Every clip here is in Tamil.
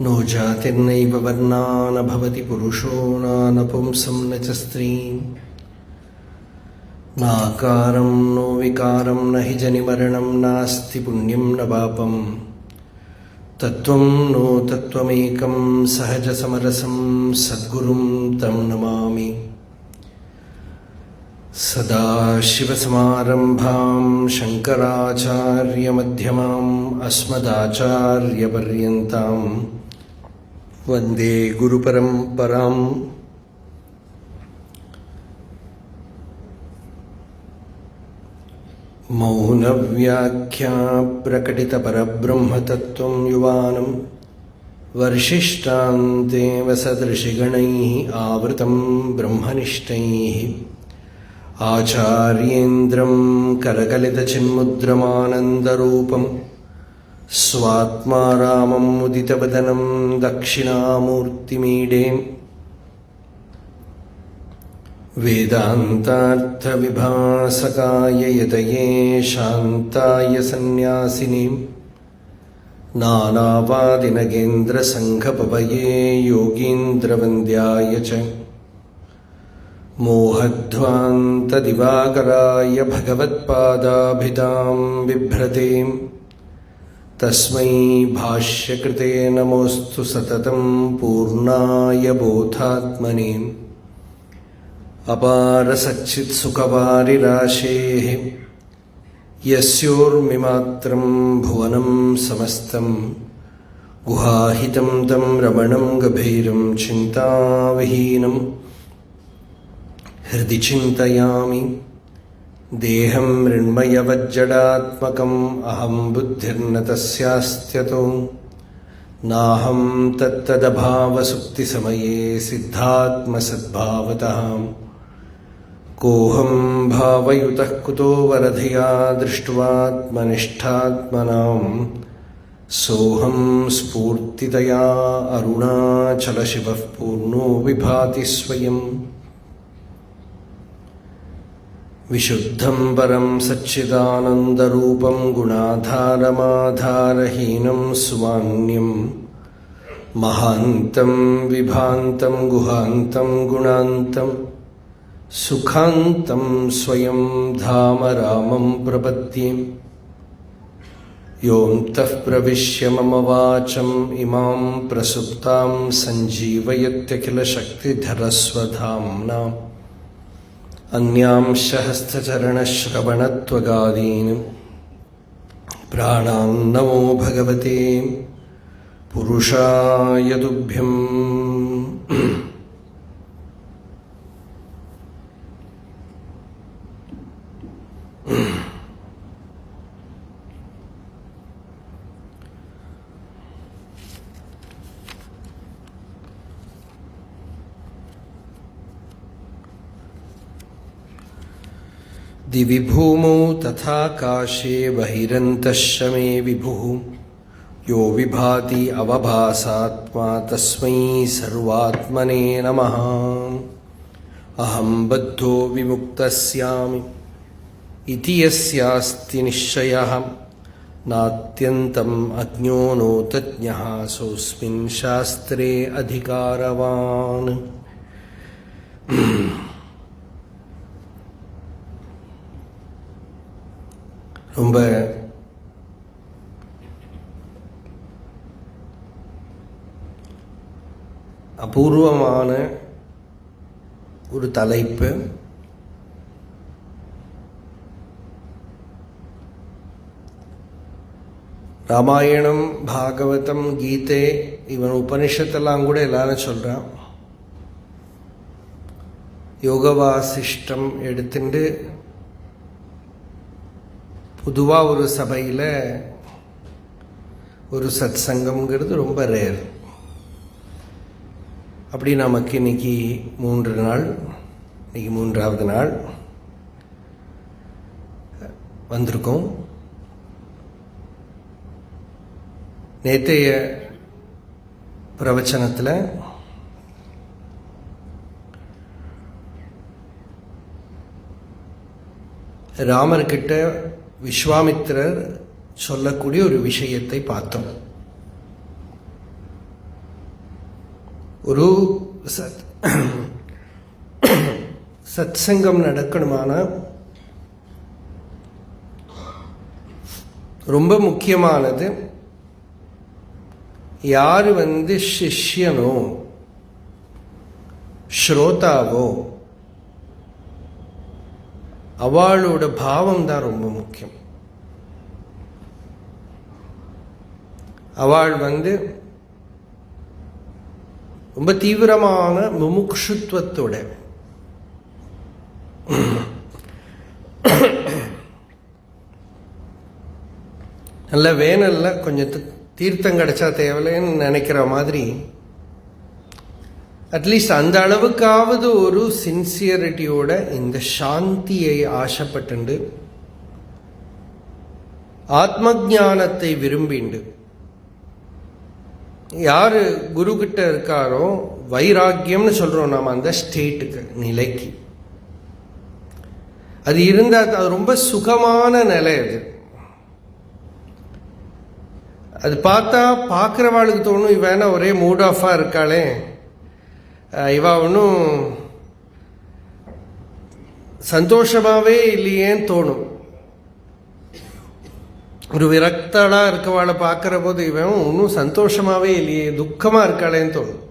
नो जातिर्नैव वर्णा न भवति पुरुषो न पुंसं न च स्त्रीं नाकारं नो विकारं न हि जनिमरणं नास्ति पुण्यं न पापं तत्त्वं नो तत्त्वमेकं सहजसमरसं सद्गुरुं तं नमामि। सदाशिवसमारम्भां शङ्कराचार्यमध्यमाम् अस्मदाचार्यपर्यन्तां वन्दे गुरुपरम्पराम्। मौनव्याख्या प्रकटितपरब्रह्मतत्त्वं युवानं वर्षिष्ठान्तेव सदृशिगणैः आवृतं ब्रह्मनिष्ठैः आचार्येन्द्रं करकलितचिन्मुद्रमानन्दरूपं स्वात्मा रामं मुदितवदनं दक्षिणामूर्तिमीडे वेदान्तार्थविभासकाय यतये शान्ताय सन्न्यासिने नानावादिनगेन्द्रसङ्घपवये योगीन्द्रवन्द्याय च मोहध्वान्तदिवाकराय भगवत्पादाभिधां बिभ्रतीं तस्मै भाष्यकृते नमोऽस्तु सततं पूर्णाय बोधात्मने अपारसच्चित्सुखवारिराशेः यस्योर्मिमात्रं भुवनं समस्तं गुहाहितं तं रमणं गभीरं चिन्ताविहीनं हृदि चिन्तयामि। देहं मृण्मयवज्जडात्मकम् अहं बुद्धिर्न तस्यास्त्यतो नाहं तत्तदभावसुप्तिसमये सिद्धात्मसद्भावतः कोऽहं भावयुतः कुतो वरधिया दृष्ट्वात्मनिष्ठात्मनां सोऽहं स्फूर्तितया अरुणाचलशिवः पूर्णो विभाति स्वयम्। विशुद्धं परं सच्चिदानन्दरूपं गुणाधारमाधारहीनं सुवान्यं महान्तं विभान्तं गुहान्तं गुणान्तं सुखान्तं स्वयं धाम रामं प्रपद्ये। योऽन्तः प्रविश्य मम वाचम् इमां प्रसुप्तां सञ्जीवयत्यखिलशक्तिधरस्वधाम्ना अन्यांशहस्तचरणश्रवणत्वगादीन् प्राणान् नमो भगवते पुरुषाय तुभ्यम्। दिवि भूमौ तथाकाशे बहिरन्तश्च मे विभुः यो विभाति अवभासात्मा तस्मै सर्वात्मने नमः। अहं बद्धो विमुक्तस्यामि इति यस्यास्ति निश्चयः नात्यन्तम् अज्ञो नोतज्ञः सोऽस्मिन् शास्त्रे अधिकारवान्। ரொம்ப அபூர்வமான ஒரு தலைப்பு. ராமாயணம், பாகவதம், கீதை, இவன் உபனிஷத்தெல்லாம் கூட எல்லாரும் சொல்கிறான். யோக வாசிஷ்டம் எடுத்துட்டு பொதுவாக ஒரு சபையில் ஒரு சத் சங்கம்ங்கிறது ரொம்ப ரேர். அப்படி நமக்கு இன்னைக்கு 3 நாள், இன்னைக்கு 3வது நாள் வந்திருக்கோம். நேற்றைய பிரவச்சனத்தில் ராமர்கிட்ட விஸ்வாமித்திரர் சொல்லக்கூடிய ஒரு விஷயத்தை பார்த்தோம். ஒரு சத்சங்கம் நடக்கணுமான ரொம்ப முக்கியமானது யார் சிஷ்யனோ ஸ்ரோதாவோ அவளோட பாவம் தான் ரொம்ப முக்கியம். அவள் ரொம்ப தீவிரமான முமுக்ஷுத்வத்தோட நல்ல வேனல்ல கொஞ்சம் தீர்த்தம் கிடைச்சா தேவையில்லைன்னு நினைக்கிற மாதிரி அட்லீஸ்ட் அந்த அளவுக்காவது ஒரு சின்சியரிட்டியோட இந்த சாந்தியை ஆசைப்பட்டு ஆத்ம ஞானத்தை விரும்பிண்டு யாரு குரு கிட்ட இருக்காரோ வைராக்கியம்னு சொல்றோம் நாம அந்த ஸ்டேட்டுக்கு நிலைக்கு. அது இருந்தா அது ரொம்ப சுகமான நிலை. அது பார்த்தா பார்க்குறவாளுக்கு தோணும் இவனா ஒரே மூட் ஆஃபா இருக்காளே, இவ ஒன்றும் சந்தோஷமாவே இல்லையேன்னு தோணும். ஒரு விரக்தளா இருக்கவாளை பார்க்கிற போது இவன் ஒன்றும் சந்தோஷமாவே இல்லையே, துக்கமா இருக்காளேன்னு தோணும்.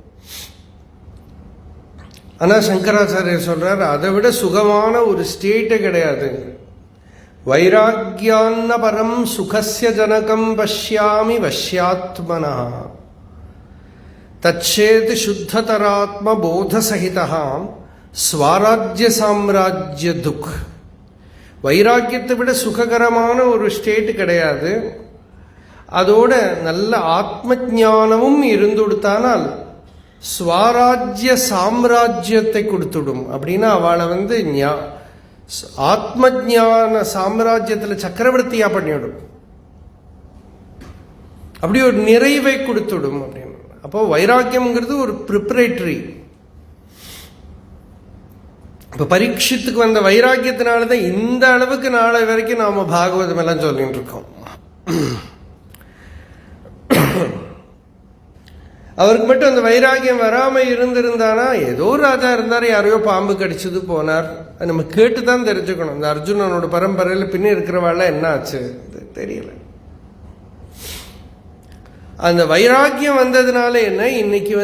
ஆனா சங்கராச்சாரியர் சொல்றார் அதை விட சுகமான ஒரு ஸ்டேட்டே கிடையாது. வைராக்கியான்ன பரம் சுகஸ்ய ஜனகம் பஷ்யாமி வஷ்யாத்மனா தச்சேத் சுத்ததராத்ம போத சகிதா ஸ்வராஜ்ய சாம்ராஜ்ய துக். வைராக்கியத்தை விட சுககரமான ஒரு ஸ்டேட் கிடையாது. அதோட நல்ல ஆத்ம ஞானமும் இருந்துடுத்தானால் ஸ்வராஜ்ய சாம்ராஜ்யத்தை கொடுத்துடும். அப்படின்னா அவளை ஆத்ம ஞான சாம்ராஜ்யத்தில் சக்கரவர்த்தியா பண்ணிவிடும், அப்படி ஒரு நிறைவை கொடுத்துடும் அப்படின்னு. அப்போ வைராக்கியம்ங்கிறது ஒரு ப்ரிப்பரேட்டரி. இப்போ பரீட்சித்துக்கு வந்த வைராக்கியத்தினாலதான் இந்த அளவுக்கு நாளை வரைக்கும் நாம பாகவதம் எல்லாம் சொல்லிட்டு இருக்கோம். அவருக்கு மட்டும் அந்த வைராக்கியம் வராம இருந்திருந்தானா, ஏதோ ராஜா இருந்தார், யாரையோ பாம்பு கடிச்சது போனார், நம்ம கேட்டுதான் தெரிஞ்சுக்கணும். இந்த அர்ஜுனனோட பரம்பரையில பின்ன இருக்கிறவாள் என்ன ஆச்சு தெரியல. அந்த வைராக்கியம் வந்ததுனால என்ன, இன்னைக்கு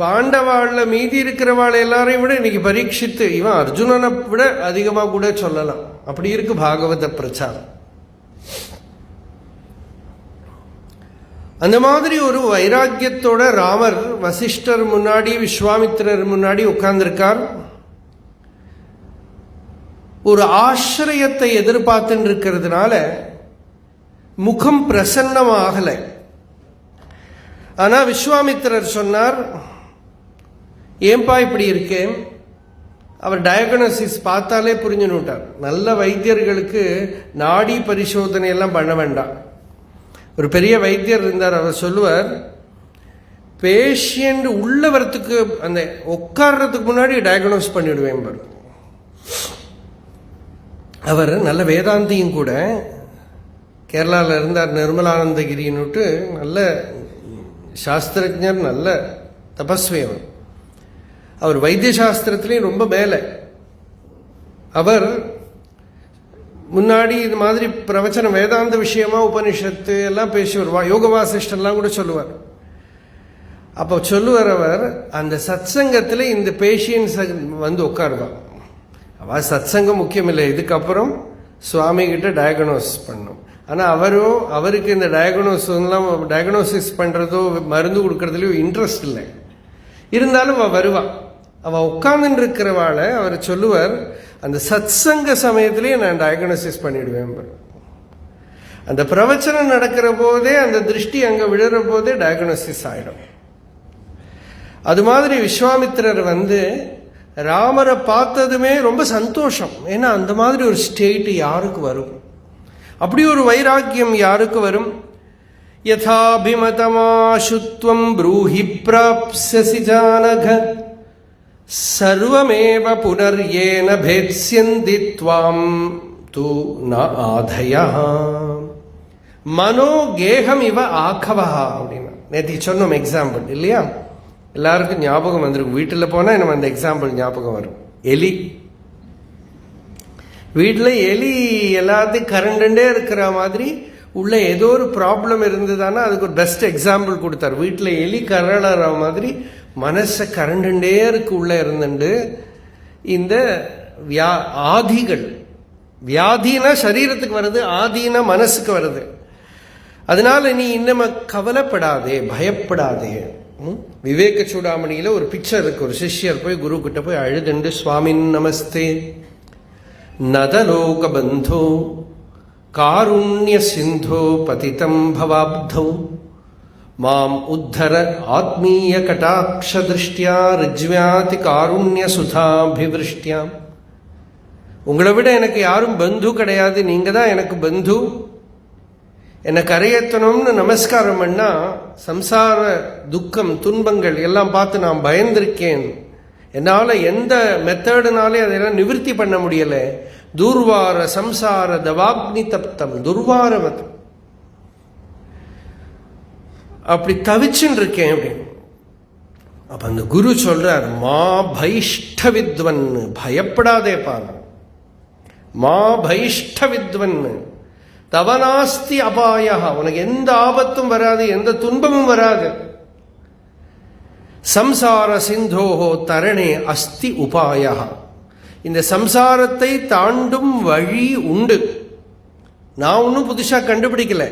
பாண்டவாள்ல மீதி இருக்கிறவாள் எல்லாரையும் விட இன்னைக்கு பரீட்சித்து இவன் அர்ஜுனனை விட அதிகமா கூட சொல்லலாம். அப்படி இருக்கு பாகவத பிரச்சாரம். அந்த மாதிரி ஒரு வைராக்கியத்தோட ராமர் வசிஷ்டர் முன்னாடி விஸ்வாமித்திரர் முன்னாடி உட்கார்ந்திருக்கார். ஒரு ஆசிரியத்தை எதிர்பார்த்துட்டு இருக்கிறதுனால முகம் பிரசன்னமாகலை. ஆனா விஸ்வாமித்திரர் சொன்னார், ஏன்பா இப்படி இருக்கேன்? அவர் டயக்னோசிஸ் பார்த்தாலே புரிஞ்சுன்னுட்டார். நல்ல வைத்தியர்களுக்கு நாடி பரிசோதனை எல்லாம் பண்ண வேண்டாம். ஒரு பெரிய வைத்தியர் இருந்தார், அவர் சொல்லுவார், பேஷண்ட் உள்ள வரத்துக்கு அந்த உட்கார்றதுக்கு முன்னாடி டயக்னோஸ் பண்ணிடுவேன். அவர் நல்ல வேதாந்தியும் கூட, கேரளாவில் இருந்தார், நிர்மலானந்தகிரின்னுட்டு நல்ல சாஸ்திரஜர், நல்ல தபஸ்வி. அவர் வைத்திய சாஸ்திரத்திலையும் ரொம்ப மேலே. அவர் முன்னாடி இது மாதிரி பிரவச்சனம் வேதாந்த விஷயமா உபனிஷத்து எல்லாம் பேசுவார், யோக வாசிஷ்டெல்லாம் கூட சொல்லுவார். அப்போ சொல்லுவார் அவர், அந்த சத்சங்கத்தில் இந்த பேஷியன்ஸ் உட்காருவான். அவ சத்சங்கம் முக்கியம் இல்லை, இதுக்கப்புறம் சுவாமி கிட்ட டயக்னோஸ் பண்ணும். ஆனால் அவருக்கு இந்த டயக்னோசிஸ் பண்ணுறதோ மருந்து கொடுக்கறதுலையோ இன்ட்ரெஸ்ட் இல்லை. இருந்தாலும் அவள் வருவாள். அவள் உட்கார்ந்துட்டு இருக்கிறவாளை அவர் சொல்லுவார், அந்த சத்சங்க சமயத்திலேயே நான் டயக்னோசிஸ் பண்ணிடுவேன். அந்த பிரவச்சனம் நடக்கிற போதே அந்த திருஷ்டி அங்கே விழுற போதே டயக்னோசிஸ் ஆகிடும். அது மாதிரி விஸ்வாமித்திரர் ராமரை பார்த்ததுமே ரொம்ப சந்தோஷம். ஏன்னா அந்த மாதிரி ஒரு ஸ்டேட் யாருக்கு வரும்? அப்படி ஒரு வைராக்கியம் யாருக்கு வரும்? யதாபிமதமாசுத்வம் ப்ரூஹி ப்ராப்ஸ்யசி ஜானக சர்வமேவ புனர்யேன பேத்ஸ்யந்தி த்வாம் து ந ஆதயः மனோ கேகம் இவ ஆகவஹ அப்படின்னா நேற்று சொன்னோம் எக்ஸாம்பிள் இல்லையா? எல்லாருக்கும் ஞாபகம் வந்துருக்கும். வீட்டில் போனால் நம்ம அந்த எக்ஸாம்பிள் ஞாபகம் வரும். எலி, வீட்டில் எலி எல்லாத்தையும் கரண்டே இருக்கிற மாதிரி உள்ள ஏதோ ஒரு ப்ராப்ளம் இருந்ததுன்னா அதுக்கு ஒரு பெஸ்ட் எக்ஸாம்பிள் கொடுத்தார். வீட்டில் எலி கரளற மாதிரி மனசை கரண்டே இருக்கு உள்ள இருந்துட்டு இந்த ஆதிகள், வியாதினா சரீரத்துக்கு வருது, ஆதினா மனசுக்கு வருது. அதனால நீ இன்னும் கவலைப்படாதே, பயப்படாதே. விவேக சூடாமணியில ஒரு பிக்சர் இருக்கு. ஒரு சிஷ்யர் போய் குரு கிட்ட போய் அழுதுண்டு, சுவாமின் நமஸ்தே, நதலோக பந்தோ காருண்ய சிந்தோ பதிதம் பவாப்தௌ மாம் உத்தர ஆத்மீய கடாட்ச திருஷ்டியா ரிஜ்வியாதி காருண்ய சுதாபிவிருஷ்டியாம். உங்களை விட எனக்கு யாரும் பந்து கிடையாது, நீங்க தான் எனக்கு பந்து. என்னை கரையேற்றணும்னு நமஸ்காரம் பண்ணா சம்சார துக்கம் துன்பங்கள் எல்லாம் பார்த்து நான் பயந்திருக்கேன். என்னால் எந்த மெத்தடுனாலே அதெல்லாம் நிவர்த்தி பண்ண முடியல. துர்வார சம்சார தவாக்னி தப்தம், துர்வார மதம், அப்படி தவிச்சுன்னு இருக்கேன் அப்படின்னு. அப்ப அந்த குரு சொல்றார், மா பைஷ்ட வித்வன், பயப்படாதேப்பா, மா பைஷ்ட வித்வன் தவனாஸ்தி அபாயா, உனக்கு எந்த ஆபத்தும் வராது, எந்த துன்பமும் வராது. சம்சார சிந்தோஹோ தரணே அஸ்தி உபாயா, இந்த சம்சாரத்தை தாண்டும் வழி உண்டு. நான் ஒன்றும் புதுசா கண்டுபிடிக்கல.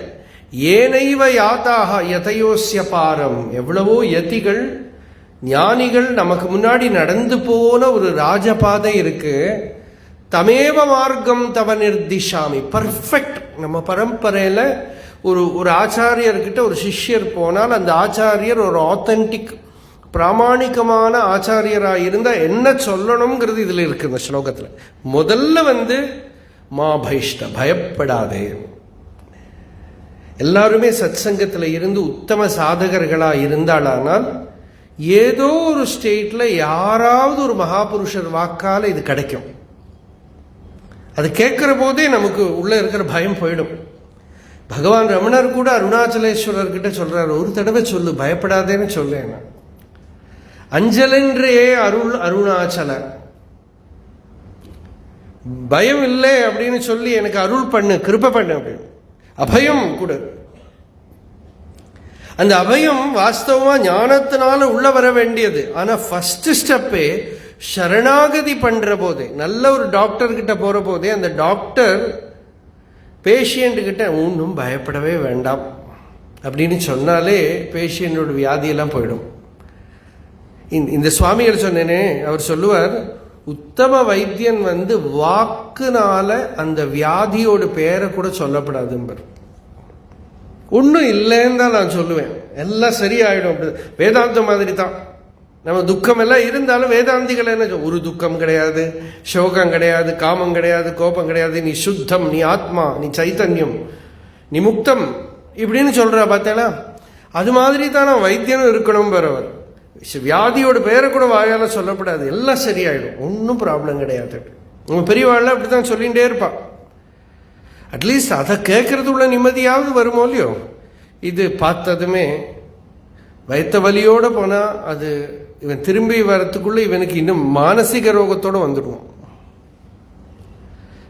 ஏனைவ யாத்தாக யதையோஸ்ய பாரம், எவ்வளவோ யதிகள் ஞானிகள் நமக்கு முன்னாடி நடந்து போன ஒரு ராஜபாதை இருக்கு. தமேவ மார்க்கம் தவ நிர்திஷாமி, பர்ஃபெக்ட். நம்ம பரம்பரையில் ஒரு ஆச்சாரியர்கிட்ட ஒரு சிஷ்யர் போனால் அந்த ஆச்சாரியர் ஒரு ஆத்தென்டிக் பிராமணிகமான ஆச்சாரியராக இருந்தால் என்ன சொல்லணுங்கிறது இதில் இருக்கு. இந்த ஸ்லோகத்தில் முதல்ல மா பைஷ்ட, பயப்படாதே. எல்லாருமே சத் சங்கத்தில் இருந்து உத்தம சாதகர்களாக இருந்தாலானால் ஏதோ ஒரு ஸ்டேட்ல யாராவது ஒரு மகாபுருஷர் வாக்கால இது கிடைக்கும். அது கேட்கிற போதே நமக்கு உள்ள இருக்கிற பயம் போயிடும். பகவான் ரமணர் கூட அருணாச்சலேஸ்வரர் கிட்ட சொல்றாரு, ஒரு தடவை சொல்லு, பயப்படாதேன்னு சொல்லேன். அஞ்சலென்றே அருள் அருணாச்சல, பயம் இல்லை அப்படின்னு சொல்லி எனக்கு அருள் பண்ணு, கிருபை பண்ணு அப்படின்னு. அபயம் கூட. அந்த அபயம் வாஸ்தவமா ஞானத்தினால உள்ள வர வேண்டியது. ஆனா ஃபர்ஸ்ட் ஸ்டெப்பே சரணாகதி பண்ற போதே, நல்ல ஒரு டாக்டர் கிட்ட போற போதே அந்த டாக்டர் பேஷியண்ட் கிட்ட ஒன்றும் பயப்படவே வேண்டாம் அப்படின்னு சொன்னாலே பேஷியண்டோட வியாதியெல்லாம் போயிடும். இந்த சுவாமிகள் சொன்னேனே, அவர் சொல்லுவார், உத்தம வைத்தியன் வாக்குனால அந்த வியாதியோட பேரை கூட சொல்லப்படாதும்பர். ஒன்றும் இல்லைன்னு தான் நான் சொல்லுவேன், எல்லாம் சரியாயிடும். வேதாந்த மாதிரி தான். நம்ம துக்கம் எல்லாம் இருந்தாலும் வேதாந்திகள் என்ன, ஒரு துக்கம் கிடையாது, சோகம் கிடையாது, காமம் கிடையாது, கோபம் கிடையாது, நீ சுத்தம், நீ ஆத்மா, நீ சைத்தன்யம், நீ முக்தம் இப்படின்னு சொல்றா பார்த்தேனா. அது மாதிரி தான் நான் வைத்தியனும் இருக்கணும் பெறவர். வியாதியோட பேரை கூட வாயால சொல்லப்படாது, எல்லாம் சரியாயிடும், ஒன்றும் ப்ராப்ளம் கிடையாது. நம்ம பெரியவாழ்ல அப்படித்தான் சொல்லிகிட்டே இருப்பான். அட்லீஸ்ட் அதை கேட்கறதுள்ள நிம்மதியாவது வருமோ இல்லையோ. இது பார்த்ததுமே வயிற்ற வலியோட போனா அது இவன் திரும்பி வரத்துக்குள்ள இவனுக்கு இன்னும் மானசீக ரோகத்தோட வந்துடுவான்.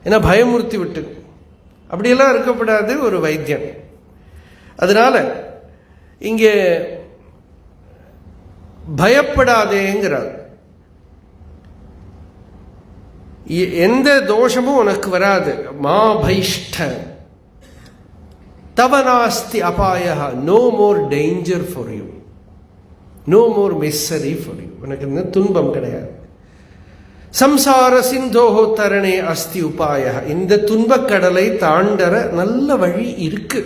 ஏன்னா பயமுறுத்தி விட்டு. அப்படியெல்லாம் இருக்கப்படாது ஒரு வைத்தியன். அதனால இங்கே பயப்படாதேங்கிறார். எந்த தோஷமும் உனக்கு வராது. மா பைஷ்ட தவனாஸ்தி அபாய, no more danger for you, no more misery for you, உனக்கு இந்த துன்பம் கிடையாது. சம்சார சிந்தோஹோ தரணே அஸ்தி உபாய, இந்த துன்பக்கடலை தாண்டற நல்ல வழி இருக்கு.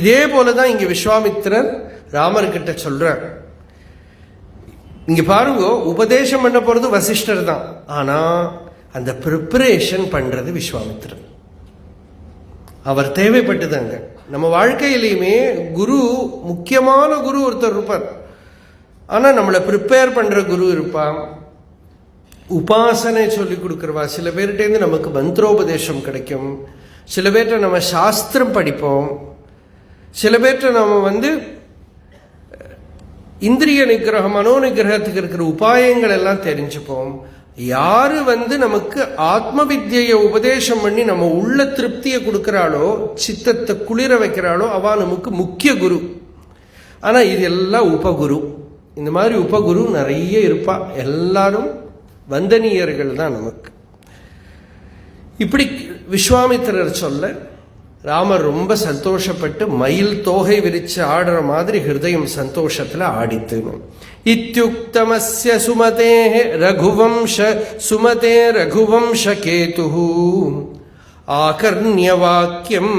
இதே போலதான் இங்க விஸ்வாமித்திரர் ராமர்கிட்ட சொல்றார். இங்க பாருங்க, உபதேசம் பண்ண போறது வசிஷ்டர் தான், ஆனா அந்த ப்ரிப்பரேஷன் பண்றது விஸ்வாமித்திரன். அவர் தேவைப்பட்டதாங்க. நம்ம வாழ்க்கையிலையுமே குரு, முக்கியமான குரு ஒருத்தர் இருப்பார், ஆனா நம்மளை ப்ரிப்பேர் பண்ற குரு இருப்பான். உபாசனை சொல்லி கொடுக்குறவா, சில பேர்கிட்டேருந்து நமக்கு மந்திரோபதேசம் கிடைக்கும், சில பேர்கிட்ட நம்ம சாஸ்திரம் படிப்போம், சில பேர்கிட்ட நம்ம இந்திரிய நிகிரகம் மனோ நிகிரகத்துக்கு இருக்கிற உபாயங்கள் எல்லாம் தெரிஞ்சுப்போம். யாரு நமக்கு ஆத்ம வித்யை உபதேசம் பண்ணி நம்ம உள்ள திருப்தியை கொடுக்கிறாளோ, சித்தத்தை குளிர வைக்கிறாளோ, அவ நமக்கு முக்கிய குரு. ஆனா இது எல்லாம் உபகுரு. இந்த மாதிரி உபகுரு நிறைய இருப்பா. எல்லாரும் வந்தனீயர்கள் தான் நமக்கு. இப்படி விஸ்வாமித்திரர் சொல்ல ராமர் ரொம்ப சந்தோஷப்பட்டு மயில் தோகை விரிச்சு ஆடுற மாதிரி ஹிருதயம் சந்தோஷத்துல ஆடித்து. இத்யுக்தமஸ்ய சுமதே ரகுவம்ச கேதுஹு ஆகர்ண்ய வாக்கியம்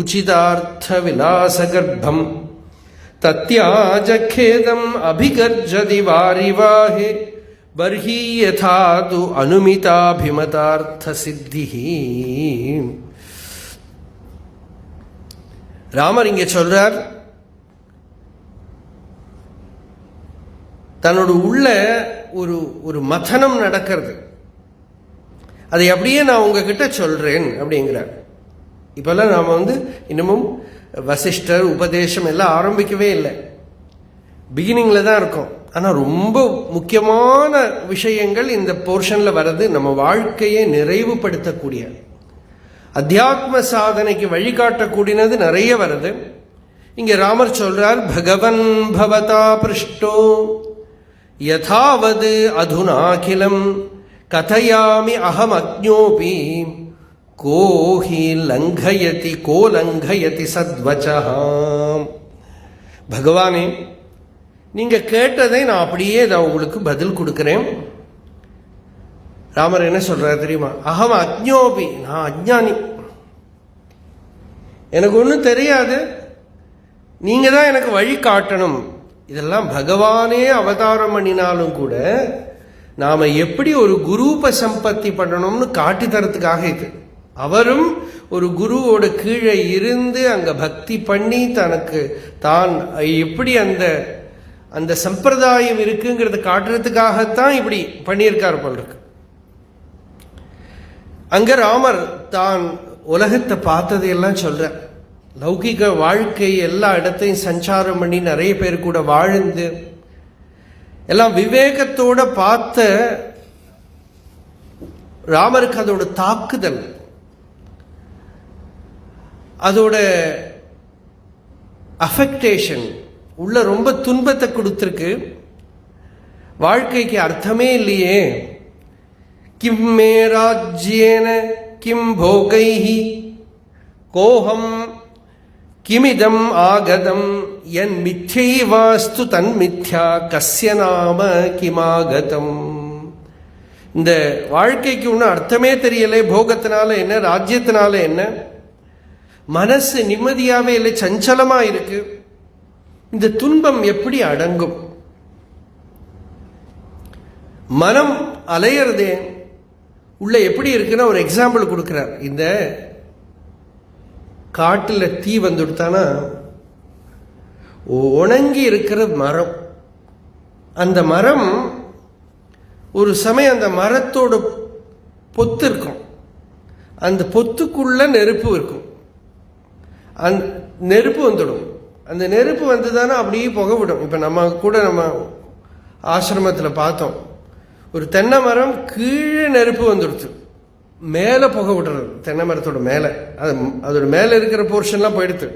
உச்சிதார்த்த விலாசகர்ப்பம் தத்யாஜகேதம் அபிகர்ஜதி வாரிவாஹே பர்ஹி யதாது அனுமிதாபிமதார்த்த சித்திஹி. ராமர் இங்கே சொல்றார், தன்னோட உள்ள ஒரு மதனம் நடக்கிறது. அதை அப்படியே நான் உங்ககிட்ட சொல்றேன் அப்படிங்கிறார். இப்பெல்லாம் நாம இன்னமும் வசிஷ்டர் உபதேசம் எல்லாம் ஆரம்பிக்கவே இல்லை, பிகினிங்ல தான் இருக்கோம். ஆனா ரொம்ப முக்கியமான விஷயங்கள் இந்த போர்ஷன்ல வர்றது, நம்ம வாழ்க்கையை நிறைவுபடுத்தக்கூடிய அத்தியாத்ம சாதனைக்கு வழிகாட்டக்கூடியது நிறைய வருது. இங்க ராமர் சொல்றார், பகவன் பவதா பிருஷ்டோ யதாவது அதுனாகிலம் கதையாமி அகம் அக்ஞோபி கோஹி லங்கயதி சத்வச்சஹாம். பகவானே, நீங்க கேட்டதை நான் அப்படியே உங்களுக்கு பதில் கொடுக்கிறேன். ராமர் என்ன சொல்றாரு தெரியுமா? அகம் அக்ஞோபி, நான் அஜ்ஞானி, எனக்கு ஒன்றும் தெரியாது, நீங்க தான் எனக்கு வழி காட்டணும். இதெல்லாம் பகவானே அவதாரம் பண்ணினாலும் கூட நாம எப்படி ஒரு குரூப சம்பத்தி பண்ணணும்னு காட்டி தரத்துக்காக இது. அவரும் ஒரு குருவோட கீழே இருந்து அங்க பக்தி பண்ணி தனக்கு தான் எப்படி அந்த சம்பிரதாயம் இருக்குங்கிறத காட்டுறதுக்காகத்தான் இப்படி பண்ணியிருக்கார் போல் இருக்கு. அங்க ராமர் தான் உலகத்தை பார்த்ததையெல்லாம் சொல்ற. லௌகிக வாழ்க்கை எல்லா இடத்தையும் சஞ்சாரம் பண்ணி நிறைய பேர் கூட வாழ்ந்து எல்லாம் விவேகத்தோட பார்த்த ராமருக்கு அதோட தாக்குதல், அதோட அஃபெக்டேஷன் உள்ள ரொம்ப துன்பத்தை கொடுத்துருக்கு. வாழ்க்கைக்கு அர்த்தமே இல்லையே. கிம் மே ராஜ்யேன கிம் போகைஹி கோஹம் கிமிதம் ஆகதம் என் மித்யை வாஸ்து தன் மித்யா கஸ்ய நாம கிமாகதம். இந்த வாழ்க்கைக்கு ஒன்றும் அர்த்தமே தெரியலை. போகத்தினால என்ன, ராஜ்யத்தினால என்ன, மனசு நிம்மதியாவே இல்லை, சஞ்சலமா இருக்கு. இந்த துன்பம் எப்படி அடங்கும்? மனம் அலையறதே உள்ள எப்படி இருக்குன்னா ஒரு எக்ஸாம்பிள் கொடுக்கிறார். இந்த காட்டுல தீ வந்துடுத்தானா, உணங்கி இருக்கிற மரம், அந்த மரம் ஒரு சமயம் அந்த மரத்தோட பொத்து இருக்கும், அந்த பொத்துக்குள்ள நெருப்பு இருக்கும். அந்த நெருப்பு வந்துடும். அந்த நெருப்பு வந்துதானே அப்படியே புகை விடும். இப்போ நம்ம ஆசிரமத்தில் பார்த்தோம், ஒரு தென்னை மரம் கீழே நெருப்பு வந்துடுச்சு, மேலே புகை விடுறது. தென்னை மரத்தோட மேலே அதோட மேலே இருக்கிற போர்ஷன்லாம் போயிடுது.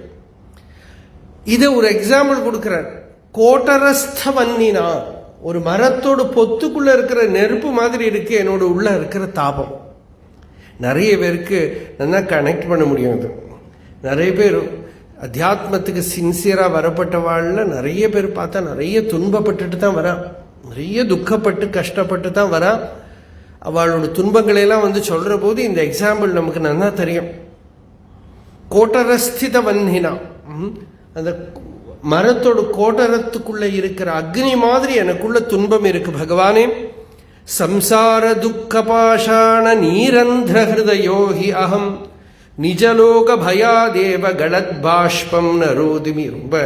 இதை ஒரு எக்ஸாம்பிள் கொடுக்குறார். கோட்டரஸ்த வன்னினா, ஒரு மரத்தோட பொத்துக்குள்ள இருக்கிற நெருப்பு மாதிரி இருக்கு என்னோட உள்ள இருக்கிற தாபம். நிறைய பேருக்கு நல்லா கனெக்ட் பண்ண முடியும். இது நிறைய பேர் அத்தியாத்மத்துக்கு சின்சியராக வரப்பட்ட வாழ்ல நிறைய பேர் பார்த்தா நிறைய துன்பப்பட்டுட்டு தான் வரா, நிறைய துக்கப்பட்டு கஷ்டப்பட்டு தான் வரா. அவளோட துன்பங்களையெல்லாம் சொல்ற போது இந்த எக்ஸாம்பிள் நமக்கு நல்லா தெரியும். கோட்டரஸ்தித வன்னினா, அந்த மரத்தோட கோட்டரத்துக்குள்ள இருக்கிற அக்னி மாதிரி எனக்குள்ள துன்பம் இருக்கு பகவானே. சம்சார துக்க பாஷாண நீரந்திர ஹிருதயோகி அகம் நிஜலோக பயாதேவ கடத் பாஷ்பம் நரோதிமி. ரொம்ப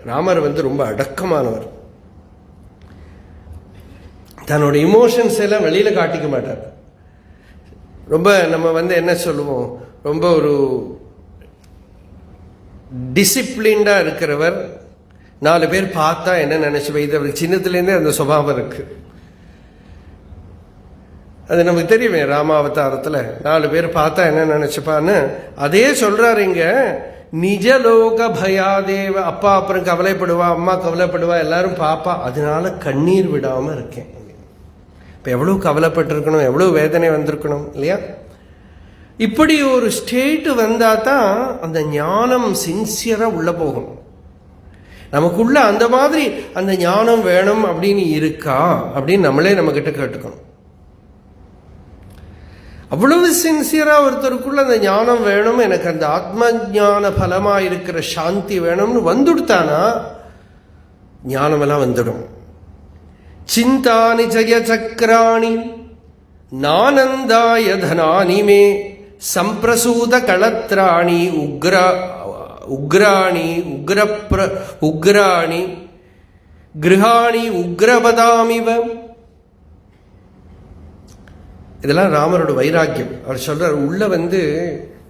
ராமர் ரொம்ப அடக்கமானவர். தன்னோட இமோஷன்ஸ் எல்லாம் வெளியில காட்டிக்க மாட்டார். ரொம்ப நம்ம என்ன சொல்லுவோம், ரொம்ப ஒரு டிசிப்ளின்டா இருக்கிறவர், 4 பேர் பார்த்தா என்ன நினைச்சு, இது அவருக்கு சின்னத்துலேருந்தே அந்த சுபாவம் இருக்கு. அது நமக்கு தெரியுமே, ராமாவதாரத்தில் 4 பேர் பார்த்தா என்ன நினைச்சுப்பான்னு அதே சொல்றாரு இங்க. நிஜலோக பயாதேவ, அப்பா அப்புறம் கவலைப்படுவா, அம்மா கவலைப்படுவா, எல்லாரும் பாப்பா, அதனால கண்ணீர் விடாம இருக்கேன். இப்ப எவ்வளவு கவலைப்பட்டிருக்கணும், எவ்வளவு வேதனை வந்திருக்கணும் இல்லையா? இப்படி ஒரு ஸ்டேட் வந்தா தான் அந்த ஞானம் சின்சியரா உள்ள போகும். நமக்குள்ள அந்த மாதிரி அந்த ஞானம் வேணும் அப்படின்னு இருக்கா அப்படின்னு நம்மளே நம்ம கிட்ட கேட்டுக்கணும். அவ்வளவு சின்சியரா ஒருத்தருக்குள்ள அந்த ஞானம் வேணும், எனக்கு அந்த ஆத்ம ஞான பலமா இருக்கிற சாந்தி வேணும்னு வந்துடுத்தானா ஞானம் எல்லாம் வந்துடும். சிந்தானி ஜய சக்கராணி நானந்தாய தனானி மே சம்பிரசூத களத்ராணி உக்ராணி கிருஹாணி உக்ரபதாமிவ. இதெல்லாம் ராமரோட வைராக்கியம். அவர் சொல்றார், உள்ள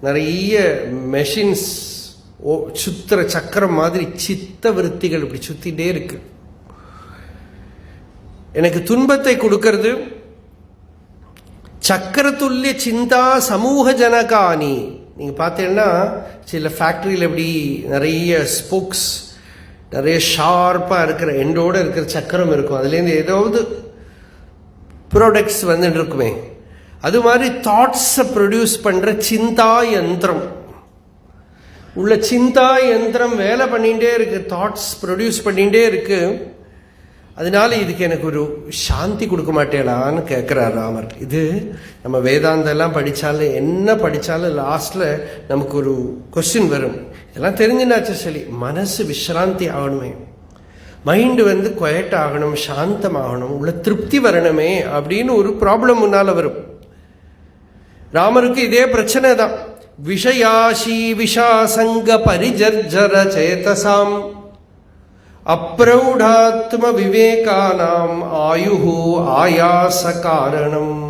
நிறைய மெஷின்ஸ் சுத்திர சக்கரம் மாதிரி சித்த விருத்திகள் இப்படி சுத்திட்டே இருக்கு. எனக்கு துன்பத்தை கொடுக்கிறது. சக்கரத்துல்லிய சிந்தா சமூக ஜனகானி. நீங்க பார்த்தீங்கன்னா சில ஃபேக்டரியில் எப்படி நிறைய ஸ்போக்ஸ், நிறைய ஷார்ப்பா இருக்கிற எண்டோட இருக்கிற சக்கரம் இருக்கும், அதுலேருந்து ஏதாவது ப்ராடக்ட்ஸ் இருக்குமே. அது மாதிரி தாட்ஸை ப்ரொடியூஸ் பண்ற சிந்தா யந்திரம் உள்ள சிந்தா யந்திரம் வேலை பண்ணிகிட்டே இருக்கு, தாட்ஸ் ப்ரொடியூஸ் பண்ணிகிட்டே இருக்கு. அதனால இதுக்கு எனக்கு ஒரு சாந்தி கொடுக்க மாட்டேலான்னு கேட்கிறார் ராமர். இது நம்ம வேதாந்தம் எல்லாம் படித்தாலும் என்ன படித்தாலும் லாஸ்ட்ல நமக்கு ஒரு கொஸ்டின் வரும். இதெல்லாம் தெரிஞ்சுனாச்சு சரி, மனசு விஸ்ராந்தி ஆகணுமே, மைண்டு குவைட் ஆகணும், சாந்தம் ஆகணும், உள்ள திருப்தி வரணுமே அப்படின்னு ஒரு ப்ராப்ளம் முன்னால வரும். ராமருக்கு இதே பிரச்சனை தான். விஷயாசி விஷாசங்க பரிஜர்ஜர சேதசாம் அப்ரௌடாத்ம விவேகானாம் ஆயுஹு ஆயாச காரணம்.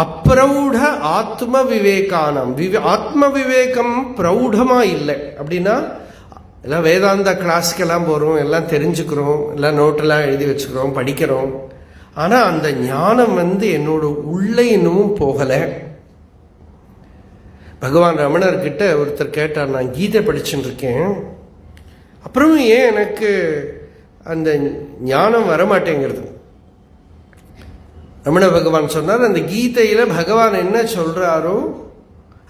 அப்ரௌட ஆத்ம விவேகானம், ஆத்ம விவேகம் பிரௌடமா இல்லை அப்படின்னா, எல்லாம் வேதாந்த கிளாஸ்க்கெல்லாம் போறோம், எல்லாம் தெரிஞ்சுக்கிறோம், எல்லாம் நோட்டெல்லாம் எழுதி வச்சுக்கிறோம், படிக்கிறோம். ஆனா அந்த ஞானம் என்னோட உள்ள இன்னமும் போகல. பகவான் ரமணர்கிட்ட ஒருத்தர் கேட்டார், நான் கீதை படிச்சுட்டு இருக்கேன், அப்புறம் ஏன் எனக்கு அந்த ஞானம் வரமாட்டேங்கிறது? ரமண பகவான் சொன்னார், அந்த கீதையில பகவான் என்ன சொல்றாரோ,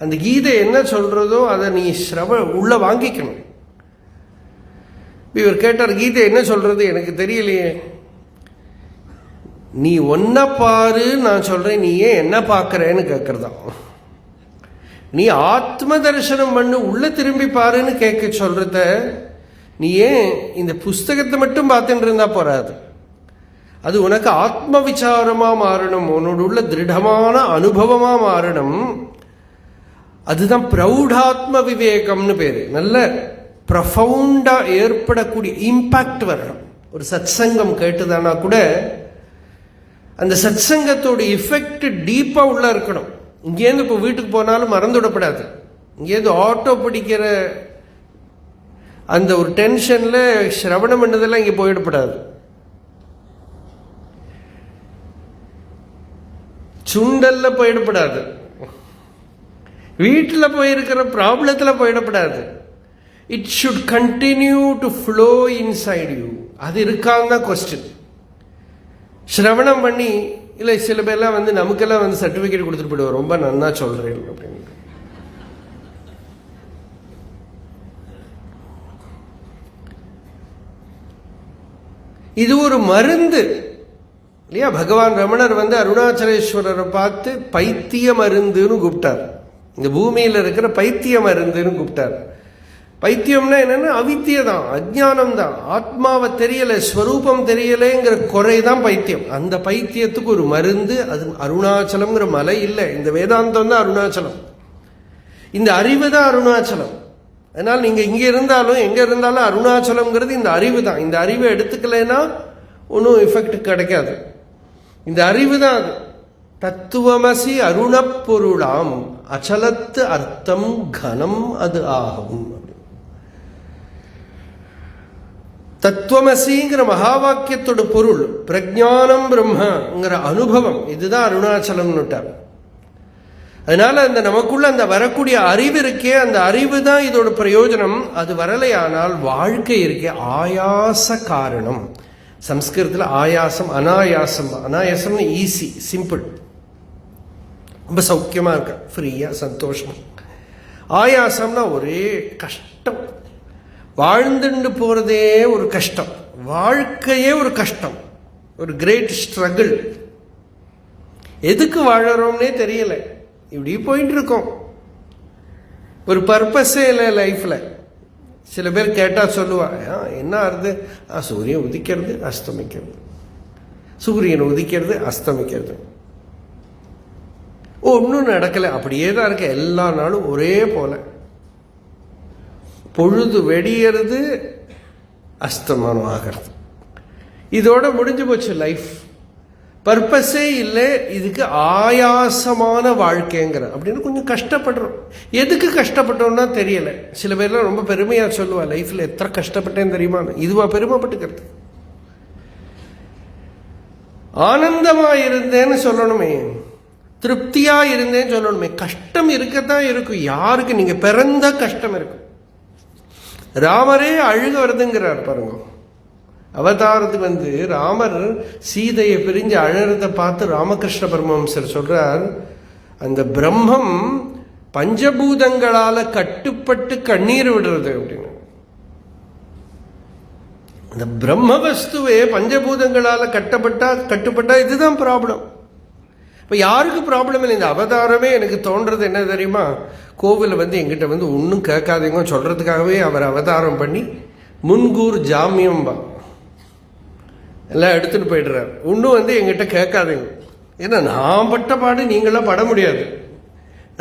அந்த கீதை என்ன சொல்றதோ அதை நீ உள்ள வாங்கிக்கணும். இவர் கேட்டார், கீதை என்ன சொல்றது எனக்கு தெரியலையே. நீ ஒன்ன பாரு, நான் சொல்றேன், நீ ஏன் என்ன பார்க்கறேன்னு கேட்கறதா. நீ ஆத்ம தரிசனம் பண்ணு, உள்ள திரும்பி பாருன்னு கேட்க சொல்றத, நீ ஏன் இந்த புஸ்தகத்தை மட்டும் பார்த்துட்டு இருந்தா போறாது. அது உனக்கு ஆத்ம விசாரமா மாறணும், உன்னோட உள்ள திருடமான அனுபவமா மாறணும். அதுதான் பிரௌடாத்ம விவேகம்னு பேரு. நல்ல ப்ரொஃபவுண்டா ஏற்படக்கூடிய இம்பாக்ட் வரணும். ஒரு சத்சங்கம் கேட்டுதானா கூட அந்த சத்சங்கத்தோட எஃபெக்ட் டீப்பா உள்ள இருக்கணும். இங்கேருந்து இப்போ வீட்டுக்கு போனாலும் மறந்துவிடப்படாது. இங்கேருந்து ஆட்டோ பிடிக்கிற அந்த ஒரு டென்ஷன்ல சிரவணம் பண்ணதெல்லாம் இங்கே போயிடப்படாது. சுண்டல்ல போயிடப்படாது, வீட்டில் போயிருக்கிற ப்ராப்ளத்தில் போயிடப்படாது. It should continue to flow inside you. அது இருக்கான்னு தான் கொஸ்டின். சிரவணம் பண்ணி இல்லை, சில பேர்லாம் நமக்கெல்லாம் சர்டிஃபிகேட் கொடுத்துட்டு போயிடுவோம், ரொம்ப நன்னா சொல்றேன் அப்படின்னு. இது ஒரு மருந்து இல்லையா? பகவான் ரமணர் அருணாச்சலேஸ்வரரை பார்த்து பைத்திய மருந்துன்னு கூப்பிட்டார். இந்த பூமியில இருக்கிற பைத்திய மருந்துன்னு கூப்பிட்டார். பைத்தியம்னா என்னன்னா அவித்தியை தான், அஜ்ஞானம் தான், ஆத்மாவை தெரியல, ஸ்வரூபம் தெரியலைங்கிற குறைதான் பைத்தியம். அந்த பைத்தியத்துக்கு ஒரு மருந்து, அது அருணாச்சலம்ங்கிற மலை இல்லை, இந்த வேதாந்தம் தான் அருணாச்சலம், இந்த அறிவு தான் அருணாச்சலம். அதனால நீங்க இங்க இருந்தாலும் எங்க இருந்தாலும் அருணாச்சலம்ங்கிறது இந்த அறிவு தான். இந்த அறிவை எடுத்துக்கலைன்னா ஒன்றும் எஃபெக்ட் கிடைக்காது. இந்த அறிவு தான் அது. தத்துவமசி அருணப்பொருளாம் அச்சலத்து அர்த்தம் கனம் அது ஆகும். தத்துவமசிங்கிற மகா வாக்கியத்தோட பொருள் பிரஜானம் பிரம்மங்கிற அனுபவம். இதுதான் அருணாச்சலம்னுட்டார். அதனால அந்த நமக்குள்ள அந்த வரக்கூடிய அறிவு இருக்கே, அந்த அறிவு தான் இதோட பிரயோஜனம். அது வரலையானால் வாழ்க்கை இருக்கே ஆயாச காரணம். சம்ஸ்கிருதத்தில் ஆயாசம் அனாயாசம். அனாயாசம்னு ஈஸி, சிம்பிள், ரொம்ப சௌக்கியமா இருக்க, ஃப்ரீயா சந்தோஷமா. ஆயாசம்னா ஒரே கஷ்டம், வாழ்ந்துட்டு போறதே ஒரு கஷ்டம், வாழ்க்கையே ஒரு கஷ்டம், ஒரு கிரேட் ஸ்ட்ரகிள். எதுக்கு வாழறோம்னே தெரியல, இப்படி போயிட்டு இருக்கோம், ஒரு பர்பஸே இல்லை லைஃப்ல. சில பேர் கேட்டா சொல்லுவா, என்ன ஆறுது? சூரியன் உதிக்கிறது அஸ்தமிக்கிறது, சூரியன் உதிக்கிறது அஸ்தமிக்கிறது, ஒன்றும் நடக்கலை, அப்படியே தான் இருக்க எல்லா நாளும் ஒரே போல. பொழுது வெடியறது, அஸ்தமனம் ஆகிறது, இதோட முடிஞ்சு போச்சு லைஃப். பர்பஸே இல்லை, இதுக்கு ஆயாசமான வாழ்க்கைங்கிற அப்படின்னு கொஞ்சம் கஷ்டப்படுறோம். எதுக்கு கஷ்டப்பட்டோம்னா தெரியல. சில பேர்லாம் ரொம்ப பெருமையா சொல்லுவா, லைஃப்ல எத்தனை கஷ்டப்பட்டேன்னு தெரியுமா, இதுவா பெருமைப்பட்டுக்கிறது. ஆனந்தமா இருந்தேன்னு சொல்லணுமே, திருப்தியா இருந்தேன்னு சொல்லணுமே. கஷ்டம் இருக்கத்தான் இருக்கும், யாருக்கு நீங்க பிறந்த கஷ்டம் இருக்கும். ராமரே அழுக வருதுங்கிறார் பாருங்க. அவதாரத்துக்கு ராமர் சீதையை பிரிஞ்சு அழறத பார்த்து ராமகிருஷ்ண பரமஹம்சர் சொல்றார், அந்த பிரம்மம் பஞ்சபூதங்களால கட்டுப்பட்டு கண்ணீர் விடுறது அப்படின்னு. அந்த பிரம்ம வஸ்துவே பஞ்சபூதங்களால கட்டுப்பட்டா இதுதான் ப்ராப்ளம். இப்ப யாருக்கு ப்ராப்ளம் இல்லை. இந்த அவதாரமே எனக்கு தோன்றது என்ன தெரியுமா, கோவில் எங்கிட்ட ஒன்றும் கேட்காதீங்க சொல்றதுக்காகவே அவர் அவதாரம் பண்ணி முன்கூர் ஜாமியம் எல்லாம் எடுத்துட்டு போயிடுறார். இன்னும் எங்கிட்ட கேட்காதீங்க, ஏன்னா நான் பட்ட பாடு நீங்களாம் பட முடியாது,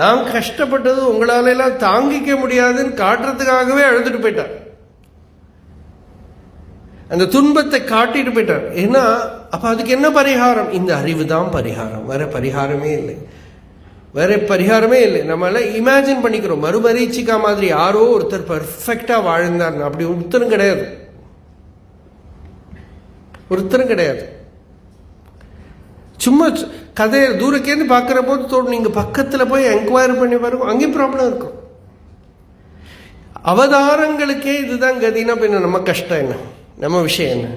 நான் கஷ்டப்பட்டது உங்களால எல்லாம் தாங்கிக்க முடியாதுன்னு காட்டுறதுக்காகவே அழுதுட்டு போயிட்டார். அந்த துன்பத்தை காட்டிட்டு போயிட்டார். ஏன்னா அப்ப அதுக்கு என்ன பரிகாரம்? இந்த அறிவு தான் பரிகாரம், வேற பரிகாரமே இல்லை, வேற பரிகாரமே இல்லை. நம்மளால இமேஜின் பண்ணிக்கிறோம், மறுமரீச்சிக்கா மாதிரி யாரோ ஒருத்தர் பர்ஃபெக்டா வாழ்ந்தார், அப்படி ஒருத்தரும் கிடையாது, ஒருத்தரும் கிடையாது. சும்மா கதையை தூரக்கேந்து பார்க்கிற போது தோணும், நீங்க பக்கத்துல போய் என்கொயரி பண்ணி பாருங்க, அங்கேயும் ப்ராப்ளம் இருக்கும். அவதாரங்களுக்கே இதுதான் கதினா பின்ன நம்ம கஷ்டம் என்ன, நம்ம விஷயம் என்ன?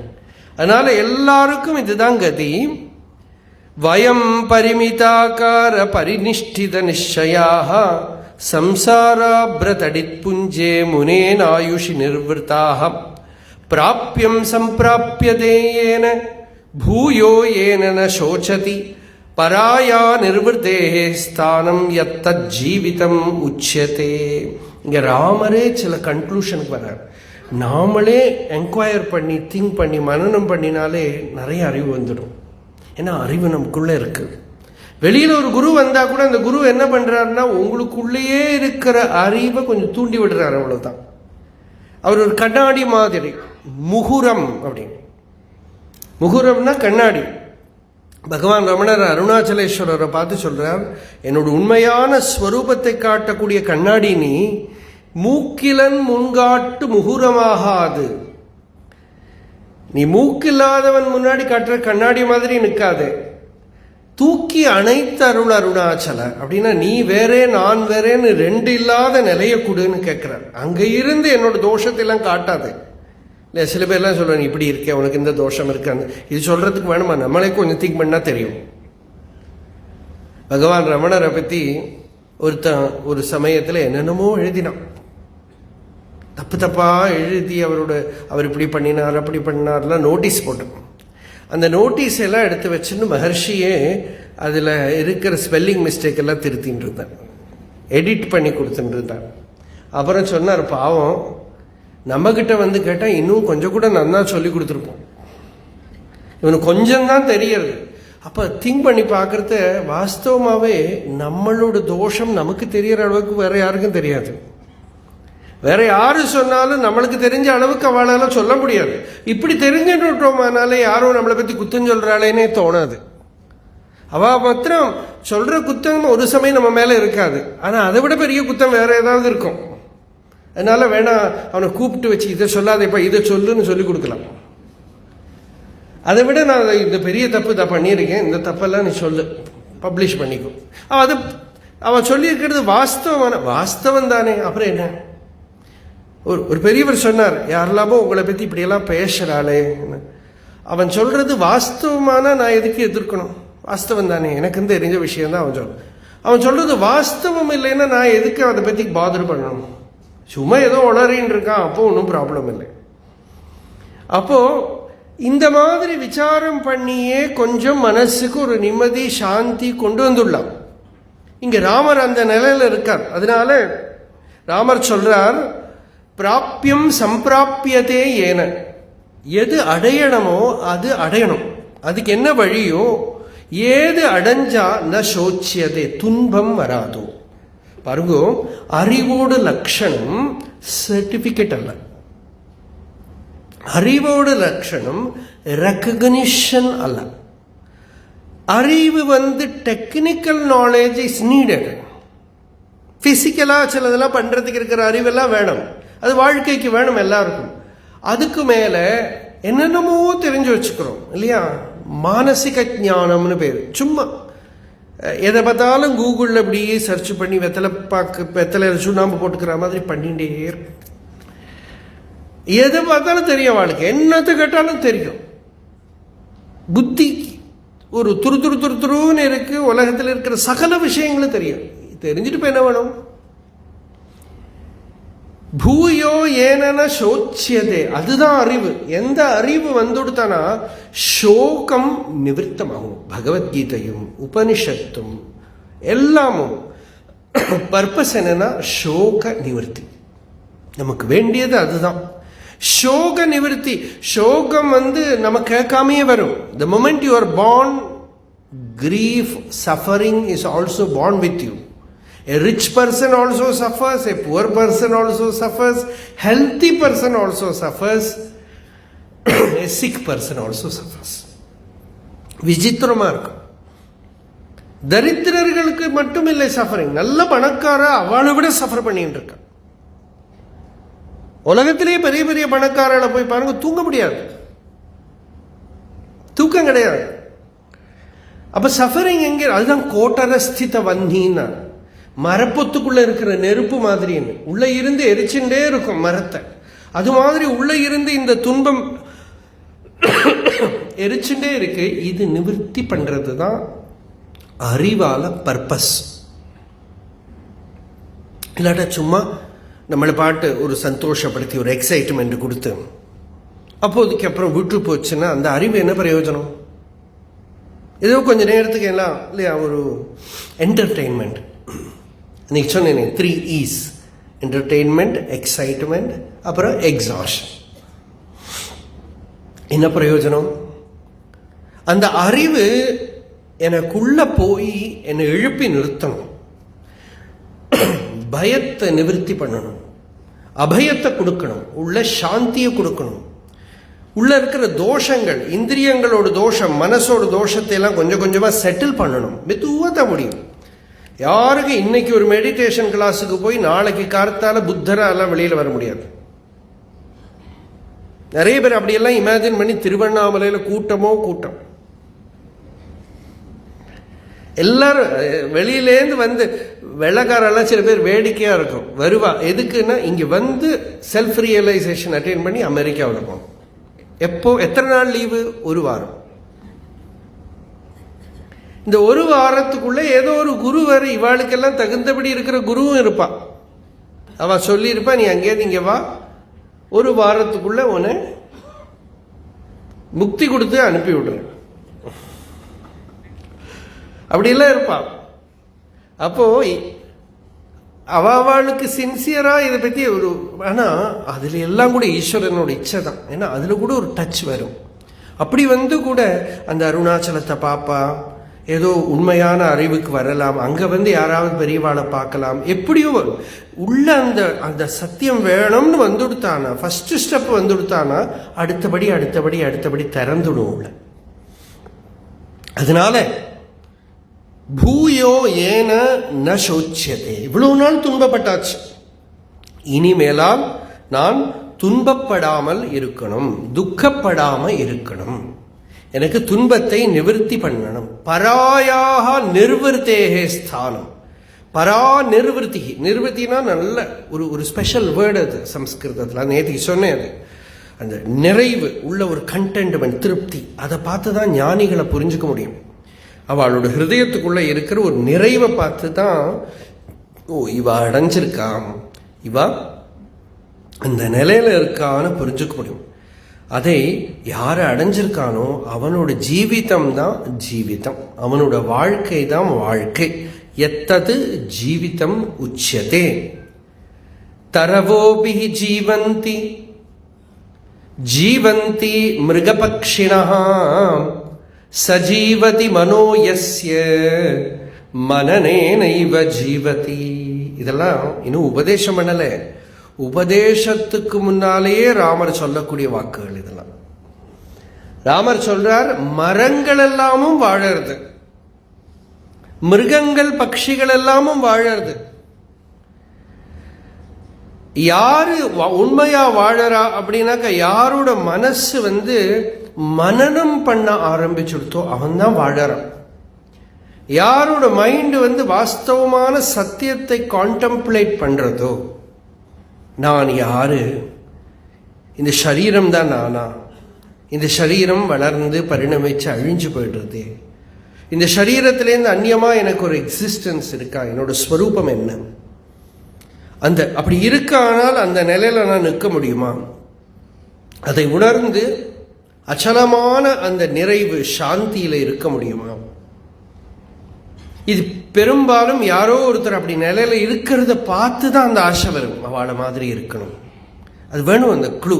அதனால எல்லாருக்கும் இதுதான் கதி. வயம் பரிமிதாகார பரிநிஷ்டித நிச்சயாக சம்சாராப்ரதடித் புஞ்சே முனேனாயுஷி நிர்வృతాः பிராப்யம் சம்பிராப்யதேயேன பூயோ ஏன ந சோச்சதி பராயா நிர்வృతேஹே ஸ்தானம் யத்தத் ஜீவிதம் உச்யதே. இங்க ராமரே சில கன்க்ளூஷனுக்கு வர்றார். நாமளே என்கொயர் பண்ணி திங்க் பண்ணி மனனம் பண்ணினாலே நிறைய அறிவு வந்துடும். ஏன்னா அறிவு நமக்குள்ள இருக்கு. வெளியில ஒரு குரு வந்தா கூட அந்த குரு என்ன பண்றாருன்னா உங்களுக்குள்ளேயே இருக்கிற அறிவை கொஞ்சம் தூண்டி விடுறாரு, அவ்வளவுதான். அவர் ஒரு கண்ணாடி மாதிரி, முகுரம் அப்படின்னு. முகுரம்னா கண்ணாடி. பகவான் ரமணர் அருணாச்சலேஸ்வரரை பார்த்து சொல்றார், என்னோட உண்மையான ஸ்வரூபத்தை காட்டக்கூடிய கண்ணாடி நீ, மூக்கிலன் முன்காட்டு முகுரமாகாது. நீ மூக்கில்லாதவன் முன்னாடி காட்டுற கண்ணாடி மாதிரி நிற்காது, தூக்கி அனைத்து அருள் அருணாச்சல. அப்படின்னா நீ வேறே நான் வேறேன்னு ரெண்டு இல்லாத நிலைய கொடுன்னு கேட்கிறார். அங்க இருந்து என்னோட தோஷத்தை எல்லாம் காட்டாது. இல்லை சில பேர்லாம் சொல்லுவாங்க, இப்படி இருக்கேன் உனக்கு இந்த தோஷம் இருக்கான்னு. இது சொல்றதுக்கு வேணுமா, நம்மளே கொஞ்சம் திங்க் பண்ணா தெரியும். பகவான் ரமணரை பத்தி ஒரு சமயத்துல என்னென்னமோ எழுதினான், தப்பு தப்பா எழுதி அவர் இப்படி பண்ணினார் அப்படி பண்ணினார்லாம் நோட்டீஸ் போட்டு, அந்த நோட்டீஸ் எல்லாம் எடுத்து வச்சுன்னு மகர்ஷியே அதில் இருக்கிற ஸ்பெல்லிங் மிஸ்டேக் எல்லாம் திருத்தின்னு இருந்தார், எடிட் பண்ணி கொடுத்துட்டு இருந்தார். அப்புறம் சொன்னார், பாவம் நம்மக்கிட்ட கேட்டால் இன்னும் கொஞ்சம் கூட நல்லா சொல்லி கொடுத்துருப்போம், இவனுக்கு கொஞ்சம் தான் தெரியறது. அப்போ திங்க் பண்ணி பார்க்கறத வாஸ்தவமாகவே நம்மளோட தோஷம் நமக்கு தெரியற அளவுக்கு வேற யாருக்கும் தெரியாது. வேற யாரு சொன்னாலும் நம்மளுக்கு தெரிஞ்ச அளவுக்கு அவளால சொல்ல முடியாது. இப்படி தெரிஞ்சுட்டோம்னாலே யாரும் நம்மளை பத்தி குத்தம் சொல்றாளேனே தோணாது. அவ மாத்திரம் சொல்ற குத்தம் ஒரு சமயம் நம்ம மேல இருக்காது, ஆனா அதை விட பெரிய குத்தம் வேற ஏதாவது இருக்கும். அதனால வேணா அவனை கூப்பிட்டு வச்சு இதை சொல்லாதேப்பா இதை சொல்லுன்னு சொல்லி கொடுக்கலாம். அதை விட நான் இந்த பெரிய தப்பு தான் பண்ணியிருக்கேன், இந்த தப்பெல்லாம் நீ சொல்லு, பப்ளிஷ் பண்ணிக்கும். அது அவன் சொல்லியிருக்கிறது வாஸ்தவம் தானே, அப்புறம் என்ன? ஒரு பெரியவர் சொன்னார், யாரெல்லாமோ உங்களை பற்றி இப்படியெல்லாம் பேசுகிறாளே, அவன் சொல்றது வாஸ்தவமான நான் எதுக்கு எதிர்க்கணும்? வாஸ்தவம் தானே, எனக்கு தெரிஞ்ச விஷயம் தான் அவன் சொல்றது வாஸ்தவம் இல்லைன்னா நான் எதுக்கு அதை பற்றி பாதர் பண்ணணும்? சும்மா ஏதோ உளறின்னு இருக்கான், அப்போ ஒன்றும் ப்ராப்ளம் இல்லை. அப்போ இந்த மாதிரி விசாரம் பண்ணியே கொஞ்சம் மனசுக்கு ஒரு நிம்மதி சாந்தி கொண்டு வந்துள்ளான். இங்க ராமர் அந்த நிலையில இருக்கார். அதனால ராமர் சொல்றார், பிராப்பியம் சம்பிராப்பியதே ஏன, எது அடையணுமோ அது அடையணும், அதுக்கு என்ன வழியோ, ஏது அடைஞ்சா ந சோச்சியதே, துன்பம் வராதோ. பாருங்க, அறிவோட லட்சணம் சர்டிபிகேட் அல்ல, அறிவோட லட்சணம் ரெக்கக்னிஷன் அல்ல. அறிவு டெக்னிக்கல் நாலேஜ் இஸ் நீடட். பிசிக்கலா சிலதெல்லாம் பண்றதுக்கு இருக்கிற அறிவெல்லாம் வேணும், அது வாழ்க்கைக்கு வேணும் எல்லாருக்கும். அதுக்கு மேல என்னென்னமோ தெரிஞ்சு வச்சுக்கிறோம் இல்லையா, மானசிக ஞானம்னு பேரு. சும்மா எதை பார்த்தாலும் கூகுளில் அப்படியே சர்ச் பண்ணி வெத்தலை சுண்ணாம்பு போட்டுக்கிற மாதிரி பண்ணிட்டே இருக்கும். எதை பார்த்தாலும் தெரியும், வாழ்க்கை என்னத்தை கேட்டாலும் தெரியும். புத்தி ஒரு துருன்னு இருக்கு, உலகத்தில் இருக்கிற சகல விஷயங்களும் தெரியும். தெரிஞ்சுட்டு இப்ப என்ன வேணும்? பூயோ ஏனன சோச்சியதே, அதுதான் அறிவு. எந்த அறிவு வந்துடுத்தானா சோகம் நிவர்த்தமாகும். பகவத்கீதையும் உபனிஷத்தும் எல்லாமும் பர்பஸ் என்னன்னா சோக நிவர்த்தி. நமக்கு வேண்டியது அதுதான், சோக நிவர்த்தி. சோகம் நம்ம கேட்காமையே வரும். The moment you are born, grief, suffering is also born with you. A rich person also suffers, a poor person also suffers, healthy person also suffers, a sick person also suffers. விசித்திரமா இருக்கும். தரித்திரர்களுக்கு மட்டும் இல்லை சஃபரிங், நல்ல பணக்கார அவளை விட சஃபர் பண்ணிட்டு இருக்க. உலகத்திலேயே பெரிய பெரிய பணக்காரர்களை போய் பாருங்க, தூங்க முடியாது, தூக்கம் கிடையாது. அப்ப சஃபரிங் எங்கே? அதுதான் கோட்டரஸ்தித வந்தின்னா, மரப்பொத்துக்குள்ள இருக்கிற நெருப்பு மாதிரி உள்ள இருந்து எரிச்சுட்டே இருக்கும் மரத்தை. அது மாதிரி உள்ள இருந்து இந்த துன்பம் எரிச்சுட்டே இருக்கு. இது நிவர்த்தி பண்றது தான் அறிவால பர்பஸ். இல்லாட்ட சும்மா நம்மளை பாட்டு ஒரு சந்தோஷப்படுத்தி ஒரு எக்ஸைட்மெண்ட் கொடுத்து அப்போதைக்கு அப்புறம் விட்டு போச்சுன்னா அந்த அறிவு என்ன பிரயோஜனம்? ஏதோ கொஞ்ச நேரத்துக்கு எல்லாம் இல்லையா, ஒரு என்டர்டெயின்மெண்ட். இன்னைக்கு சொன்னேன் 3 E's: என்டர்டெயின்மெண்ட், எக்ஸைட்மெண்ட், அப்புறம் எக்ஸாஷன். என்ன பிரயோஜனம்? அந்த அறிவு எனக்குள்ள போய் என்னை எழுப்பி நிறுத்தணும், பயத்தை நிவர்த்தி பண்ணணும், அபயத்தை கொடுக்கணும், உள்ள சாந்தியை கொடுக்கணும். உள்ள இருக்கிற தோஷங்கள், இந்திரியங்களோட தோஷம், மனசோட தோஷத்தை எல்லாம் கொஞ்சம் கொஞ்சமா செட்டில் பண்ணணும். மெதுவாக முடியும். யாருக்கு இன்னைக்கு ஒரு மெடிடேஷன் கிளாஸுக்கு போய் நாளைக்கு கார்த்தால புத்தரெல்லாம் வெளியில வர முடியாது. நிறைய பேர் அப்படியெல்லாம் இமேஜின் பண்ணி திருவண்ணாமலையில கூட்டம் எல்லாரும் வெளியிலேருந்து வெள்ளக்காரெல்லாம் சில பேர் வேடிக்கையா இருக்கும் வருவா. எதுக்குன்னா இங்க செல்ஃப் ரியலைசேஷன் அட்டைன் பண்ணி அமெரிக்காவில் போகணும். எப்போ எத்தனை நாள் லீவு? 1 வாரம். இந்த 1 வாரத்துக்குள்ள ஏதோ ஒரு குரு வர, இவாளுக்கெல்லாம் தகுந்தபடி இருக்கிற குருவும் இருப்பா. அவ சொல்லியிருப்பா, நீ அங்கேயிருந்து இங்க வா, 1 வாரத்துக்குள்ள உன்னை முக்தி கொடுத்து அனுப்பி விடுறேன். அப்படியெல்லாம் இருப்பா. அப்போ அவளுக்கு சின்சியரா இதை பத்தி ஆனா அதுல எல்லாம் கூட ஈஸ்வரனோட இச்சை தான். ஏன்னா அதுல கூட ஒரு டச் வரும். அப்படி கூட அந்த அருணாச்சலத்தை பாப்பா, ஏதோ உண்மையான அறிவுக்கு வரலாம், அங்க யாராவது பெரியவாளை பார்க்கலாம், எப்படியோ உள்ள அந்த சத்தியம் வேணும்னு வந்துடுத்தானா, ஃபர்ஸ்ட் ஸ்டெப் வந்துடுத்தானா அடுத்தபடி திறந்துடும் உள்ள. அதனால பூயோ ஏன ந சோச்சியதே, இவ்வளவு நாள் துன்பப்பட்டாச்சு, இனிமேலால் நான் துன்பப்படாமல் இருக்கணும், துக்கப்படாம இருக்கணும், எனக்கு துன்பத்தை நிவர்த்தி பண்ணணும். பராயாக நிர்வர்த்தேகே ஸ்தானம். பரா நிர்வர்த்தி, நிர்வர்த்தினா நல்ல ஒரு ஸ்பெஷல் வேர்டு அது சம்ஸ்கிருதத்தில். நேற்று சொன்னேன் அது. அந்த நிறைவு உள்ள ஒரு கண்டென்ட்மெண்ட், திருப்தி, அதை பார்த்து தான் ஞானிகளை புரிஞ்சுக்க முடியும். அவளோட ஹிருதயத்துக்குள்ள இருக்கிற ஒரு நிறைவை பார்த்து தான், ஓ இவ அடைஞ்சிருக்கான், இவ அந்த நிலையில இருக்கான்னு புரிஞ்சுக்க முடியும். அதை யாரை அடைஞ்சிருக்கானோ அவனோட ஜீவிதம் தான் ஜீவிதம், அவனோட வாழ்க்கை தான் வாழ்க்கை. எத்தது ஜீவிதம் உச்சதே. தரவோபி ஜீவந்தி ஜீவந்தி மிருகபக்ஷிணः சஜீவதி மனோ யஸ்ய மனனேனைவ ஜீவதி. இதெல்லாம் இன்னும் உபதேசம் பண்ணல, உபதேசத்துக்கு முன்னாலேயே ராமர் சொல்லக்கூடிய வாக்குகள் இதெல்லாம். ராமர் சொல்றார், மரங்கள் எல்லாமும் வாழறது, மிருகங்கள் பட்சிகள் எல்லாமும் வாழறது. யாரு உண்மையா வாழறா அப்படின்னாக்க, யாரோட மனசு மனனம் பண்ண ஆரம்பிச்சுடுத்தோ அவன் தான் வாழறான். யாரோட மைண்டு வாஸ்தவமான சத்தியத்தை கான்டெம்ப்ளேட் பண்றதோ, நான் யாரு, இந்த சரீரம் தான் நானா, இந்த சரீரம் வளர்ந்து பரிணமிச்சு அழிஞ்சு போயிடுறது, இந்த சரீரத்திலேருந்து அந்நியமா எனக்கு ஒரு எக்ஸிஸ்டன்ஸ் இருக்கா, என்னோட ஸ்வரூபம் என்ன, அந்த அப்படி இருக்கானால் அந்த நிலையில நான் நிற்க முடியுமா, அதை உணர்ந்து அச்சலமான அந்த நிறைவு சாந்தியில இருக்க முடியுமா? இது பெரும்பாலும் யாரோ ஒருத்தர் அப்படி நிலையில இருக்கிறத பார்த்து தான் அந்த ஆசை வரும், அவளை மாதிரி இருக்கணும், அது வேணும் அந்த க்ளூ.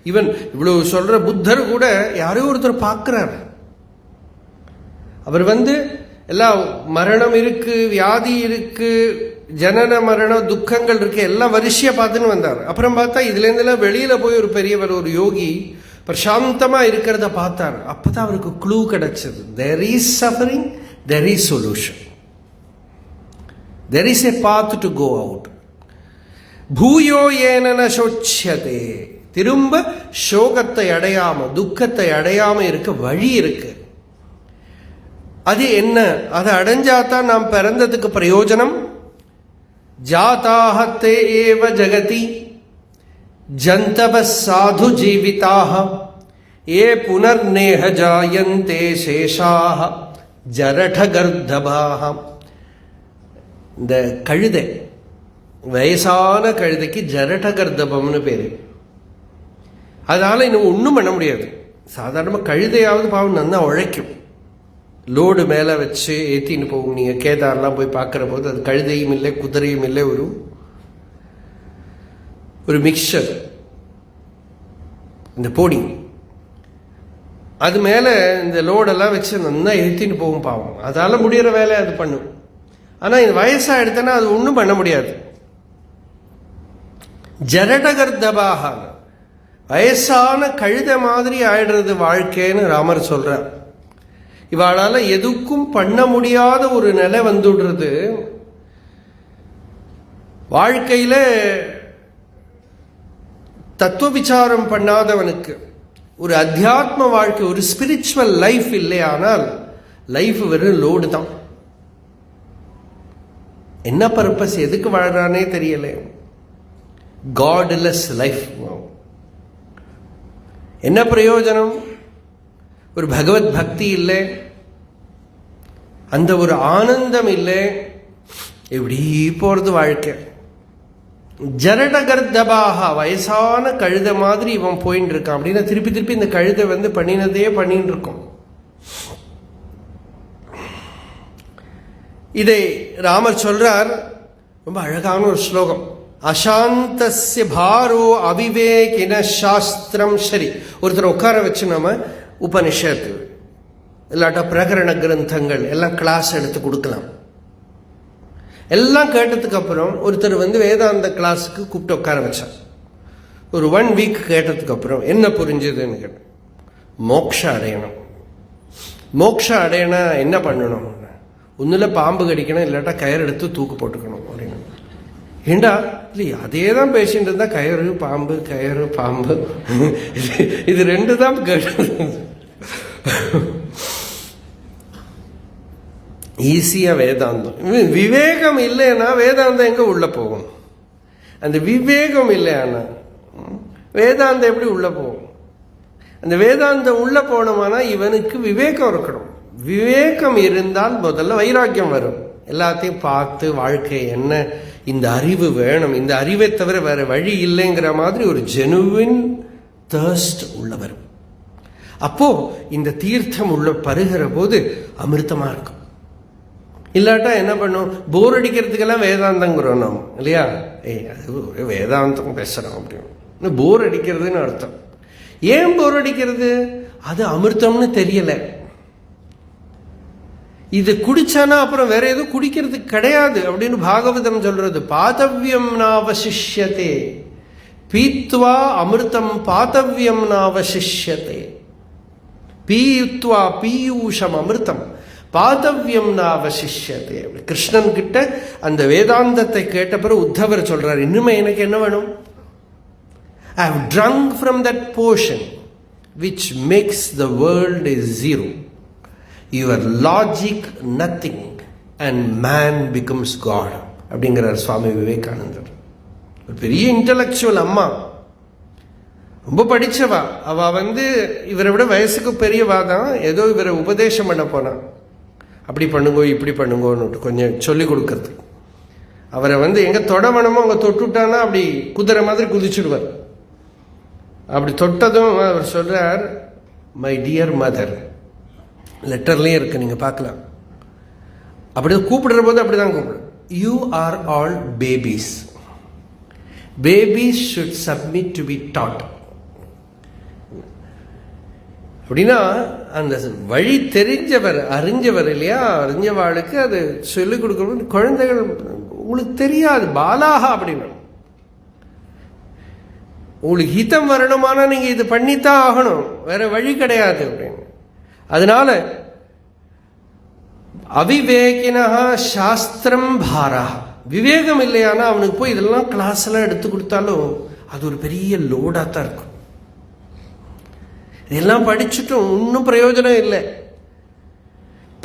ஈவன் இவ்வளவு சொல்ற புத்தர் கூட யாரோ ஒருத்தர் பார்க்கிறார். அவர் எல்லாம் மரணம் இருக்கு, வியாதி இருக்கு, ஜனன மரண துக்கங்கள் இருக்கு, எல்லாம் வரிசையா பார்த்துன்னு வந்தார். அப்புறம் பார்த்தா இதுல இருந்தெல்லாம் வெளியில போய் ஒரு பெரியவர், ஒரு யோகி பிரசாந்தமா இருக்கிறத பார்த்தார். அப்பதான் அவருக்கு க்ளூ கிடைச்சது. there is suffering, there is solution, there is a path to go out. பூயோ ஏனன சோட்சதே. திரும்ப சோகத்தை அடையாம, துக்கத்தை அடையாம இருக்க வழி இருக்கு. அது என்ன? அதை அடைஞ்சாதான் நாம் பிறந்ததுக்கு பிரயோஜனம். ஜாதாஹத்தே ஏவ ஜகதி ஜந்தவ சாது ஜீவிதாக ஏ புனர்நேஹ ஜாயந்தே சேஷாஹ ஜரடகர்தபாஹ. இந்த கழுதை, வயசான கழுதைக்கு ஜரடகர்தபம்னு பேரு. அதனால இன்னும் ஒன்றும் பண்ண முடியாது. சாதாரணமாக கழுதையாவது பாவம் நல்லா உழைக்கும், லோடு மேலே வச்சு ஏற்றின்னு போகும். நீங்கள் கேதார்லாம் போய் பார்க்குற போது அது கழுதையும் இல்லை, குதிரையும் இல்லை, ஒரு மிக்சர், இந்த பொடி, அது மேலே இந்த லோடெல்லாம் வச்சு நல்லா ஏற்றின்னு போகும் பாவம். அதால் முடிகிற வேலை அது பண்ணும். ஆனால் இந்த வயசாக எடுத்தனா அது ஒன்றும் பண்ண முடியாது. ஜரடகர்தபாக, வயசான கழுத மாதிரி ஆயிடுறது வாழ்க்கைன்னு ராமர் சொல்றார். இவாளால எதுக்கும் பண்ண முடியாத ஒரு நிலை வந்துடுறது. வாழ்க்கையில தத்துவ விசாரம் பண்ணாதவனுக்கு, ஒரு அத்தியாத்ம வாழ்க்கை, ஒரு ஸ்பிரிச்சுவல் லைஃப் இல்லையானால் லைஃப் வெறும் லோடு தான். என்ன பர்பஸ், எதுக்கு வாழறானே தெரியல. Cordless life. என்ன பிரயோஜனம்? ஒரு பகவத் பக்தி இல்லை, அந்த ஒரு ஆனந்தம் இல்லை, இப்படி போறது வாழ்க்கை. ஜரடகர்தபாக, வயசான கழுத மாதிரி இவன் போயின்னு இருக்கான். அப்படின்னா திருப்பி திருப்பி இந்த கழுதை பண்ணினதே பண்ணின்னு இருக்கும். இதை ராமர் சொல்றார். ரொம்ப அழகான ஒரு ஸ்லோகம். அசாந்தஸ்ய பாரோ அவிவேகின சாஸ்திரம். சரி, ஒருத்தர் உட்கார வச்சு நம்ம உபனிஷத்து இல்லாட்டா பிரகரண கிரந்தங்கள் எல்லாம் கிளாஸ் எடுத்து கொடுக்கலாம். எல்லாம் கேட்டதுக்கு அப்புறம் ஒருத்தர் வேதாந்த கிளாஸுக்கு கூப்பிட்டு உட்கார வச்சார். ஒரு 1 வீக் கேட்டதுக்கு அப்புறம் என்ன புரிஞ்சதுன்னு கேட்டேன். மோக்ஷம் அடையணும். மோக்ஷம் அடையனா என்ன பண்ணணும்? ஒன்றுல பாம்பு கடிக்கணும், இல்லாட்டா கயிறு எடுத்து தூக்கு போட்டுக்கணும் அப்படின்னு. ஏண்டா இல்லையா, அதே தான் பேசிட்டு இருந்தா கயிறு பாம்பு கயிறு பாம்பு இது ரெண்டு தான் ஈஸியா வேதாந்தம். விவேகம் இல்லைன்னா வேதாந்தம் எங்க உள்ள போகும்? அந்த விவேகம் இல்லையானா வேதாந்தம் எப்படி உள்ள போகும்? அந்த வேதாந்தம் உள்ள போனோம்னா இவனுக்கு விவேகம் இருக்கணும். விவேகம் இருந்தால் முதல்ல வைராக்கியம் வரும். எல்லாத்தையும் பார்த்து வாழ்க்கை என்ன, இந்த அறிவு வேணும், இந்த அறிவை தவிர வேற வழி இல்லைங்கிற மாதிரி ஒரு ஜெனுவின் தர்ஸ்ட் உள்ள வரும். அப்போ இந்த தீர்த்தம் உள்ள பருகிற போது அமிர்தமா இருக்கும். இல்லாட்டா என்ன பண்ணும், போர் அடிக்கிறதுக்கெல்லாம் வேதாந்தங்கிறோம் நாம் இல்லையா. அது வேதாந்தம் பேசுறோம் அப்படின்னு போர் அடிக்கிறதுன்னு அர்த்தம். ஏன் போர் அடிக்கிறது? அது அமிர்தம்னு தெரியல. இது குடிச்சானா அப்புறம் வேற எதுவும் குடிக்கிறதுக்கு கிடையாது அப்படின்னு பாகவதம் சொல்றது. பாதவ்யம் நாவசிஷ்யதே பீத்வா அமிர்தம் பாதவ்யம் நாவசிஷ்யதே பீத்வா பீயூஷம் அமிர்தம் பாதவ்யம் நாவசிஷ்யதே. கிருஷ்ணன் கிட்ட அந்த வேதாந்தத்தை கேட்ட பிறகு உத்தவர் சொல்றாரு, இன்னுமே எனக்கு என்ன வேணும்? I have drunk from that potion which makes the world a zero. Your logic nothing and man becomes God. அப்படிங்கிறார் சுவாமி விவேகானந்தர். ஒரு பெரிய இன்டலெக்சுவல் அம்மா, ரொம்ப படிச்சவா. அவ இவரை விட வயசுக்கு பெரியவா தான். ஏதோ இவரை உபதேசம் பண்ண போனா, அப்படி பண்ணுங்கோ இப்படி பண்ணுங்கோன்னு கொஞ்சம் சொல்லி கொடுக்கறது. அவரை எங்க தொட வேணுமோ அவங்க தொட்டுட்டானா அப்படி குதிரை மாதிரி குதிச்சுடுவார். அப்படி தொட்டதும் அவர் சொல்றார், மை டியர் மதர். லெட்டர்லயே இருக்கு, நீங்க பார்க்கலாம். அப்படி கூப்பிடுற போது அப்படிதான் கூப்பிடு. You are all babies. Babies should submit to be taught. அப்படின்னா அந்த வழி தெரிஞ்சவர் அறிஞ்சவர் இல்லையா, அறிஞ்சவாளுக்கு அது சொல்லிக் கொடுக்கணும். குழந்தைகள் உங்களுக்கு தெரியாது, பாலாகா அப்படின்னு உங்களுக்கு ஹிதம் வரணுமானா நீங்க இது பண்ணித்தான் ஆகணும், வேற வழி கிடையாது அப்படின்னு. அதனால அவிவேகினா சாஸ்திரம் பாரா. விவேகம் இல்லையானா அவனுக்கு போய் இதெல்லாம் கிளாஸ் எல்லாம் எடுத்து கொடுத்தாலும் அது ஒரு பெரிய லோடா தான் இருக்கும். இதெல்லாம் படிச்சுட்டும் இன்னும் பிரயோஜனம் இல்லை.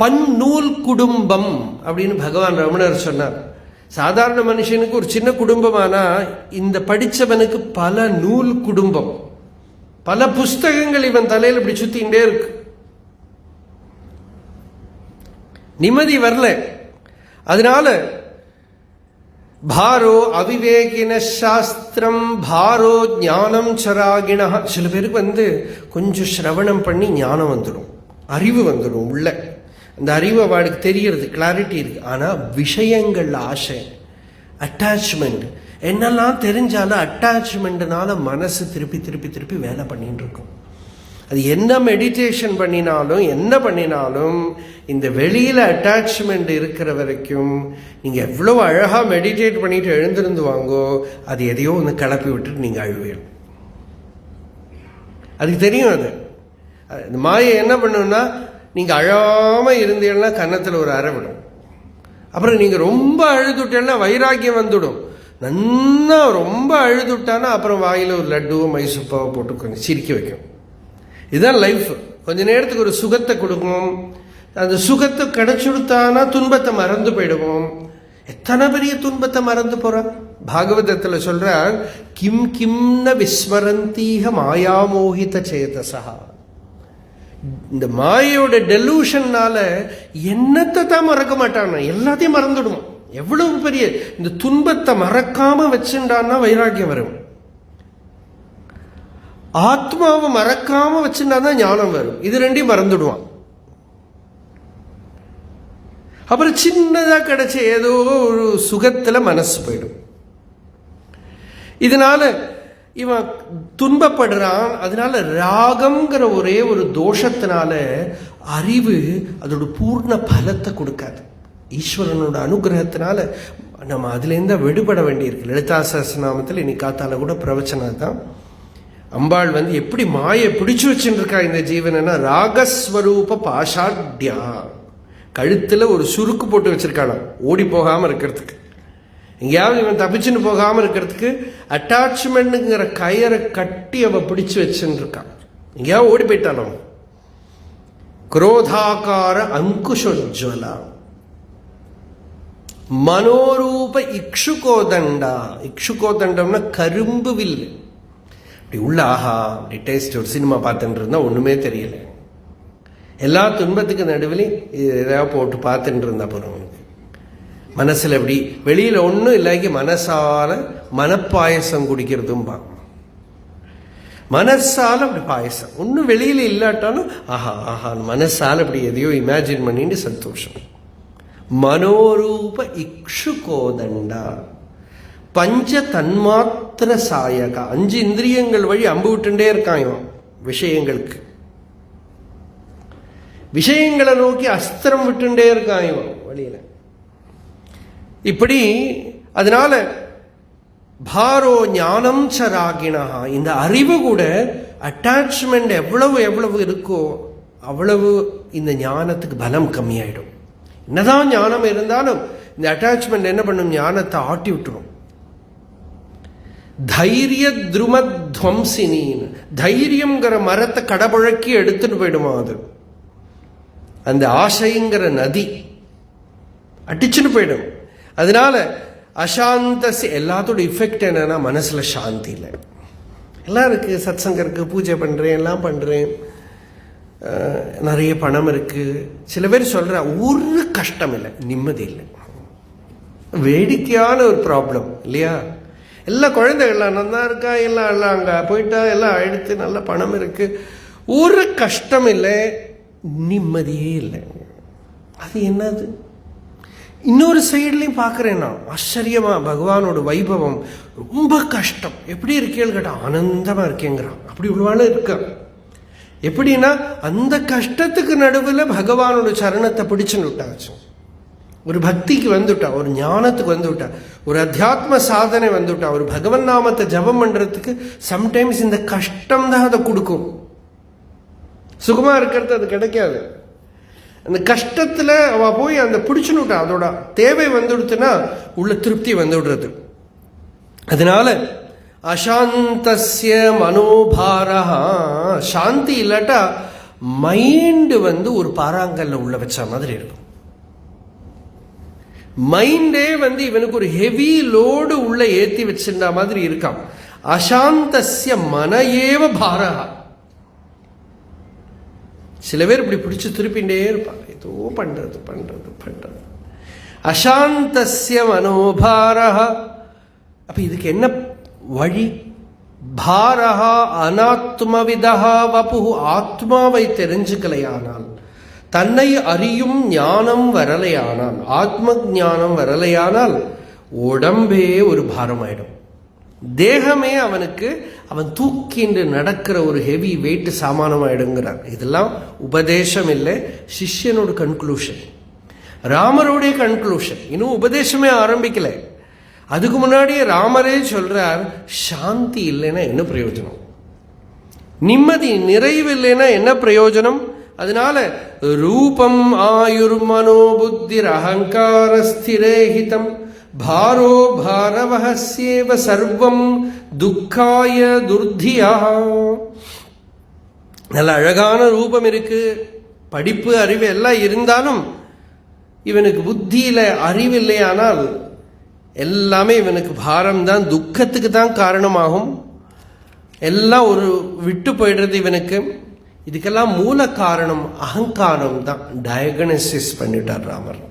பன்னூல் குடும்பம் அப்படின்னு பகவான் ரமணர் சொன்னார். சாதாரண மனுஷனுக்கு ஒரு சின்ன குடும்பமானா இந்த படிச்சவனுக்கு பல நூல் குடும்பம், பல புஸ்தகங்கள் இவன் தலையில் இப்படி சுத்திகிட்டே இருக்கு. நிம்மதி வரல. அதனால பாரோ அவிவேகின சாஸ்திரம் பாரோ ஞானம் சராகிண. சில பேருக்கு கொஞ்சம் சிரவணம் பண்ணி ஞானம் வந்துடும், அறிவு வந்துடும் உள்ள. அந்த அறிவு அவளுக்கு தெரியறது, கிளாரிட்டி இருக்கு. ஆனா விஷயங்கள் ஆசை, அட்டாச்மெண்ட், என்னெல்லாம் தெரிஞ்சாலும் அட்டாச்மெண்ட்னால மனசு திருப்பி திருப்பி திருப்பி வேலை பண்ணிட்டு இருக்கும். அது என்ன மெடிடேஷன் பண்ணினாலும் என்ன பண்ணினாலும் இந்த வெளியில அட்டாச்மெண்ட் இருக்கிற வரைக்கும் நீங்க எவ்வளவு அழகா மெடிடேட் பண்ணிட்டு எழுந்திருந்து வாங்கோ, அது எதையோ ஒன்று கிளப்பி விட்டுட்டு நீங்க அழுவீங்க. அதுக்கு தெரியும். அது இந்த மாயை என்ன பண்ணுன்னா, நீங்க அழாம இருந்தீங்கன்னா கன்னத்துல ஒரு அறை விடும். அப்புறம் நீங்க ரொம்ப அழுதுட்டேன்னா வைராக்கியம் வந்துடும். நன்னா ரொம்ப அழுதுட்டானா அப்புறம் வாயில ஒரு லட்டுவோ மைசூப்பாவோ போட்டு கொஞ்சம் சிரிக்க வைக்கும். இதுதான் லைஃப். கொஞ்ச நேரத்துக்கு ஒரு சுகத்தை கொடுக்கும். அந்த சுகத்தை கிடைச்சுடுத்தானா துன்பத்தை மறந்து போயிடுவோம். எத்தனை பெரிய துன்பத்தை மறந்து போறான். பாகவதத்துல சொல்றார், கிம் கிம்ன விஸ்மரந்தீக மாயாமோகித சேதசா. இந்த மாயோட டெலூஷன்னால என்னத்தை தான் மறக்க மாட்டான், எல்லாத்தையும் மறந்துடுவோம். எவ்வளவு பெரிய இந்த துன்பத்தை மறக்காம வச்சுட்டான்னா வைராக்கியம் வரும். ஆத்மாவை மறக்காம வச்சுட்டாதான் ஞானம் வரும். இது ரெண்டையும் மறந்துடுவான். அப்புறம் சின்னதா கிடைச்ச ஏதோ ஒரு சுகத்துல மனசு போயிடும். இதனால இவன் துன்பப்படுறான். அதனால ராகம்ங்கிற ஒரே ஒரு தோஷத்தினால அறிவு அதோட பூர்ண பலத்தை கொடுக்காது. ஈஸ்வரனோட அனுகிரகத்தினால நம்ம அதுலேருந்து விடுபட வேண்டியிருக்கு. லலிதா சஹஸ்ரநாமத்தில் இன்னைக்கு காத்தால கூட பிரவச்சனா தான். அம்பாள் எப்படி மாயை பிடிச்சு வச்சுட்டு இருக்கா இந்த ஜீவனா, ராகஸ்வரூப பாஷாட்யா. கழுத்துல ஒரு சுருக்கு போட்டு வச்சிருக்காளாம் ஓடி போகாம இருக்கிறதுக்கு. எங்கேயாவது இவன் தப்பிச்சுன்னு போகாமல் இருக்கிறதுக்கு அட்டாச்மெண்ட்டுங்கிற கயிறை கட்டி அவன் பிடிச்சு வச்சுன்னு இருக்கான். எங்கேயாவது ஓடி போயிட்டானோ. குரோதாகார அங்குஷோஜ்வலா மனோரூப இக்ஷுகோதண்டா. இக்ஷுகோதண்டம்னா கரும்பு வில்லு. அப்படி உள்ள ஆஹா அப்படி டேஸ்ட். ஒரு சினிமா பார்த்துட்டு இருந்தா ஒண்ணுமே தெரியல. எல்லா துன்பத்துக்கு நடுவிலையும் ஏதாவது போட்டு பார்த்துட்டு இருந்தா போறோம். மனசுல எப்படி வெளியில ஒன்றும் இல்லாக்கி மனசால மனப்பாயசம் குடிக்கிறதும் மனசால அப்படி பாயசம் ஒன்றும் வெளியில இல்லாட்டாலும் ஆஹா ஆஹா மனசால அப்படி எதையோ இமேஜின் பண்ணிட்டு சந்தோஷம். மனோரூப இக்ஷுகோதண்டா பஞ்ச தன்மாத்திர சாயகா. 5 இந்திரியங்கள் வழி அம்பு விட்டுட்டே இருக்கான் இவன் விஷயங்களுக்கு. விஷயங்களை நோக்கி அஸ்திரம் விட்டுட்டே இருக்கான் இவன் வழியில. இப்படி அதனால பாரோ ஞானம் சராகினா. இந்த அறிவு கூட அட்டாச்மெண்ட் எவ்வளவு எவ்வளவு இருக்கோ அவ்வளவு இந்த ஞானத்துக்கு பலம் கம்மியாயிடும். என்னதான் ஞானம் இருந்தாலும் இந்த அட்டாச்மெண்ட் என்ன பண்ணும், ஞானத்தை ஆட்டி விட்டுரும். தைரிய துருமத்வம்சினின்னு தைரியம்ங்கிற மரத்தை கடபுழக்கி எடுத்துட்டு போயிடுமா அது. அந்த ஆசைங்கிற நதி அடிச்சுட்டு போயிடும். அதனால அசாந்த எல்லாத்தோட இஃபெக்ட் என்னன்னா மனசுல சாந்தி இல்லை. எல்லாம் இருக்கு, சத்சங்கம் இருக்கு, பூஜை பண்றேன், எல்லாம் பண்றேன், நிறைய பணம் இருக்கு. சில பேர் சொல்ற ஒரு கஷ்டம் இல்லை, நிம்மதி இல்லை. வேடிக்கையான ஒரு ப்ராப்ளம் இல்லையா? எல்லா குழந்தைகள்லாம் நல்லா இருக்கா, எல்லாம் அங்கே போயிட்டா, எல்லாம் எடுத்து நல்ல பணம் இருக்கு, ஒரு கஷ்டம் இல்லை, நிம்மதியே இல்லை. அது என்னது? இன்னொரு சைட்லையும் பார்க்குறேன் நான், ஆச்சரியமா பகவானோட வைபவம் ரொம்ப கஷ்டம். எப்படி இருக்கேன்னு கேட்டா ஆனந்தமா இருக்கேங்கிறான். அப்படி உள்ளவாள் இருக்கா. எப்படின்னா அந்த கஷ்டத்துக்கு நடுவில் பகவானோட சரணத்தை பிடிச்சுன்னு விட்டாச்சு. ஒரு பக்திக்கு வந்துவிட்டா, ஒரு ஞானத்துக்கு வந்துவிட்டா, ஒரு அத்தியாத்ம சாதனை வந்துவிட்டா, ஒரு பகவன் நாமத்தை ஜபம் பண்றதுக்கு சம்டைம்ஸ் இந்த கஷ்டம் தான் அதை கொடுக்கும். சுகமா இருக்கிறது அது கிடைக்காது. அந்த கஷ்டத்துல அவ போய் அந்த பிடிச்சுன்னு விட்டா, அதோட தேவை வந்துடுத்துன்னா உள்ள திருப்தி வந்துடுறது. அதனால அசாந்தஸ்ய மனோபாரா. சாந்தி இல்லாட்டா மைண்டு ஒரு பாறாங்கல்ல உள்ள வச்ச மாதிரி இருக்கும். மைண்டே இவனுக்கு ஒரு ஹெவி லோடு உள்ள ஏத்தி வச்சிருந்த மாதிரி இருக்கான். அசாந்தஸ்ய மன ஏவ பாரா. சில பேர் இப்படி பிடிச்சு திருப்பிண்டே இருப்பாங்க, ஏதோ பண்றது பண்றது பண்றது. அசாந்தஸ்ய மனோபாரா. அப்ப இதுக்கு என்ன வழி? பாரஹா அனாத்மவிதா வபு. ஆத்மாவை தெரிஞ்சுக்கலையானால், தன்னை அறியும் ஞானம் வரலையானால், ஆத்ம ஞானம் வரலையானால் உடம்பே ஒரு பாரமாயிடும். தேகமே அவனுக்கு அவன் தூக்கிண்டு நடக்கிற ஒரு ஹெவி வெயிட் சாமானமாயிடுங்கிறார். இதெல்லாம் உபதேசம் இல்லை, சிஷ்யனோட கன்க்ளூஷன், ராமருடைய கன்க்ளூஷன். இன்னும் உபதேசமே ஆரம்பிக்கல. அதுக்கு முன்னாடியே ராமரே சொல்றார், சாந்தி இல்லைன்னா என்ன பிரயோஜனம், நிம்மதி நிறைவு இல்லைன்னா என்ன பிரயோஜனம். அதனால ரூபம் ஆயுர் மனோபுத்திர் அகங்கார ஸ்திரேஹிதம் பாரோ பாரவஹஸ்யேவ சர்வம் துக்காய துர்தியா. நல்ல அழகான ரூபம் இருக்கு, படிப்பு அறிவு எல்லாம் இருந்தாலும் இவனுக்கு புத்தியில அறிவு இல்லையானால் எல்லாமே இவனுக்கு பாரம் தான், துக்கத்துக்கு தான் காரணமாகும். எல்லாம் ஒரு விட்டு போயிடுறது இவனுக்கு. இதுக்கெல்லாம் மூல காரணம் அகங்காரம் தான். டயக்னோசிஸ் பண்ணிட்டார் ராமர்.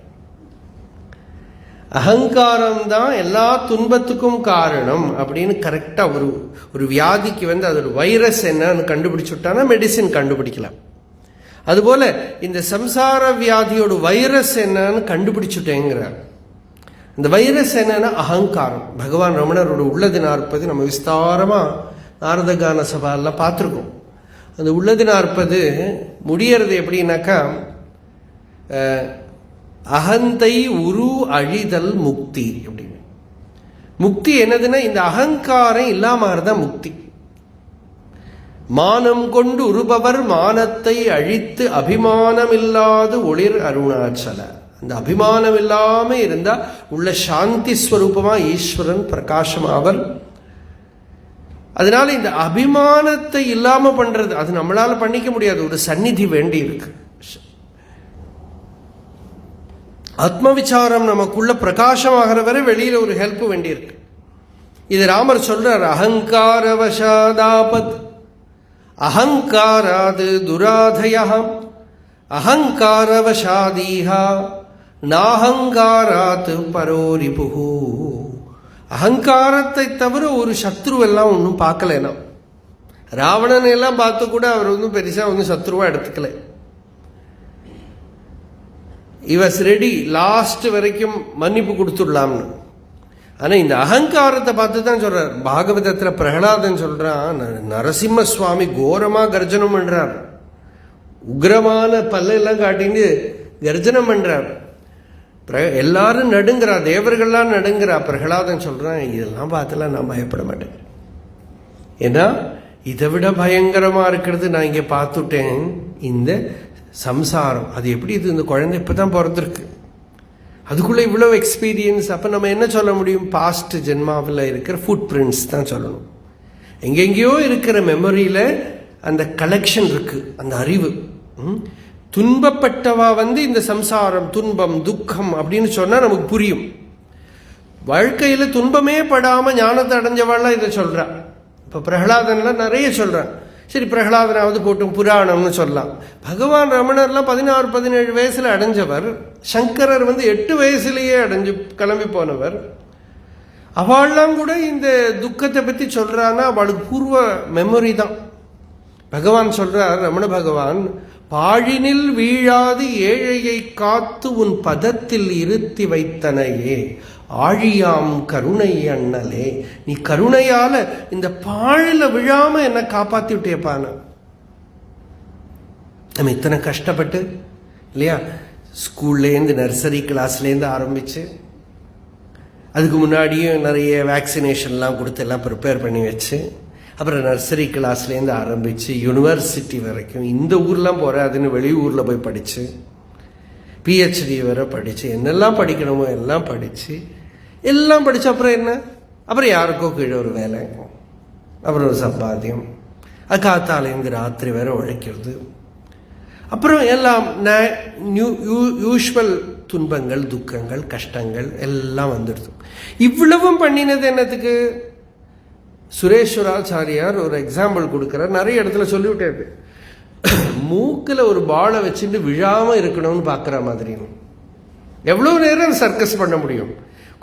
அகங்காரம் தான் எல்லா துன்பத்துக்கும் காரணம் அப்படின்னு கரெக்டா ஒரு வியாதிக்கு அதோட வைரஸ் என்னன்னு கண்டுபிடிச்சுட்டானா மெடிசின் கண்டுபிடிக்கலாம். அதுபோல இந்த சம்சார வியாதியோட வைரஸ் என்னன்னு கண்டுபிடிச்சுட்டேங்கிறார். இந்த வைரஸ் என்னன்னா அகங்காரம். பகவான் ரமணரோட உள்ளது 40 நம்ம விஸ்தாரமா நாரதகான சபாலாம் பார்த்துருக்கோம். அந்த உள்ளது 40 முடியறது எப்படின்னாக்கா, அகந்தை உரு அழிதல் முக்தி அப்படின்னு. முக்தி என்னதுன்னா இந்த அகங்காரம் இல்லாம தான் முக்தி. மானம் கொண்டு உருபவர் மானத்தை அழித்து அபிமானம் இல்லாது ஒளிர் அருணாச்சல. அந்த அபிமானம் இல்லாம இருந்தா உள்ள சாந்தி ஸ்வரூபமா ஈஸ்வரன் பிரகாசமாவர். அதனால இந்த அபிமானத்தை இல்லாம பண்றது அது நம்மளால பண்ணிக்க முடியாது. ஒரு சந்நிதி வேண்டி இருக்கு. ஆத்ம விசாரம் நமக்குள்ள பிரகாசமாகிற வரை வெளியில ஒரு ஹெல்ப் வேண்டி இருக்கு. இது ராமர் சொல்றார், அகங்காரவசாதாபத் அகங்காராது துராதயம் அகங்காரவசாதீஹா நாஹங்காராத் பரோரிபுஹு. அகங்காரத்தை தவிர ஒரு சத்ருவெல்லாம் ஒன்றும் பார்க்கலனா. ராவணன் எல்லாம் பார்த்து கூட அவர் ஒன்றும் பெருசா ஒன்றும் சத்ருவா எடுத்துக்கல. இவஸ் ரெடி லாஸ்ட் வரைக்கும் மன்னிப்பு கொடுத்துடலாம்னு. ஆனா இந்த அகங்காரத்தை பார்த்து தான் சொல்றார். பாகவதத்துல பிரகலாதன் சொல்றான், நரசிம்ம சுவாமி கோரமா கர்ஜனம் பண்றார், உக்ரமான பல்லெல்லாம் காட்டின்னு கர்ஜனம் பண்றார். எல்லாரும் நடுங்கிறா, தேவர்கள்லாம் நடுங்கிறா. பிரகலாதன் சொல்றான், இதெல்லாம் பார்த்துலாம் நான் பயப்பட மாட்டேன். ஏன்னா இதை விட பயங்கரமா இருக்கிறது நான் இங்க பார்த்துட்டேன், இந்த சம்சாரம். அது எப்படி இது, இந்த குழந்தை இப்பதான் பிறந்திருக்கு, அதுக்குள்ள இவ்வளவு எக்ஸ்பீரியன்ஸ். அப்ப நம்ம என்ன சொல்ல முடியும்? பாஸ்ட் ஜென்மாவில் இருக்கிற ஃபுட் பிரிண்ட்ஸ் தான் சொல்லணும். எங்கெங்கேயோ இருக்கிற மெமரியில அந்த கலெக்ஷன் இருக்கு, அந்த அறிவு. துன்பப்பட்டவா இந்த சம்சாரம், துன்பம், துக்கம் அப்படின்னு சொன்னா நமக்கு புரியும். வாழ்க்கையில துன்பமே படாம ஞானத்தை அடைஞ்சவாள்லாம் இதை சொல்றா. இப்ப பிரகலாதன்லாம் நிறைய சொல்றான். சரி, பிரகலாதனாவது போட்டும் புராணம்னு சொல்லலாம். பகவான் ரமணர்லாம் 16-17 வயசுல அடைஞ்சவர். சங்கரர் 8 வயசுலயே அடைஞ்சு கிளம்பி போனவர். அவள்லாம் கூட இந்த துக்கத்தை பத்தி சொல்றான்னா அவளுக்கு பூர்வ மெமரி தான். பகவான் சொல்றார், ரமண பகவான், பாழினில் வீழாது ஏழையை காத்து உன் பதத்தில் இருத்தி வைத்தனையே ஆழியாம் கருணை அண்ணலே. நீ கருணையால இந்த பாழில விழாம என்ன காப்பாத்தி விட்டேப்பான. நம்ம இத்தனை கஷ்டப்பட்டு இல்லையா, ஸ்கூல்லேருந்து நர்சரி கிளாஸ்லேருந்து ஆரம்பிச்சு, அதுக்கு முன்னாடியும் நிறைய வேக்சினேஷன்லாம் கொடுத்து எல்லாம் ப்ரிப்பேர் பண்ணி வச்சு, அப்புறம் நர்சரி கிளாஸ்லேருந்து ஆரம்பித்து யூனிவர்சிட்டி வரைக்கும், இந்த ஊர்லாம் போகாதுன்னு வெளியூரில் போய் படித்து பிஹெச்டி வரை படித்து, என்னெல்லாம் படிக்கணுமோ எல்லாம் படித்து அப்புறம் என்ன, அப்புறம் யாருக்கோ கீழே ஒரு வேலை, அப்புறம் ஒரு சம்பாத்தியம், அது காத்தாலேருந்து ராத்திரி வேற உழைக்கிறது, அப்புறம் எல்லாம் யூஸ்வல் துன்பங்கள், துக்கங்கள், கஷ்டங்கள் எல்லாம் வந்துடுது. இவ்வளவும் பண்ணினது என்னத்துக்கு? சுரேஸ்வராச்சாரியார் ஒரு எக்ஸாம்பிள் கொடுக்கிறார், நிறைய இடத்துல சொல்லிவிட்டாரு. மூக்கில் ஒரு பாலை வச்சுட்டு விழாம இருக்கணும்னு பார்க்குற மாதிரி. எவ்வளவு நேரம் சர்க்கஸ் பண்ண முடியும்?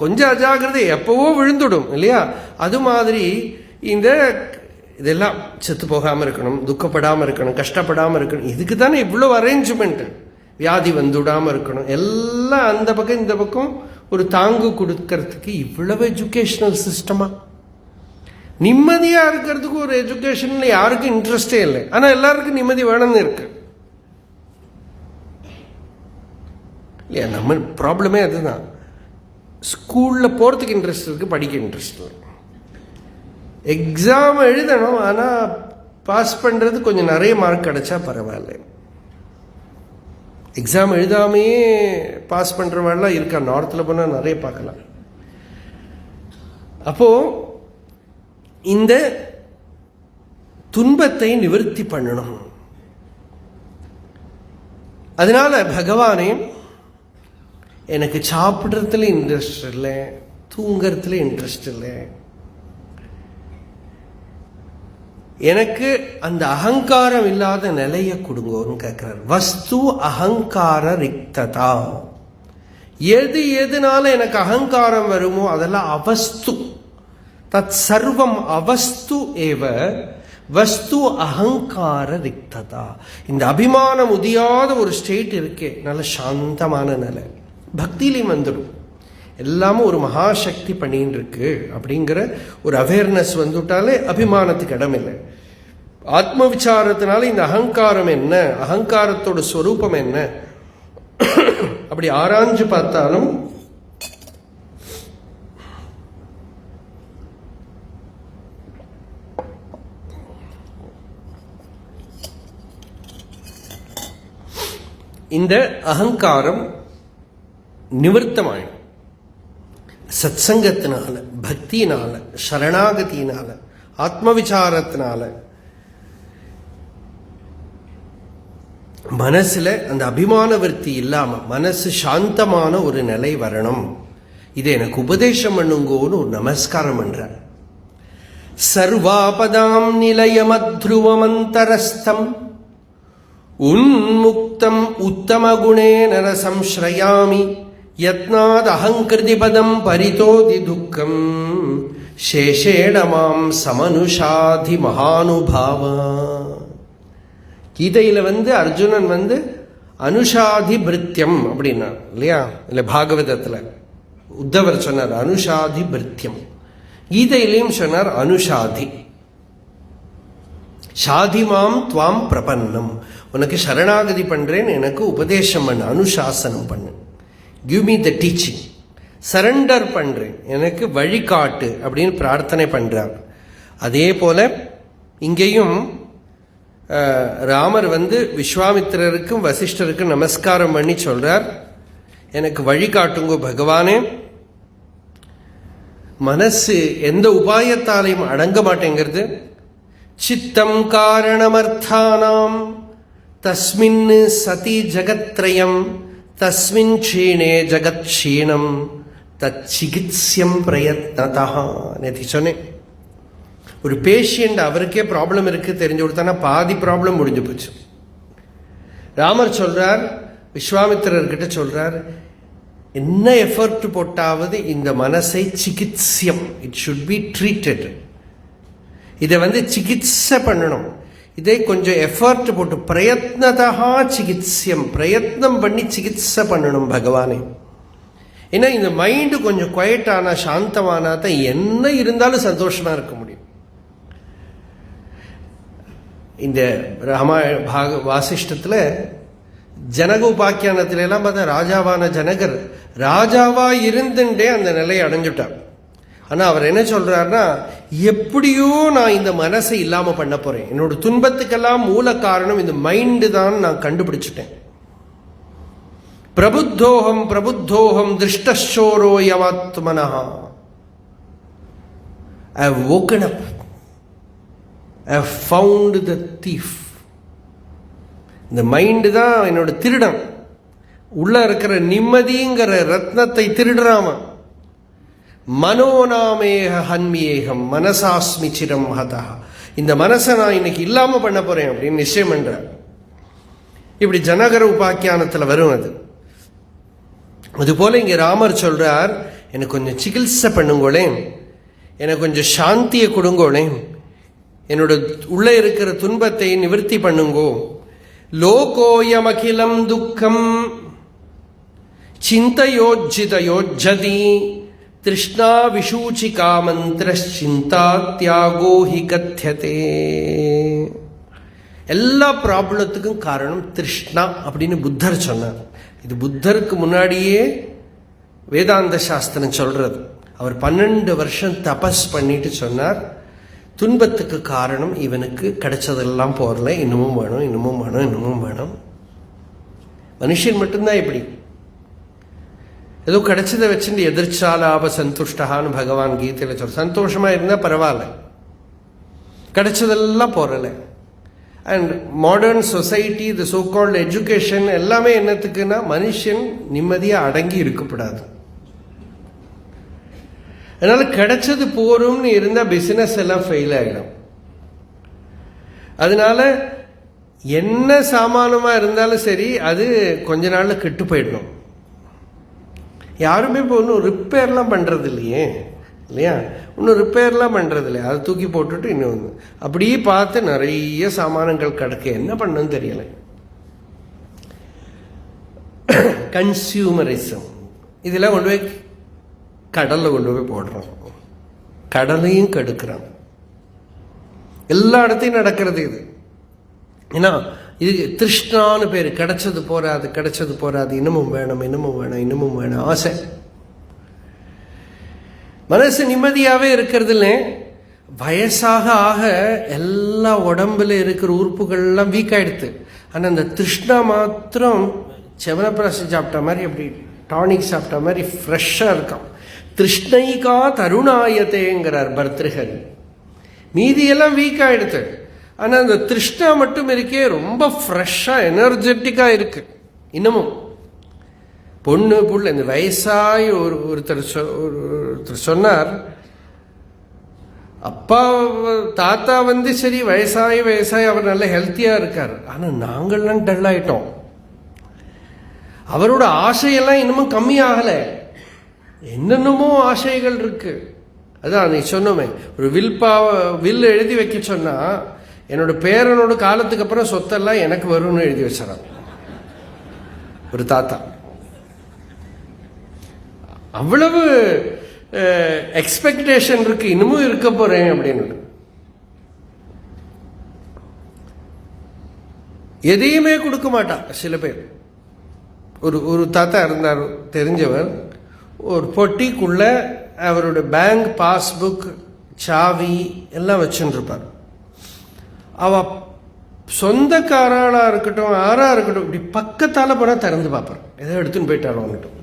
கொஞ்சம் அஜாகிரதை எப்பவோ விழுந்துடும் இல்லையா? அது மாதிரி இதெல்லாம் செத்து போகாமல் இருக்கணும், துக்கப்படாமல் இருக்கணும், கஷ்டப்படாமல் இருக்கணும். இதுக்கு தானே இவ்வளோ அரேஞ்ச்மெண்ட். வியாதி வந்துடாமல் இருக்கணும், எல்லாம் அந்த பக்கம் இந்த பக்கம் ஒரு தாங்கு கொடுக்கறதுக்கு இவ்வளவு எஜுகேஷனல் சிஸ்டமா. நிம்மதியா இருக்கிறதுக்கு ஒரு எஜுகேஷன்ல யாருக்கும் இன்ட்ரெஸ்டே இல்லை. ஆனா எல்லாருக்கும் நிம்மதி வேணும்னு இருக்கு இல்லையா? நம்ம ப்ராப்ளமே அதுதான். ஸ்கூல்ல போறதுக்கு இன்ட்ரெஸ்ட் இருக்கு, படிக்க இன்ட்ரெஸ்ட் இல்லை. எக்ஸாம் எழுதணும், ஆனா பாஸ் பண்றது கொஞ்சம் நிறைய மார்க் கிடைச்சா பரவாயில்ல. எக்ஸாம் எழுதாமையே பாஸ் பண்றவங்கலாம் இருக்கா, நார்த்ல போனா நிறைய பார்க்கலாம். அப்போ இந்த துன்பத்தை நிவர்த்தி பண்ணணும். அதனால பகவானே, எனக்கு சாப்பிட்றதுல இன்ட்ரெஸ்ட் இல்லை, தூங்கறதுல இன்ட்ரெஸ்ட் இல்லை, எனக்கு அந்த அகங்காரம் இல்லாத நிலையை கொடுங்கன்னு கேட்கிறார். வஸ்து அகங்கார ரிக்ததா. எதுனால எனக்கு அகங்காரம் வருமோ அதெல்லாம் அவஸ்து. தத் சர்வம் அவஸ்து ஏவ வஸ்து அகங்கார ரிக்ததா. இந்த அபிமானம் உதியாத ஒரு ஸ்டேட் இருக்கே, நல்ல சாந்தமான நிலை, பக்தியிலையும் வந்துடும். எல்லாமும் ஒரு மகாசக்தி பண்ணின்னு இருக்கு அப்படிங்கிற ஒரு அவேர்னஸ் வந்துட்டாலே அபிமானத்துக்கு இடம் இல்லை. ஆத்ம விசாரத்தினால இந்த அகங்காரம் என்ன, அகங்காரத்தோட ஸ்வரூபம் என்ன அப்படி ஆராய்ஞ்சு பார்த்தாலும் இந்த அகங்காரம் நிவர்த்தமாயிடும். சத்சங்கத்தினால, பக்தியினால, சரணாகதியினால, ஆத்ம விசாரத்தினால மனசுல அந்த அபிமான விருத்தி இல்லாம மனசு சாந்தமான ஒரு நிலை வரணும். இதை எனக்கு உபதேசம் பண்ணுங்கோன்னு ஒரு நமஸ்காரம் பண்ற. சர்வாபதாம் நிலையமத்ருவமந்தரஸ்தம் உன்முக்தம் உத்தம குணே நரசம்ஸ்ரயாமி யத்னாத் அஹங்கிருதிபதம் பரிதோதி துக்கம் சேஷேண மாம் சமனுஷாதி மகானுபாவா. கீதையில அர்ஜுனன் அனுஷாதி பிருத்தியம் அப்படின்னா இல்லையா, இல்ல பாகவதத்துல உத்தவர் சொன்னார் அனுஷாதி பிருத்தியம். கீதையிலையும் சொன்னார் அனுஷாதி. ஷாதிமாம் துவாம் பிரபன்னம், உனக்கு சரணாகதி பண்றேன், எனக்கு உபதேசம் பண்ணு, அனுசாசனம் பண்ணு, give me the teaching, surrender பண்றேன், எனக்கு வழிகாட்டு அப்படின்னு பிரார்த்தனை பண்றார். அதே போல இங்கேயும் ராமர் விஸ்வாமித்திரருக்கும் வசிஷ்டருக்கும் நமஸ்காரம் பண்ணி சொல்றார், எனக்கு வழிகாட்டுங்க பகவானே. மனசு எந்த உபாயத்தாலையும் அடங்க மாட்டேங்கிறது. சித்தம் காரணமர்த்தானாம் தஸ்மின் சதி ஜகத்ரயம் தஸ்மின் க்ஷீணே ஜகத் க்ஷீணம் தச்சிகித்ஸ்யம் பிரயத்னதா. நேற்று சொன்னேன், ஒரு பேஷண்ட் அவருக்கே ப்ராப்ளம் இருக்கு தெரிஞ்சு கொடுத்தானா பாதி ப்ராப்ளம் முடிஞ்சு போச்சு. ராமர் சொல்றார், விஸ்வாமித்திரர்கிட்ட சொல்றார், என்ன எஃபர்ட் போட்டாவது இந்த மனசை சிகித்சியம், இட் ஷுட் பி ட்ரீட்டட், இதை சிகிச்சை பண்ணணும், இதை கொஞ்சம் எஃபர்ட் போட்டு பிரயத்னதா சிகித்சியம், பிரயத்னம் பண்ணி சிகிச்சை பண்ணணும் பகவானே. ஏன்னா இந்த மைண்டு கொஞ்சம் குவைட் ஆனா, சாந்தமானா தான் என்ன இருந்தாலும் சந்தோஷமா இருக்க முடியும். இந்த வாசிஷ்டத்துல ஜனக உபாக்கியானத்துல எல்லாம் பார்த்தா ராஜாவான ஜனகர் ராஜாவா இருந்துட்டே அந்த நிலையை அடைஞ்சுட்டார். ஆனா அவர் என்ன சொல்றாருன்னா, எப்படியோ நான் இந்த மனசை இல்லாம பண்ண போறேன், என்னோட துன்பத்துக்கெல்லாம் மூல காரணம் இந்த மைண்டு தான் நான் கண்டுபிடிச்சிட்டேன். பிரபுத்தோகம் பிரபுத்தோகம் திருஷ்டோரோ யவாத்மனஹா, I have woken up, I have found the thief. இந்த மைண்டு தான் என்னோட திருடன், உள்ள இருக்கிற நிம்மதிங்கிற ரத்னத்தை திருடுறாம. மனோநாமேக ஹன்மியேகம் மனசாஸ்மி சிரம் ஹதா, இந்த மனசை நான் இன்னைக்கு இல்லாம பண்ண போறேன் அப்படின்னு நிச்சயம் பண்ற. இப்படி ஜனகர உபாக்கியானத்துல வரும் அது. அதுபோல இங்க ராமர் சொல்றார், எனக்கு கொஞ்சம் சிகிச்சை பண்ணுங்களேன், எனக்கு கொஞ்சம் சாந்தியை கொடுங்களேன், என்னோட உள்ள இருக்கிற துன்பத்தை நிவர்த்தி பண்ணுங்கோ. லோகோயமகிலம் துக்கம் சிந்தயோஜிதயோஜதி திருஷ்ணா விஷூச்சிகா மந்திர சிந்தா தியாகோ ஹி கத்யதே. எல்லா ப்ராப்ளத்துக்கும் காரணம் திருஷ்ணா அப்படின்னு புத்தர் சொன்னார். இது புத்தருக்கு முன்னாடியே வேதாந்த சாஸ்திரம் சொல்றது. அவர் 12 வருஷம் தபஸ் பண்ணிட்டு சொன்னார், துன்பத்துக்கு காரணம் இவனுக்கு கிடைச்சதெல்லாம் போறல, இன்னமும் வேணும், இன்னமும் வேணும், இன்னமும் வேணும். மனுஷன் மட்டும்தான் இப்படி ஏதோ கிடைச்சதை வச்சுட்டு எதிர்ச்சாலாப சந்துஷ்டகான்னு பகவான் கீதையில சொல்ற. சந்தோஷமா இருந்தா பரவாயில்ல, கிடைச்சதெல்லாம் போறல. And modern society, the so called education எல்லாமே என்னத்துக்குன்னா மனுஷன் நிம்மதியா அடங்கி இருக்கக்கூடாது. அதனால கிடைச்சது போரும்னு இருந்தா பிசினஸ் எல்லாம் ஃபெயில் ஆகிடும். அதனால என்ன சாமானமா இருந்தாலும் சரி, அது கொஞ்ச நாள்ல கெட்டு போயிடணும். யாருமே இப்போ ஒன்றும் ரிப்பேர்லாம் பண்றது இல்லையே, இல்லையா? இன்னும் ரிப்பேர்லாம் பண்றது இல்லையா, அதை தூக்கி போட்டுட்டு இன்னொன்று அப்படியே பார்த்து நிறைய சாமானங்கள் கிடக்க, என்ன பண்ணணும்னு தெரியல. கன்சியூமரிசம் இதெல்லாம் கொண்டு போய் கடல்ல கொண்டு போய் போடுறோம், கடலையும் கெடுக்கிறான். எல்லா இடத்தையும் நடக்கிறது இது. ஏன்னா இது திருஷ்ணான்னு பேரு. கிடைச்சது போராது, கிடைச்சது போராது, இன்னமும் வேணும், இன்னமும் வேணும், இன்னமும் வேணும், ஆசை. மனசு நிம்மதியாவே இருக்கிறது இல்லை. வயசாக ஆக எல்லா உடம்புல இருக்கிற உறுப்புகள்லாம் வீக் ஆயிடுது. ஆனா அந்த திருஷ்ணா மாத்திரம் செவனப்பிராசி சாப்பிட்ட மாதிரி அப்படி டானிக் சாப்பிட்ட மாதிரி ஃப்ரெஷ்ஷாக இருக்கான். திருஷ்ணைகா தருணாயத்தேங்கிறார் பர்திருஹரி. மீதியெல்லாம் வீக் ஆகிடுது, ஆனால் அந்த திருஷ்ணா மட்டும் இருக்கே ரொம்ப ஃப்ரெஷ்ஷாக எனர்ஜெட்டிக்காக இருக்கு. இன்னமும் பொண்ணு புள்ள இந்த வயசாகி ஒருத்தர் சொன்னார், அப்பா தாத்தா சரி வயசாகி அவர் நல்ல ஹெல்த்தியாக இருக்கார், ஆனால் நாங்கள்லாம் டல் ஆகிட்டோம். அவரோட ஆசையெல்லாம் இன்னமும் கம்மியாகலை, என்னென்னமோ ஆசைகள் இருக்கு. அதான் நீ சொன்னோமே, ஒரு வில் எழுதி வைக்க சொன்னா என்னோட பேரனோட காலத்துக்கு அப்புறம் சொத்தெல்லாம் எனக்கு வரும்னு எழுதி வச்சாராம் ஒரு தாத்தா. அவ்வளவு எக்ஸ்பெக்டேஷன் இருக்கு, இன்னமும் இருக்க போறேன் அப்படின்னு. எதையுமே கொடுக்க மாட்டான் சில பேர். ஒரு தாத்தா இருந்தார் தெரிஞ்சவர், ஒரு பொட்டிக்குள்ள அவரோட பேங்க் பாஸ்புக் சாவி எல்லாம் வச்சுருப்பார். அவ சொந்தக்காராளா இருக்கட்டும் யாரா இருக்கட்டும் இப்படி பக்கத்தால போனா திறந்து பார்ப்பார், ஏதோ எடுத்துன்னு போயிட்டாரோ அவங்ககிட்ட.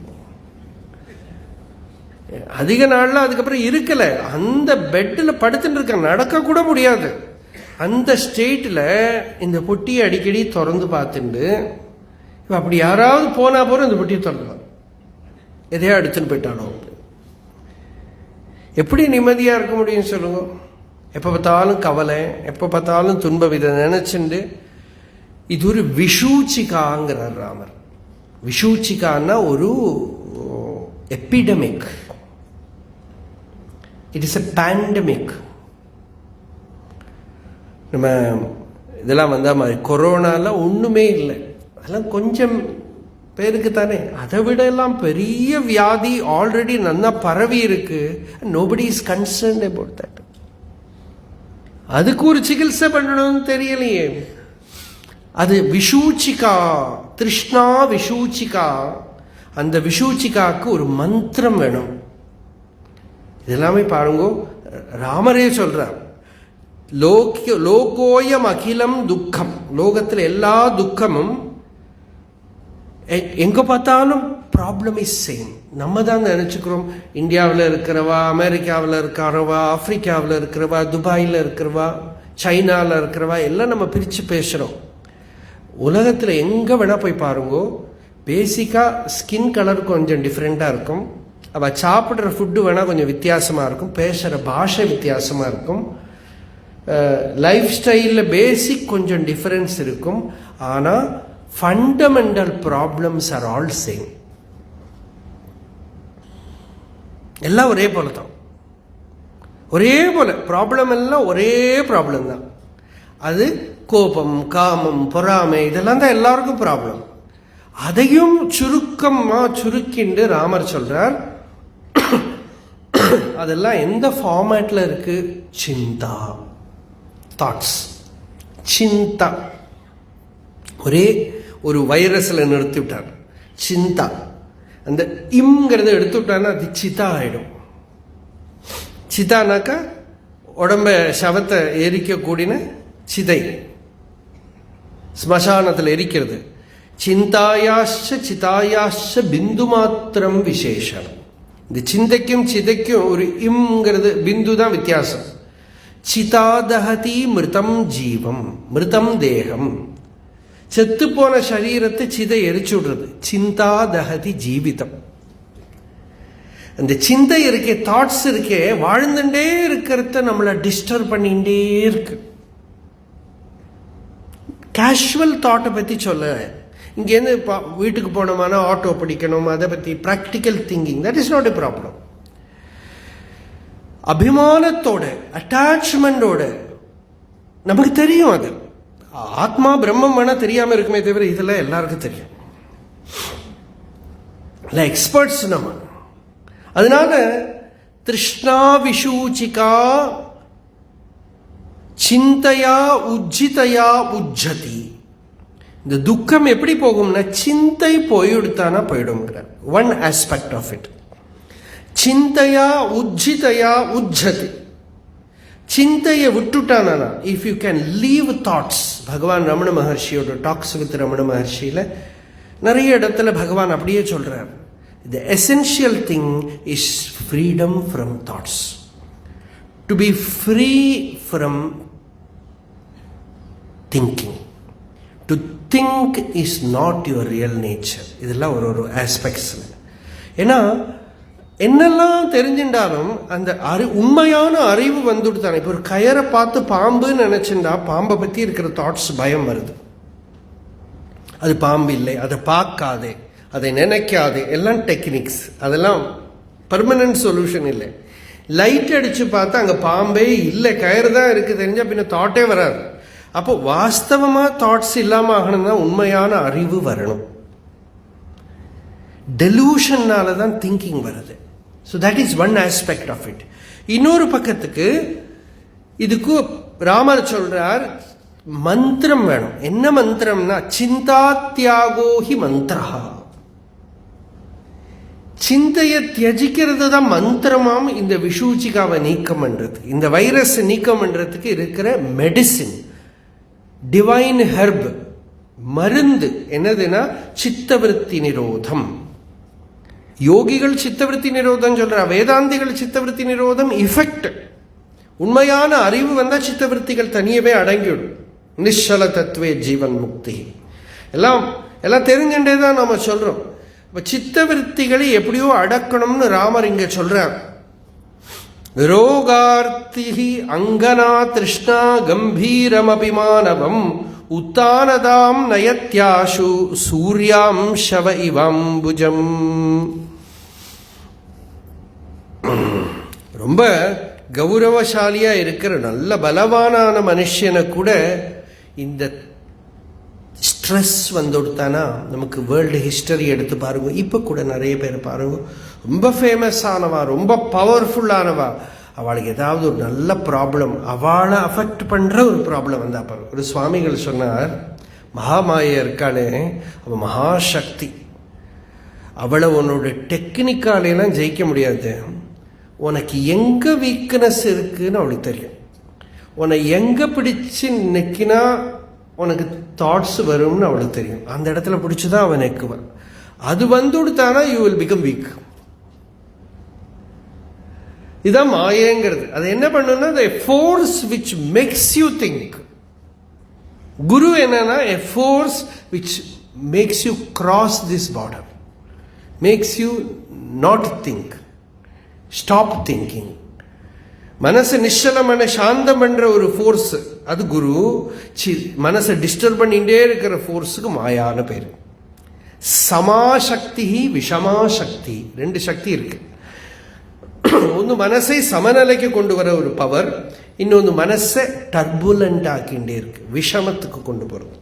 அதிக நாள்ல அதுக்கப்புறம் இருக்கல, அந்த பெட்டில் படுத்துட்டு இருக்க, நடக்க கூட முடியாது. அந்த ஸ்டேட்ல இந்த பொட்டியை அடிக்கடி திறந்து பார்த்துட்டு அப்படி யாராவது போனா போற இந்த பொட்டியை திறந்துவார், எதையா எடுத்துன்னு போயிட்டானோ. எப்படி நிம்மதியா இருக்க முடியும் சொல்லுங்க? எப்ப பார்த்தாலும் கவலை, எப்ப பார்த்தாலும் துன்பம். இதை நினைச்சுண்டு இது ஒரு விஷூச்சிகாங்கிறார் ராமர். விஷூச்சிகான்னா ஒரு epidemic, it is a pandemic. நம்ம இதெல்லாம் வந்தா மாதிரி கொரோனால ஒண்ணுமே இல்லை, அதெல்லாம் கொஞ்சம் பேருக்கு தானே. அதை விட எல்லாம் பெரிய வியாதி ஆல்ரெடி நல்லா பரவி இருக்கு. Nobody is concerned about that. அதுக்கு ஒரு சிகிச்சை பண்ணணும்னு தெரியலையே. அது விஷூச்சிகா, திருஷ்ணா விஷூச்சிகா. அந்த விஷூச்சிகாக்கு ஒரு மந்திரம் வேணும். இதெல்லாமே பாருங்க, ராமரே சொல்றார், லோகோயம் அகிலம் துக்கம். லோகத்தில் எல்லா துக்கமும் எங்க பார்த்தாலும் ப்ராப்ளம் இஸ் சேம். நம்ம தான் நினைச்சுக்கிறோம், இந்தியாவில் இருக்கிறவா, அமெரிக்காவில் இருக்கிறவா, ஆப்பிரிக்காவில் இருக்கிறவா, துபாயில் இருக்கிறவா, சைனாவில் இருக்கிறவா எல்லாம் நம்ம பிரித்து பேசுகிறோம். உலகத்தில் எங்கே வேணால் போய் பாருங்கோ, பேசிக்காக ஸ்கின் கலர் கொஞ்சம் டிஃப்ரெண்ட்டாக இருக்கும், அவள் சாப்பிட்ற ஃபுட்டு வேணால் கொஞ்சம் வித்தியாசமாக இருக்கும், பேசுகிற பாஷை வித்தியாசமாக இருக்கும், லைஃப் ஸ்டைலில் பேசிக் கொஞ்சம் டிஃப்ரென்ஸ் இருக்கும். ஆனால் fundamental problems are all same. எல்லாம் ஒரே போல தான், ஒரே போல ப்ராப்ளம் எல்லாம் ஒரே ப்ராப்ளம் தான். அது கோபம், காமம், பொறாமை, இதெல்லாம் தான் எல்லாருக்கும் ப்ராப்ளம். அதையும் சுருக்கிண்டு ராமர் சொல்றார், அதெல்லாம் எந்த ஃபார்மேட்ல இருக்கு? சிந்தா, தாட்ஸ், சிந்தா. ஒரே ஒரு வைரஸ்ல நிறுத்தி விட்டார் சிந்தா. அந்த இம்ங்கிறத எடுத்து விட்டான்னா அது சிதா ஆயிடும். சிதானாக்கா உடம்ப சவத்தை எரிக்க கூடின சிதை, ஸ்மசானத்தில் எரிக்கிறது. சிந்தாயாச்ச சிதாயாச்ச பிந்து மாத்திரம் விசேஷம். இந்த சிந்தைக்கும் சிதைக்கும் ஒரு இம்ங்கிறது பிந்து தான் வித்தியாசம். சிதாதஹதி மிருதம் ஜீவம், மிருதம் தேகம். செத்து போன சரீரத்தை சிதை எரிச்சு விடுறது. சிந்தா தஹதி ஜீவிதம். அந்த சிந்தை இருக்கே, தாட்ஸ் இருக்கே, வாழ்ந்துட்டே இருக்கிறத நம்மளை டிஸ்டர்ப் பண்ணிட்டே இருக்கு. கேஷுவல் தாட்டை பற்றி சொல்ல, இங்கேருந்து வீட்டுக்கு போனோம்னா ஆட்டோ பிடிக்கணும், அதை பற்றி practical thinking, that is not a problem. அபிமானத்தோட, அட்டாச்மெண்டோட, நமக்கு தெரியும் அது ஆத்மா பிரம்மம் வேணா தெரியாம இருக்குமே தவிர இதெல்லாம் எல்லாருக்கும் தெரியும். எக்ஸ்பர்ட்ஸ் நம்ம. அதனால திருஷ்ணா விஷூச்சிகா சிந்தையா உஜ்ஜிதையா உஜ்ஜதி. இந்த துக்கம் எப்படி போகும்னா சிந்தை போயிடுத்தானா போயிடுங்கிற ஒன் ஆஸ்பெக்ட் ஆஃப் இட். சிந்தையா உஜ்ஜிதையா உஜ்ஜதி. சிந்தையை விட்டுட்டானா, if you can leave thoughts. Bhagavan Ramana மகர்ஷியோட டாக்ஸ் வித் ரமண மகர்ஷியில நிறைய இடத்துல பகவான் அப்படியே சொல்றார், The essential thing is freedom from thoughts. To be free from thinking. To think is not your real nature. இதெல்லாம் ஒரு ஆஸ்பெக்ட்ஸ். ஏன்னா என்னெல்லாம் தெரிஞ்சின்றாலும் அந்த உண்மையான அறிவு வந்துட்டு தானே. இப்போ ஒரு கயரை பார்த்து பாம்புன்னு நினைச்சுட்டா பாம்பை பற்றி இருக்கிற தாட்ஸ் பயம் வருது. அது பாம்பு இல்லை, அதை பார்க்காதே, அதை நினைக்காதே, எல்லாம் டெக்னிக்ஸ், அதெல்லாம் பர்மனன்ட் சொல்யூஷன் இல்லை. லைட் அடித்து பார்த்தா அங்கே பாம்பே இல்லை, கயிறு தான் இருக்குது தெரிஞ்சால் பின்ன தாட்டே வராது. அப்போ வாஸ்தவமாக தாட்ஸ் இல்லாமல் ஆகணும்னா உண்மையான அறிவு வரணும். டெலூஷன்னால தான் திங்கிங் வருது. So that is one aspect of it. இன்னொரு பக்கத்துக்கு இதுக்கு ராமர் சொல்றார் மந்திரம் வேணும். என்ன மந்திரம்னா சிந்தாத்யாகோஹி மந்திரா. சிந்தையை தியஜிக்கிறது தான் மந்திரமாம். இந்த விஷூச்சிகாவை நீக்கம் பண்றது, இந்த வைரஸ் நீக்கம் பண்றதுக்கு இருக்கிற மெடிசின், டிவைன் ஹெர்ப், மருந்து என்னதுன்னா சித்தவிருத்தி நிரோதம். யோகிகள் சித்தவிருத்தி நிரோதம் சொல்ற, வேதாந்திகள் சித்தவிருத்தி நிரோதம் இஃபெக்ட். உண்மையான அறிவு வந்தால் சித்தவிருத்திகள் தனியவே அடங்கிவிடும். நிശ്ചல தத்துவே ஜீவன் முக்தி எல்லாம் எல்லாம் தெரிஞ்சுட்டே தான் நாம சொல்றோம். இப்போ சித்தவிருத்திகளை எப்படியோ அடக்கணும்னு ராமர் இங்க சொல்றார். ரோகார்த்தி அங்கனா திருஷ்ணா கம்பீரம் அபிமானவம் உத்தானதாம் நயத்யாசு சூர்யாம் ஷவ இவம்புஜம். ரொம்ப கௌரவசாலியா இருக்கிற நல்ல பலவானான மனுஷனை கூட இந்த ஸ்ட்ரெஸ் வந்துடுத்தானா, நமக்கு வேர்ல்டு ஹிஸ்டரி எடுத்து பாருங்க. இப்போ கூட நிறைய பேர் பாருங்க, ரொம்ப ஃபேமஸ் ஆனவா, ரொம்ப பவர்ஃபுல்லானவா, அவளுக்கு ஏதாவது ஒரு நல்ல ப்ராப்ளம், அவளை அஃபெக்ட் பண்ணுற ஒரு ப்ராப்ளம் வந்தா பாருங்க. ஒரு சுவாமிகள் சொன்னார், மகாமாயை இருக்காளே அவள் மகாசக்தி, அவளை உன்னோட டெக்னிக்காலெல்லாம் ஜெயிக்க முடியாது. உனக்கு எங்கே வீக்னஸ் இருக்குன்னு அவளுக்கு தெரியும். உன்னை எங்கே பிடிச்சு நிற்கினா உனக்கு தாட்ஸ் வரும்னு அவளுக்கு தெரியும். அந்த இடத்துல பிடிச்சுதான் அவன் நெக்குவான். அது வந்துடுத்தானா யூ வில் பிகம் வீக். இதான் மாயங்கிறது. அது என்ன பண்ணுன்னா the force which makes you think. குரு என்னன்னா a force which makes you cross this border, makes you not think, stop thinking. மனசை நிശ്ചலமான சாந்தம் பண்ற ஒரு ஃபோர்ஸ் அது குரு. மனசை டிஸ்டர்ப் பண்ணிட்டே இருக்கிற ஃபோர்ஸுக்கு மாயான பேரு. சமாசக்தி விஷமாசக்தி, ரெண்டு சக்தி இருக்கு. ஒன்று மனசை சமநிலைக்கு கொண்டு வர ஒரு பவர், இன்னொன்று மனசை டர்புலண்ட் ஆக்கிண்டே இருக்கு, விஷமத்துக்கு கொண்டு போறது.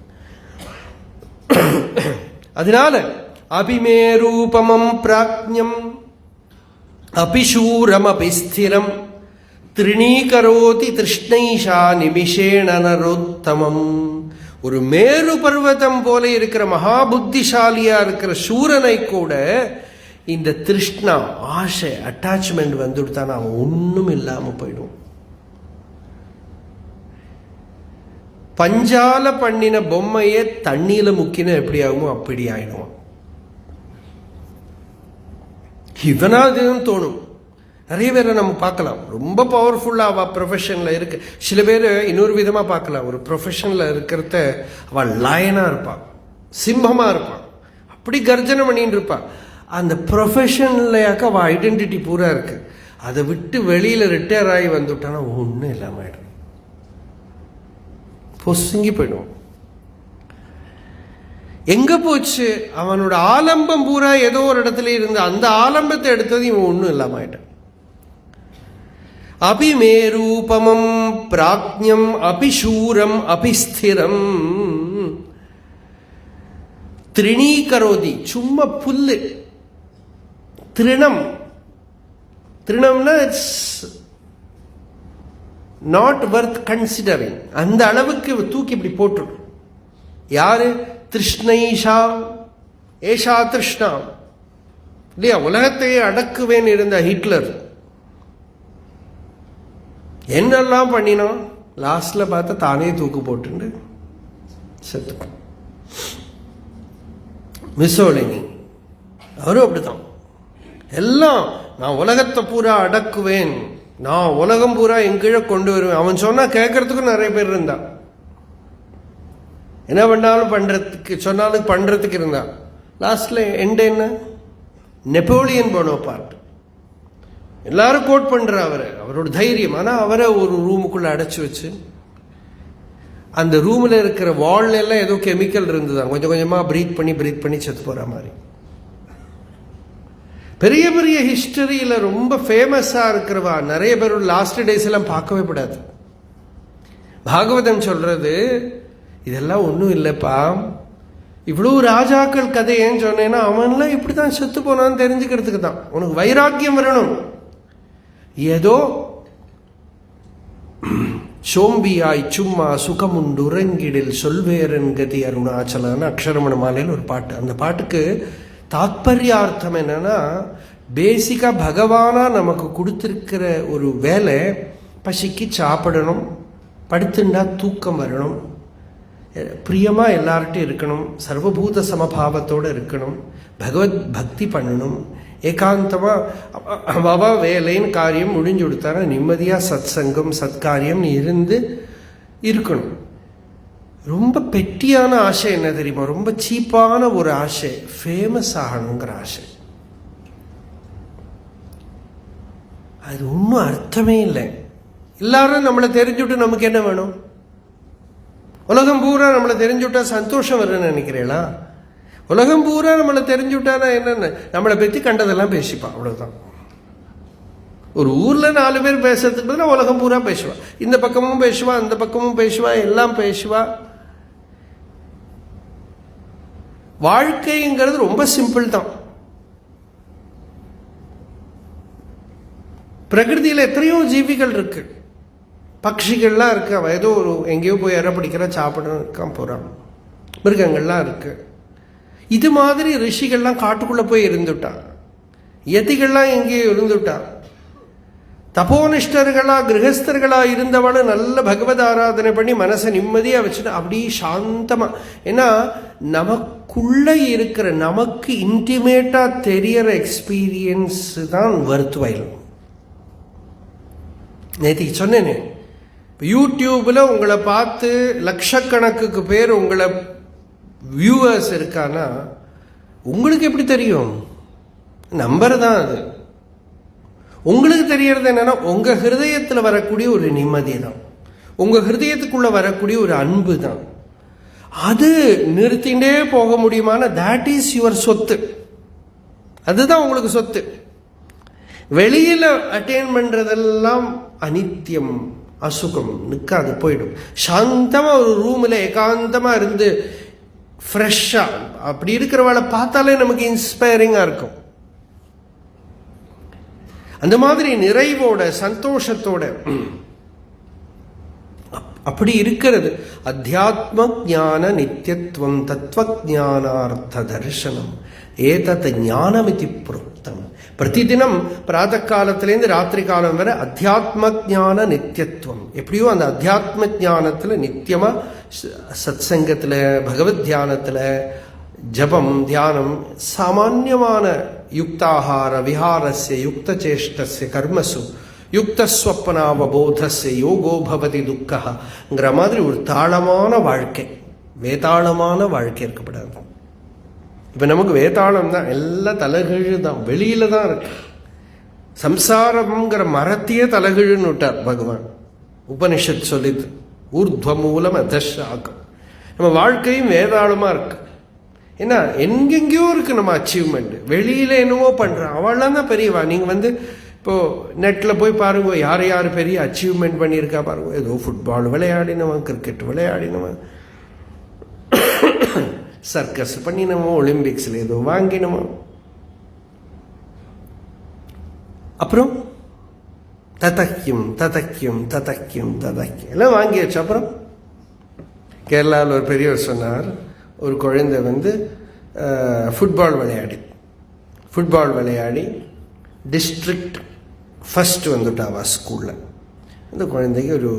அதனால அபிமேரூபமம் பிராக்ஞம் அபிஷூரம் அபிஸ்திரம் திரிணீகரோதி திருஷ்ணைஷா நிமிஷேண நரோத்தமம். ஒரு மேரு பர்வதம் போல இருக்கிற மகாபுத்திசாலியா இருக்கிற சூரனை கூட இந்த திருஷ்ணா, ஆசை, அட்டாச்மெண்ட் வந்துடுத்தான அவன் ஒன்றும் இல்லாம போயிடும். பஞ்சால பண்ணின பொம்மையை தண்ணியில முக்கின எப்படி ஆகுமோ அப்படி ஆயிடுவான். இவனா இதுன்னு தோணும். நிறைய பேரை நம்ம பார்க்கலாம், ரொம்ப பவர்ஃபுல்லாக அவள் ப்ரொஃபஷனில் இருக்கு. சில பேர் இன்னொரு விதமாக பார்க்கலாம், ஒரு ப்ரொஃபஷனில் இருக்கிறத அவள் லயனாக இருப்பாள், சிம்மமாக இருப்பாள், அப்படி கர்ஜனை பண்ணின்னு இருப்பாள். அந்த ப்ரொஃபஷன்லையாக்க அவள் ஐடென்டிட்டி பூரா இருக்கு. அதை விட்டு வெளியில் ரிட்டையர் ஆகி வந்துவிட்டானா ஒன்றும் இல்லாமல் ஆகிடும், பொசுங்கி போயிடும். எங்க போச்சு அவனோட ஆலம்பம் பூரா? ஏதோ ஒரு இடத்துல இருந்து அந்த ஆலம்பத்தை எடுத்தது இவன் ஒன்றும் இல்லாமல் ஆயிட்டான். அபிமேரூபமம் பிராக்ஞம் அபிஷூரம் அபிஸ்திரம் திரிணீகரோதி. சும்மா புல்லு, திருணம், திருணம்னா இட்ஸ் நாட் வர்த் கன்சிடரிங். அந்த அளவுக்கு தூக்கி இப்படி போட்டு. யாரு? திருஷ்ணைஷா, ஏஷா திருஷ்ணா இல்லையா? உலகத்தையே அடக்குவேன் இருந்த ஹிட்லர் என்னெல்லாம் பண்ணினான், லாஸ்ட்ல பார்த்தா தானே தூக்கு போட்டு செத்து. முசோலினி அவரும் அப்படித்தான். எல்லாம் நான் உலகத்தை பூரா அடக்குவேன், நான் உலகம் பூரா என் கீழே கொண்டு வருவேன். அவன் சொன்னா கேட்கறதுக்கும் நிறைய பேர் இருந்தான். என்ன பண்ணாலும் பண்றதுக்கு சொன்னாலும் பண்றதுக்கு இருந்தான். லாஸ்ட்ல எண்ட் என்ன? நெப்போலியன் போனோபார்ட். எல்லாரும் கோட் பண்ற அவரோட தைரியம். ஆனா அவரை ஒரு ரூமுக்குள்ள அடைச்சு வச்சு அந்த ரூம்ல இருக்கிற வால்ல எல்லாம் ஏதோ கெமிக்கல் இருந்துதான். கொஞ்சம் கொஞ்சமா பிரீத் பண்ணி செத்து போற மாதிரி. பெரிய பெரிய ஹிஸ்டரியில ரொம்ப ஃபேமஸா இருக்கிறவா நிறைய பேர் லாஸ்ட் டேஸ் எல்லாம் பார்க்கவே கூடாது. பாகவதம் சொல்றது இதெல்லாம் ஒன்றும் இல்லைப்பா, இவ்வளவு ராஜாக்கள் கதை ஏன் சொன்னேன்னா அவன்லாம் இப்படிதான் செத்து போனான்னு தெரிஞ்சுக்கிறதுக்கு தான். உனக்கு வைராக்கியம் வரணும். ஏதோ சோம்பியாய் சும்மா சுகமுண்டு உறங்கிடில் சொல்வேரன் கதி அருணாச்சலான்னு அக்ஷரமண மாலையில் ஒரு பாட்டு. அந்த பாட்டுக்கு தாத்பர்யார்த்தம் என்னன்னா, பேசிக்கா பகவானா நமக்கு கொடுத்திருக்கிற ஒரு வேலை, பசிக்கு சாப்பிடணும், படுத்துண்டா தூக்கம் வரணும், பிரியமா எல்லார்ட்டும் இருக்கணும், சர்வபூத சமபாவத்தோடு இருக்கணும், பகவத் பக்தி பண்ணணும், ஏகாந்தமா அவ வேலைன்னு காரியம் முடிஞ்சு கொடுத்தார நிம்மதியா சத் சங்கம் சத்காரியம் இருந்து இருக்கணும். ரொம்ப பெட்டியான ஆசை என்ன தெரியுமா? ரொம்ப சீப்பான ஒரு ஆசை, ஃபேமஸ் ஆகணுங்கிற ஆசை. அது ஒன்றும் அர்த்தமே இல்லை. எல்லாரும் நம்மளை தெரிஞ்சுட்டு நமக்கு என்ன வேணும்? உலகம் பூரா நம்மளை தெரிஞ்சுட்டா சந்தோஷம் வரும்னு நினைக்கிறீங்களா? உலகம் பூரா நம்மளை தெரிஞ்சுட்டானா என்னென்ன, நம்மளை பற்றி கண்டதெல்லாம் பேசிப்பான், அவ்வளவுதான். ஒரு ஊர்ல 4 பேர் பேசுறதுக்கு பதிலாக உலகம் பூரா பேசுவா. இந்த பக்கமும் பேசுவா, அந்த பக்கமும் பேசுவா, எல்லாம் பேசுவா. வாழ்க்கைங்கிறது ரொம்ப சிம்பிள் தான். பிரகிருதியில் எத்தனையோ ஜீவிகள் இருக்கு, பட்சிகள்லாம் இருக்கு. அவன் ஏதோ ஒரு எங்கேயோ போய் இற பிடிக்கிற சாப்பிட இருக்கான் போறான். மிருகங்கள்லாம் இருக்கு. இது மாதிரி ரிஷிகள்லாம் காட்டுக்குள்ள போய் இருந்துட்டான். யதிகள்லாம் எங்கேயோ இருந்துட்டான். தபோனிஷ்டர்களா கிரகஸ்தர்களா இருந்தவன நல்ல பகவத் ஆராதனை பண்ணி மனசை நிம்மதியா வச்சுட்டு அப்படியே சாந்தமா. ஏன்னா நமக்குள்ள இருக்கிற நமக்கு இன்டிமேட்டா தெரியற எக்ஸ்பீரியன்ஸ் தான் வர்த்வைல். நேற்றுக்கு சொன்னேனே, யூடியூப்ல உங்களை பார்த்து லட்சக்கணக்குக்கு பேர் உங்களை வியூவர்ஸ் இருக்கானா, உங்களுக்கு எப்படி தெரியும்? நம்பர் தான் அது. உங்களுக்கு தெரியறது என்னன்னா, உங்க ஹிருதயத்தில் வரக்கூடிய ஒரு நிம்மதி தான், உங்க ஹிருதயத்துக்குள்ள வரக்கூடிய ஒரு அன்பு தான். அது நிறுத்திண்டே போக முடியுமான, தட் இஸ் யுவர் சொத்து. அதுதான் உங்களுக்கு சொத்து. வெளியில அட்டைன் பண்றதெல்லாம் அனித்தியம், அசுகம், நிற்காது, போயிடும். சாந்தமா ஒரு ரூம்ல ஏகாந்தமா இருந்து ஃப்ரெஷ்ஷா அப்படி இருக்கிறவளை பார்த்தாலே நமக்கு இன்ஸ்பைரிங்கா இருக்கும். அந்த மாதிரி நிறைவோட சந்தோஷத்தோட அப்படி இருக்கிறது. அத்தியாத்ம ஞான நித்தியத்துவம் தத்துவ ஞானார்த்த தர்சனம் ஏதத் ஞானமிதி புரோக்தம். பிரதிதினம் பிராத காலத்திலேருந்து ராத்திரி காலம் வரை அத்தியாத்ம ஞான நித்தியத்துவம். எப்படியோ அந்த அத்தியாத்ம ஞானத்துல நித்தியமா சத்சங்கத்துல பகவத் தியானத்துல ஜபம் தியானம் சாமான்யமான யுக்தாஹார விஹாரஸ்ய யுக்த சேஷ்டஸ்ய கர்மசு யுக்த ஸ்வப்னாவபோதஸ்ய யோகோ பவதி துக்கஹங்கிற மாதிரி ஒரு தாளமான வாழ்க்கை, வேதாளமான வாழ்க்கை இருக்கப்படாது. இப்ப நமக்கு வேதாளம் தான், எல்லாம் தலைகீழு தான், வெளியில தான் இருக்கு. சம்சாரம்ங்கிற மரத்தையே தலைகீழுன்னு விட்டார் பகவான். உபனிஷத் சொல்லிது ஊர்த்வ மூலம் அதஷாக்கம். நம்ம வாழ்க்கையும் வேதாளமா இருக்கு. ஏன்னா எங்கெங்கயோ இருக்கு நம்ம அச்சீவ்மெண்ட். வெளியில என்னவோ பண்றான், அவள்லாம் தான் பெரியவா. நீங்க இப்போ நெட்ல போய் பாருங்க, யார் யார் பெரிய அச்சீவ்மெண்ட் பண்ணியிருக்கா பாருங்க. ஏதோ ஃபுட்பால் விளையாடினவன், கிரிக்கெட் விளையாடினவன், சர்க்கஸ் பண்ணினவன், ஒலிம்பிக்ஸ்ல ஏதோ வாங்கினவன், அப்புறம் ததக்கியம் ததக்கியம் ததக்கியம் ததக்கியம் எல்லாம் வாங்கியாச்சு. அப்புறம் கேரளாவில் ஒரு பெரியவர் சொன்னார், ஒரு குழந்தை ஃபுட்பால் விளையாடி டிஸ்ட்ரிக்ட் ஃபர்ஸ்ட் வந்துட்டாவா ஸ்கூலில். அந்த குழந்தைக்கு ஒரு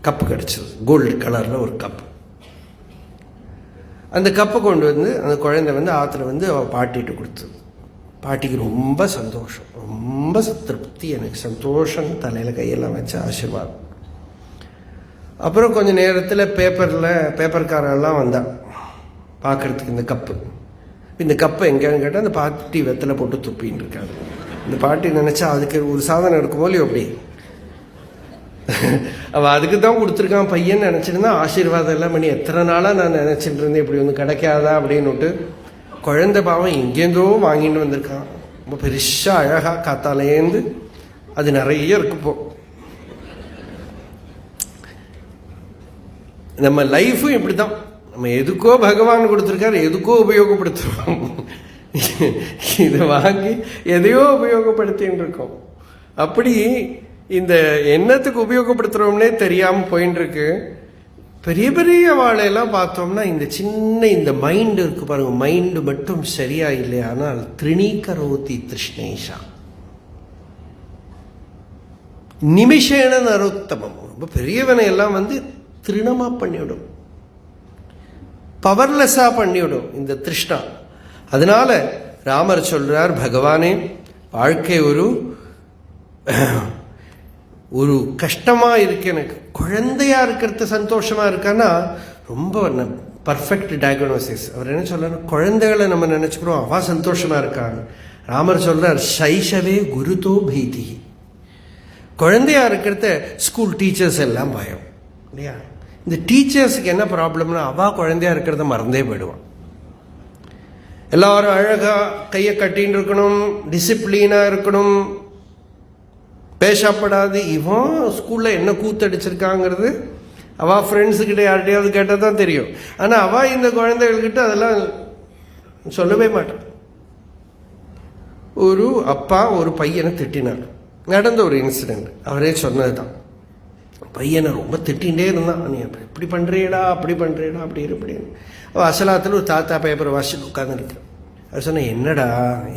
கப்பு கிடச்சிது, கோல்டு கலரில் ஒரு கப்பு. அந்த கப்பை கொண்டு வந்து அந்த குழந்தை வந்து ஆற்றுல வந்து அவள் பாட்டிகிட்டு கொடுத்தது. பாட்டிக்கு ரொம்ப சந்தோஷம், ரொம்ப திருப்தி, எனக்கு சந்தோஷம், தலையில் கையெல்லாம் வச்சு ஆசீர்வாதம். அப்புறம் கொஞ்சம் நேரத்தில் பேப்பர்காரெல்லாம் வந்தான் பார்க்குறதுக்கு இந்த கப்பை எங்கேன்னு கேட்டால் அந்த பாட்டி வெத்தலை போட்டு துப்பின்னு இருக்காரு. இந்த பாட்டி நினச்சா அதுக்கு ஒரு சாதனை இருக்கும் போலியோ அப்படி அவள் அதுக்கு தான் கொடுத்துருக்கான் பையன் நினச்சிருந்தா ஆசீர்வாதம் எல்லாம் பண்ணி எத்தனை நாளாக நான் நினச்சிட்டு இருந்தேன் இப்படி ஒன்று கிடைக்காதா அப்படின்னுட்டு. குழந்தை பாவம் எங்கேருந்தோ வாங்கிட்டு வந்திருக்கான், ரொம்ப பெருசாக அழகாக காத்தாலேருந்து அது நிறைய இருக்குப்போ. நம்ம லைஃபும் இப்படி தான், நம்ம எதுக்கோ பகவான் கொடுத்துருக்காரு, எதுக்கோ உபயோகப்படுத்துகிறோம். இதை வாங்கி எதையோ உபயோகப்படுத்தின்னு இருக்கோம். அப்படி இந்த எண்ணத்துக்கு உபயோகப்படுத்துகிறோம்னே தெரியாமல் போயின்னு இருக்கு. பெரிய பெரிய வாழையெல்லாம் பார்த்தோம்னா இந்த சின்ன இந்த மைண்டு இருக்கு பாருங்க, மைண்டு மட்டும் சரியா இல்லையா, ஆனால் திருணீகரோதி திருஷ்ணேஷா நிமிஷேன நரோத்தமம். ரொம்ப பெரியவனை எல்லாம் வந்து திருணமா பண்ணிவிடும், பவர்லெஸ்ஸா பண்ணிவிடும் இந்த திருஷ்ணா. அதனால ராமர் சொல்றார், பகவானே வாழ்க்கை ஒரு கஷ்டமா இருக்கு, எனக்கு குழந்தையா இருக்கிறது சந்தோஷமா இருக்கான்னா ரொம்ப பர்ஃபெக்ட் டயக்னோசிஸ். அவர் என்ன சொல்றாரு, குழந்தைகளை நம்ம நினைச்சுக்கிறோம் அவ சந்தோஷமா இருக்காங்க. ராமர் சொல்றார், சைஷவே குருதோ பீதி. குழந்தையா இருக்கிறத ஸ்கூல் டீச்சர்ஸ் எல்லாம் பயம் இல்லையா. இந்த டீச்சர்ஸுக்கு என்ன ப்ராப்ளம்னா அவ குழந்தையா இருக்கிறத மறந்தே போயிடுவான். எல்லாரும் அழகா கையை கட்டின்னு இருக்கணும், டிசிப்ளினா இருக்கணும், பேசப்படாது. இவன் ஸ்கூல்ல என்ன கூத்தடிச்சிருக்காங்கிறது அவ ஃப்ரெண்ட்ஸுக்கிட்ட யார்கிட்டையாவது கேட்டால் தான் தெரியும். ஆனால் அவ இந்த குழந்தைகள்கிட்ட அதெல்லாம் சொல்லவே மாட்டான். ஒரு அப்பா ஒரு பையனை திட்டினார், நடந்த ஒரு இன்சிடென்ட், அவரே சொன்னது தான். பையனை ரொம்ப திட்டிகிட்டே இருந்தான், நீ இப்படி பண்ணுறீடா அப்படி பண்ணுறீடா அப்படி இப்படின்னு. அவள் அசலாத்தில் ஒரு தாத்தா பேப்பரை வாசிட்டு உட்காந்துருக்கேன். அவர் சொன்ன, என்னடா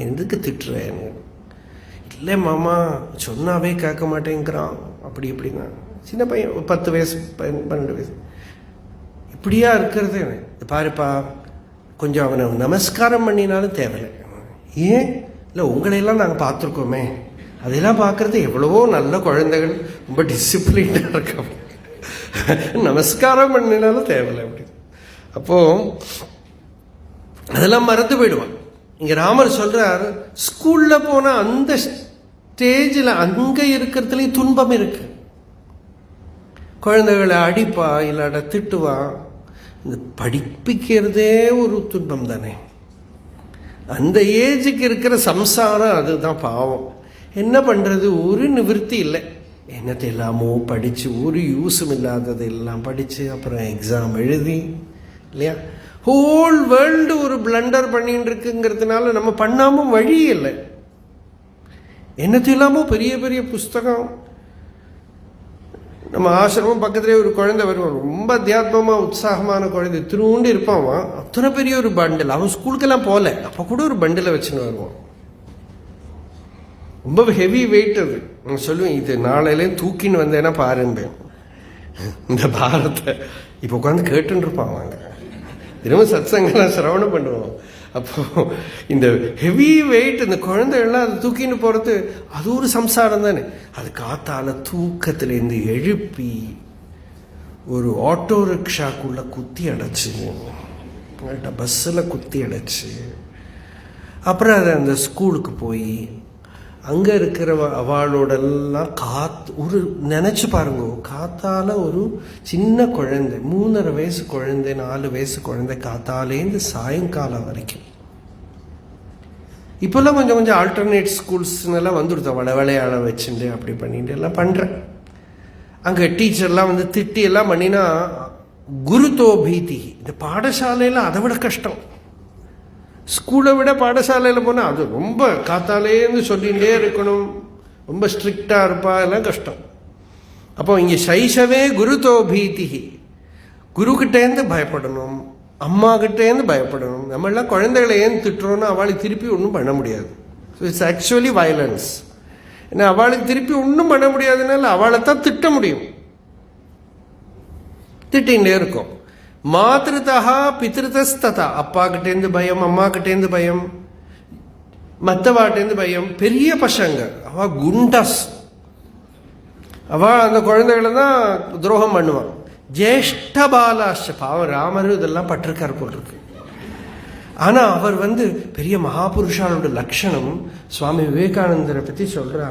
எதுக்கு திட்டுறேன்? இல்லை மாமா சொன்னாவே கேட்க மாட்டேங்கிறான் அப்படி இப்படின்னா. சின்ன பையன் 10 வயசு 12 வயசு இப்படியா இருக்கிறது. பாருப்பா கொஞ்சம் அவனை நமஸ்காரம் பண்ணினாலும் தேவையில்லை. ஏன் இல்லை, உங்களையெல்லாம் நாங்கள் பார்த்துருக்கோமே, அதெல்லாம் பார்க்கறது எவ்வளவோ நல்ல குழந்தைகள் ரொம்ப டிசிப்ளினாக இருக்க, நமஸ்காரம் பண்ணினாலும் தேவையில்லை அப்படி. அப்போ அதெல்லாம் மறந்து போயிடுவான். இங்க ராமர் சொல்றார், ஸ்கூல்ல போன அந்த ஸ்டேஜில் அங்க இருக்கிறதுலையும் துன்பம் இருக்கு. குழந்தைகளை அடிப்பா இல்லாட திட்டுவா, இந்த படிப்பிக்கிறதே ஒரு துன்பம் தானே. அந்த ஏஜுக்கு இருக்கிற சம்சாரம் அதுதான் பாவம். என்ன பண்றது, ஒரு நிவர்த்தி இல்லை. என்னத்தை எல்லாமோ படிச்சு ஒரு யூஸும் இல்லாதது எல்லாம் படிச்சு அப்புறம் எக்ஸாம் எழுதி இல்லையா, ஹோல் வேர்ல்டு ஒரு பிளண்டர் பண்ணிட்டு இருக்குங்கிறதுனால நம்ம பண்ணாமல் வழி இல்லை. என்னத்தை இல்லாமல் பெரிய பெரிய புஸ்தகம். நம்ம ஆசிரமம் பக்கத்துலேயே ஒரு குழந்தை வருவான், ரொம்ப அத்தியாத்மமாக உற்சாகமான குழந்தை, திருவுண்டு இருப்பான். அத்தனை பெரிய ஒரு பண்டில், அவன் ஸ்கூலுக்கெல்லாம் போகல, அப்போ கூட ஒரு பண்டில் வச்சுன்னு வருவான். ரொம்ப ஹெவி வெயிட் அது. நான் சொல்லுவேன், இது நாளையிலே தூக்கின்னு வந்தேன்னா பாரும்பேன். இந்த பாரத்தை இப்போ உட்காந்து கேட்டுன்னு இருப்பான். வாங்க திரும்ப சத்சங்கெல்லாம் சிரவணம் பண்ணுவோம். அப்போ இந்த ஹெவி வெயிட் இந்த குழந்தைகள்லாம் அதை தூக்கின்னு போகிறது அது ஒரு சம்சாரம் தானே. அது காத்தால தூக்கத்திலேருந்து எழுப்பி ஒரு ஆட்டோ ரிக்ஷாக்குள்ள குத்தி அடைச்சு, பஸ்ஸில் குத்தி அடைச்சு, அப்புறம் அதை அந்த ஸ்கூலுக்கு போய் அங்கே இருக்கிற அவளோடெல்லாம் ஒரு நினச்சி பாருங்க, காத்தால ஒரு சின்ன குழந்தை 3.5 வயசு குழந்தை 4 வயசு குழந்தை காத்தாலேருந்து சாயங்காலம் வரைக்கும். இப்போல்லாம் கொஞ்சம் கொஞ்சம் ஆல்டர்னேட் ஸ்கூல்ஸ்னெல்லாம் வந்துடுது, விளையாட வச்சுட்டு அப்படி பண்ணிட்டு எல்லாம் பண்ணுறேன். அங்கே டீச்சர்லாம் வந்து திட்டி எல்லாம் பண்ணினா குருதோ பீதி. இந்த பாடசாலையில் அதை விட கஷ்டம். ஸ்கூலை விட பாடசாலையில் போனால் அது ரொம்ப காத்தாலேருந்து சொல்லிகிட்டே இருக்கணும், ரொம்ப ஸ்ட்ரிக்டாக இருப்பா, எல்லாம் கஷ்டம். அப்போ இங்கே சைஷவே குருதோ பீதி, குருக்கிட்டேருந்து பயப்படணும், அம்மா கிட்டேருந்து பயப்படணும். நம்மளாம் குழந்தைகளை ஏன் திட்டுறோன்னா அவளுக்கு திருப்பி ஒன்றும் பண்ண முடியாது. So it's actually violence. ஏன்னா அவளுக்கு திருப்பி ஒன்றும் பண்ண முடியாதுனால அவளை தான் திட்ட முடியும், திட்டிகிட்டே இருக்கும். மாத்ருதா பித்ருதஸ்ததா, அப்பா கிட்டேருந்து பயம், அம்மா கிட்டேருந்து பயம், மற்றவாட்டேருந்து பயம். பெரிய பசங்க அவ குண்டஸ், அவ அந்த குழந்தைகளை தான் துரோகம் பண்ணுவான். ஜேஷ்ட பாலாஷ, பாவம் ராமர் இதெல்லாம் பட்டிருக்கார் போல் இருக்கு. ஆனா அவர் பெரிய மகாபுருஷானோட லட்சணம். சுவாமி விவேகானந்தரை பத்தி சொல்றா,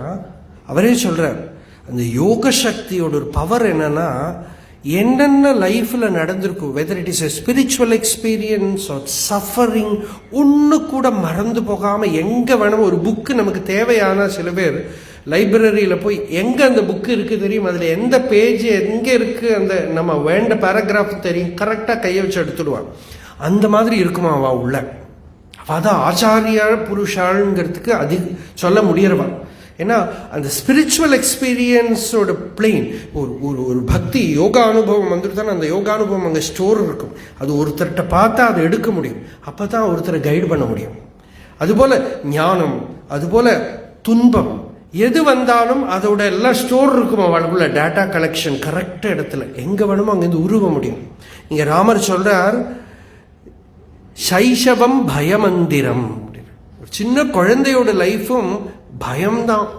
அவரே சொல்றார், அந்த யோக சக்தியோட ஒரு பவர் என்னன்னா, என்னென்ன லைஃப்ல நடந்திருக்கும், whether it is a spiritual experience are suffering, ஒன்று கூட மறந்து போகாம எங்க வேணும். ஒரு புக்கு நமக்கு தேவையான சில பேர் லைப்ரரியில் போய் எங்க அந்த புக்கு இருக்கு தெரியும், அதுல எந்த பேஜ் எங்க இருக்கு, அந்த நம்ம வேண்ட பேராகிராஃப் தெரியும், கரெக்டா கையை வச்சு எடுத்துடுவான். அந்த மாதிரி இருக்குமா அவ உள்ள. அவதான் ஆச்சாரியா புருஷாளுங்கிறதுக்கு அது சொல்ல முடியறவா. ஏன்னா அந்த ஸ்பிரிச்சுவல் எக்ஸ்பீரியன்ஸோட பிளெயின், ஒரு பக்தி யோகா அனுபவம் வந்துட்டு அந்த யோகா அனுபவம் அங்கே ஸ்டோர் இருக்கும். அது ஒருத்தர்கிட்ட பார்த்தா அதை எடுக்க முடியும், அப்பதான் ஒருத்தரை கைடு பண்ண முடியும். அதுபோல ஞானம், அதுபோல துன்பம், எது வந்தாலும் அதோட எல்லாம் ஸ்டோர் இருக்கும் அவளுக்குள்ள. டேட்டா கலெக்ஷன் கரெக்ட் இடத்துல எங்க வேணுமோ அங்கிருந்து உருவ முடியும். இங்க ராமர் சொல்றார், சைஷவம் பயமந்திரம். ஒரு சின்ன குழந்தையோட லைஃபும் பயம்தான்.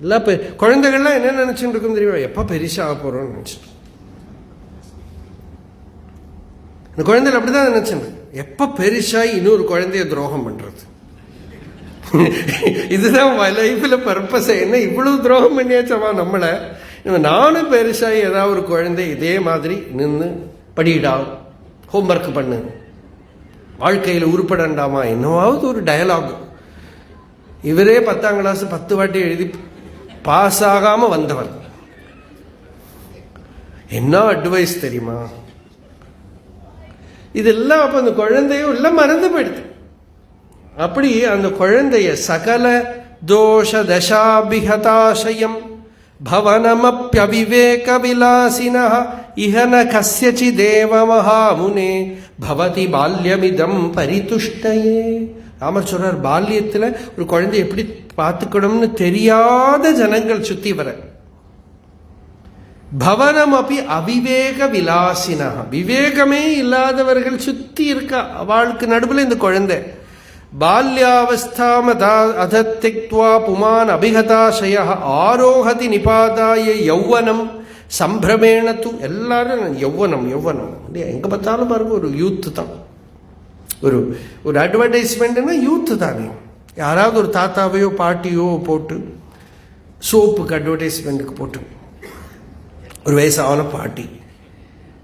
எல்லாம் குழந்தைகள்லாம் என்ன நினைச்சுட்டு இருக்கும் தெரியுமா, எப்ப பெருசாக போறோம்னு நினைச்சிட்டு. இந்த குழந்தைகள் அப்படிதான் நினைச்சுட்டு, எப்ப பெருசாகி இன்னொரு குழந்தைய துரோகம் பண்றது. இதுதான் லைஃப்ல பர்பஸ். என்ன இவ்வளவு துரோகம் பண்ணியாச்சவா நம்மளை, நானும் பெருசாகி ஏதாவது ஒரு குழந்தை இதே மாதிரி நின்று படிடா, ஹோம்ஒர்க் பண்ணு, வாழ்க்கையில் உருப்படண்டாமா, என்னவாவது ஒரு டயலாக். இவரே 10ஆம் கிளாஸ் 10 வாட்டி எழுதி பாஸ் ஆகாம வந்தவர். என்ன அட்வைஸ் தெரியுமா இதெல்லாம். அப்ப அந்த குழந்தையும் எல்லாம் மறந்து போயிடுது. அப்படி அந்த குழந்தைய சகல தோஷ தசாபிஹதாசயம் பவனமப்யவிவேக விலாசினஹ இஹன கஸ்யசி தேவ மகாமுனே பவதி பால்யமிதம் பரிதுஷ்டயே. ராமர் சொல்றார், பால்யத்தில் ஒரு குழந்தை எப்படி பார்த்துக்கணும்னு தெரியாத ஜனங்கள் சுத்தி வர. பவனம் அப்படி அவிவேக விலாசினா, விவேகமே இல்லாதவர்கள் சுத்தி இருக்கா. அவளுக்கு நடுவில் இந்த குழந்தை பால்யாவஸ்தாமதா அதத்திக்த்வா புமான் அபிகதாசய ஆரோஹதி நிபாதாய யௌவனம் சம்பிரமேணத்து. எல்லாரும் யௌவனம் யௌவனம், எங்க பார்த்தாலும் பாருங்க ஒரு யூத் தான். ஒரு அட்வர்டைஸ்மெண்ட்னா யூத்து தானே. யாராவது ஒரு தாத்தாவையோ பாட்டியோ போட்டு சோப்புக்கு அட்வர்டைஸ்மெண்ட்டுக்கு போட்டு ஒரு வயசான பாட்டி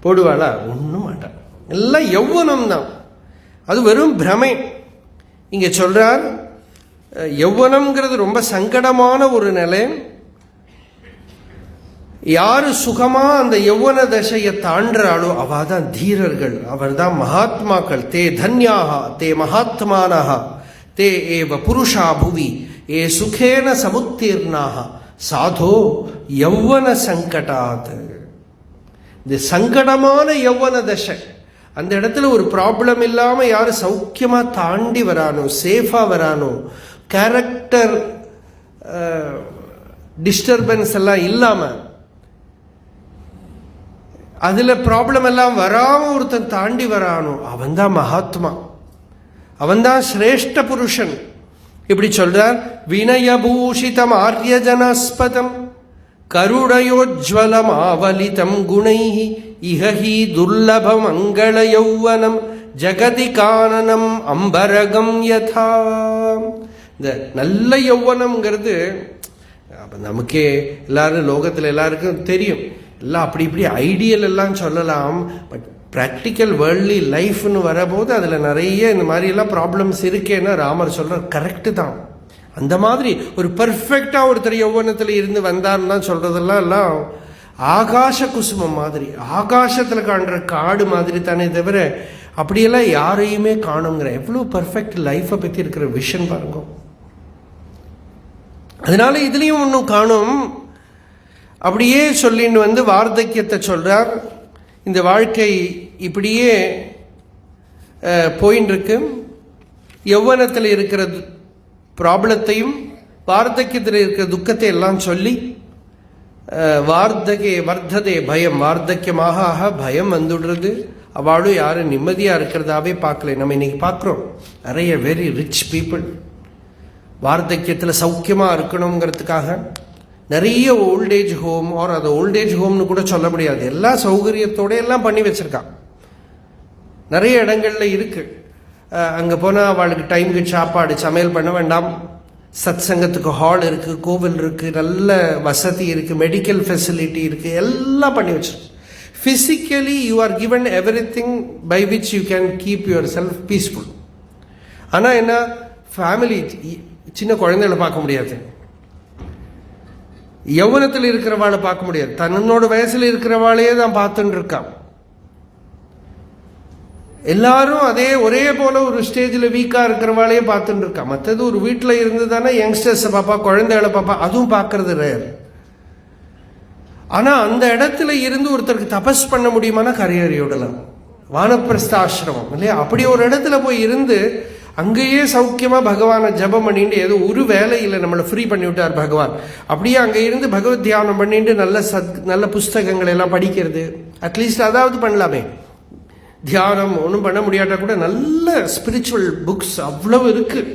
போடுவாளா? ஒன்றும் மாட்டான். எல்லாம் யௌவனம் தான். அது வெறும் பிரமை. இங்க சொல்றார், யௌவனம்ங்கிறது ரொம்ப சங்கடமான ஒரு நிலை. யாரு சுகமா அந்த யௌவன தசையை தாண்டாளோ அவாதான் தீரர்கள், அவர் தான் மகாத்மாக்கள். தே தன்யாக தே மகாத்மானஹ தே ஏவ புருஷா புவி ஏ சுகேன சமுத்தீர்ணாக சாதோ யௌவன சங்கடாத். இந்த சங்கடமான யௌவன தசை, அந்த இடத்துல ஒரு ப்ராப்ளம் இல்லாம யாரு சௌக்கியமா தாண்டி வரானோ, சேஃபா வரானோ, கேரக்டர் டிஸ்டர்பன்ஸ் எல்லாம் இல்லாம, அதுல ப்ராப்ளம் எல்லாம் வராம ஒருத்தன் தாண்டி வரானோ அவன் தான் மகாத்மா, அவன் தான் சிரேஷ்ட புருஷன். இப்படி சொல்றார், வினயபூஷிதம் ஆர்யஜனஸ்பதம் கருணயோஜ்வலம் ஆவலிதம் குணைஹி இஹஹி துர்லப மங்கள யௌவனம் ஜகதி கானனம் அம்பரகம் யதா. இந்த நல்ல யௌவனம்ங்கிறது நமக்கே எல்லாரும் லோகத்தில் எல்லாருக்கும் தெரியும். எல்லாம் அப்படி இப்படி ஐடியல் எல்லாம் சொல்லலாம். பட் ப்ராக்டிக்கல் வேர்ல்ட்லி லைஃப்னு வரபோது அதில் நிறைய இந்த மாதிரி எல்லாம் ப்ராப்ளம்ஸ் இருக்கேன்னா ராமர் சொல்ற கரெக்டு தான். அந்த மாதிரி ஒரு பர்ஃபெக்டா ஒருத்தர் யௌவனத்தில் இருந்து வந்தார்னா சொல்றதெல்லாம் எல்லாம் ஆகாச குசுமம் மாதிரி, ஆகாசத்தில் காண்ற காடு மாதிரி தானே தவிர அப்படியெல்லாம் யாரையுமே காணுங்கிற எவ்வளவு பர்ஃபெக்ட் லைஃபை பற்றி இருக்கிற விஷன் பாருங்க. அதனால இதுலயும் ஒன்றும் காணும். அப்படியே சொல்லின்னு வார்த்தக்கியத்தை சொல்றார். இந்த வாழ்க்கை இப்படியே போயின்னு இருக்கு. யௌவனத்தில் இருக்கிற ப்ராப்ளத்தையும் வார்த்தக்கியத்தில் இருக்கிற துக்கத்தை எல்லாம் சொல்லி, வார்த்தகே வர்த்ததே பயம், வார்த்தக்கியமாக பயம் வந்துடுறது. அவளும் யாரும் நிம்மதியாக இருக்கிறதாவே பார்க்கல. நம்ம இன்னைக்கு பார்க்குறோம் நிறைய வெரி ரிச் பீப்புள் வார்த்தக்கியத்தில் சௌக்கியமாக இருக்கணுங்கிறதுக்காக நிறைய ஓல்டேஜ் ஹோம் அது ஓல்டேஜ் ஹோம்னு கூட சொல்ல முடியாது, எல்லா சௌகரியத்தோடு எல்லாம் பண்ணி வச்சுருக்கான். நிறைய இடங்கள்ல இருக்குது. அங்கே போனால் அவளுக்கு டைமுக்கு சாப்பாடு சமையல் பண்ண வேண்டாம், சத் சங்கத்துக்கு ஹால் இருக்குது, கோவில் இருக்குது, நல்ல வசதி இருக்குது, மெடிக்கல் ஃபெசிலிட்டி இருக்குது, எல்லாம் பண்ணி வச்சிருக்கு. Physically you are given everything by which you can keep yourself peaceful. ஆனால் என்ன, ஃபேமிலி சின்ன குழந்தைகளை பார்க்க முடியாது, யௌவனத்தில் இருக்கிறவாளை பார்க்க முடியாது, தன்னோட வயசில் இருக்கிறவாளையே தான் பார்த்துட்டு இருக்கான். எல்லாரும் ஒரே போல ஒரு ஸ்டேஜில் வீக்காக இருக்கிறவாளையே பார்த்துட்டு இருக்கா. மற்றது ஒரு வீட்டில் இருந்து தானே யங்ஸ்டர்ஸை பாப்பா, குழந்தைகளை பாப்பா, அதுவும் பார்க்கறது ரேர். ஆனால் அந்த இடத்துல இருந்து ஒருத்தருக்கு தபஸ் பண்ண முடியுமானா கரையேறிவிடலாம். வானப்பிரஸ்த ஆசிரமம் இல்லையா, அப்படி ஒரு இடத்துல போய் இருந்து அங்கேயே சௌக்கியமாக பகவானை ஜபம் பண்ணிட்டு, ஏதோ ஒரு வேலையில் நம்மளை ஃப்ரீ பண்ணி விட்டார் பகவான். அப்படியே அங்கே இருந்து பகவத் தியானம் பண்ணிட்டு நல்ல புஸ்தகங்கள் எல்லாம் படிக்கிறது, அட்லீஸ்ட் அதாவது பண்ணலாமே. தியானம் ஒன்றும் பண்ண முடியாட்டா கூட நல்ல ஸ்பிரிச்சுவல் புக்ஸ் அவ்வளவு இருக்குது.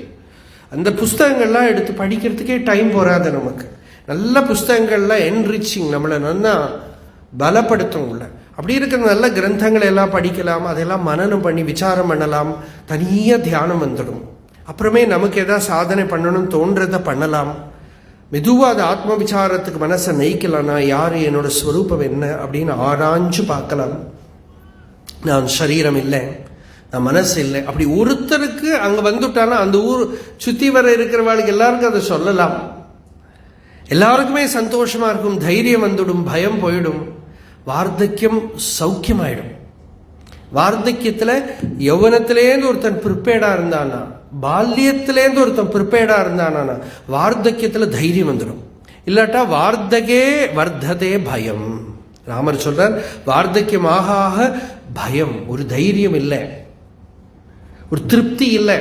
அந்த புஸ்தகங்கள்லாம் எடுத்து படிக்கிறதுக்கே டைம் போகாது நமக்கு. நல்ல புஸ்தகங்கள்லாம் என்ரிச்சிங், நம்மளை நல்லா பலப்படுத்தும் உள்ள. அப்படி இருக்கிற நல்ல கிரந்தங்களை எல்லாம் படிக்கலாம், அதெல்லாம் மனனம் பண்ணி விசாரம் பண்ணலாம், தனியாக தியானம் வந்துடும். அப்புறமே நமக்கு எதாவது சாதனை பண்ணணும்னு தோன்றதை பண்ணலாம். மெதுவாக அது ஆத்ம விசாரத்துக்கு மனசை நயிக்கலாம். நான் யார், என்னோட ஸ்வரூபம் என்ன அப்படின்னு ஆராய்ஞ்சு பார்க்கலாம். நான் சரீரம் இல்லை, நான் மனசு இல்லை. அப்படி ஒருத்தருக்கு அங்கே வந்துட்டானா அந்த ஊர் சுற்றி வர இருக்கிறவாளுக்கு எல்லாருக்கும் அதை சொல்லலாம். எல்லாருக்குமே சந்தோஷமா இருக்கும், தைரியம் வந்துடும், பயம் போயிடும், வார்த்தக்கியம் சௌக்கியமாயிடும். வார்த்தக்கியத்தில் யௌவனத்திலேருந்து ஒருத்தன் ப்ரிப்பேர்டாக இருந்தானா, பால்யத்திலேருந்து ஒருத்தன் ப்ரிப்பேர்டாக இருந்தானா வார்த்தக்கியத்தில் தைரியம் வந்துடும். இல்லாட்டா வார்த்தகே வர்த்ததே பயம். ராமர் சொல்றார், வார்த்தக்கியமாக ஆக பயம், ஒரு தைரியம் இல்லை, ஒரு திருப்தி இல்லை.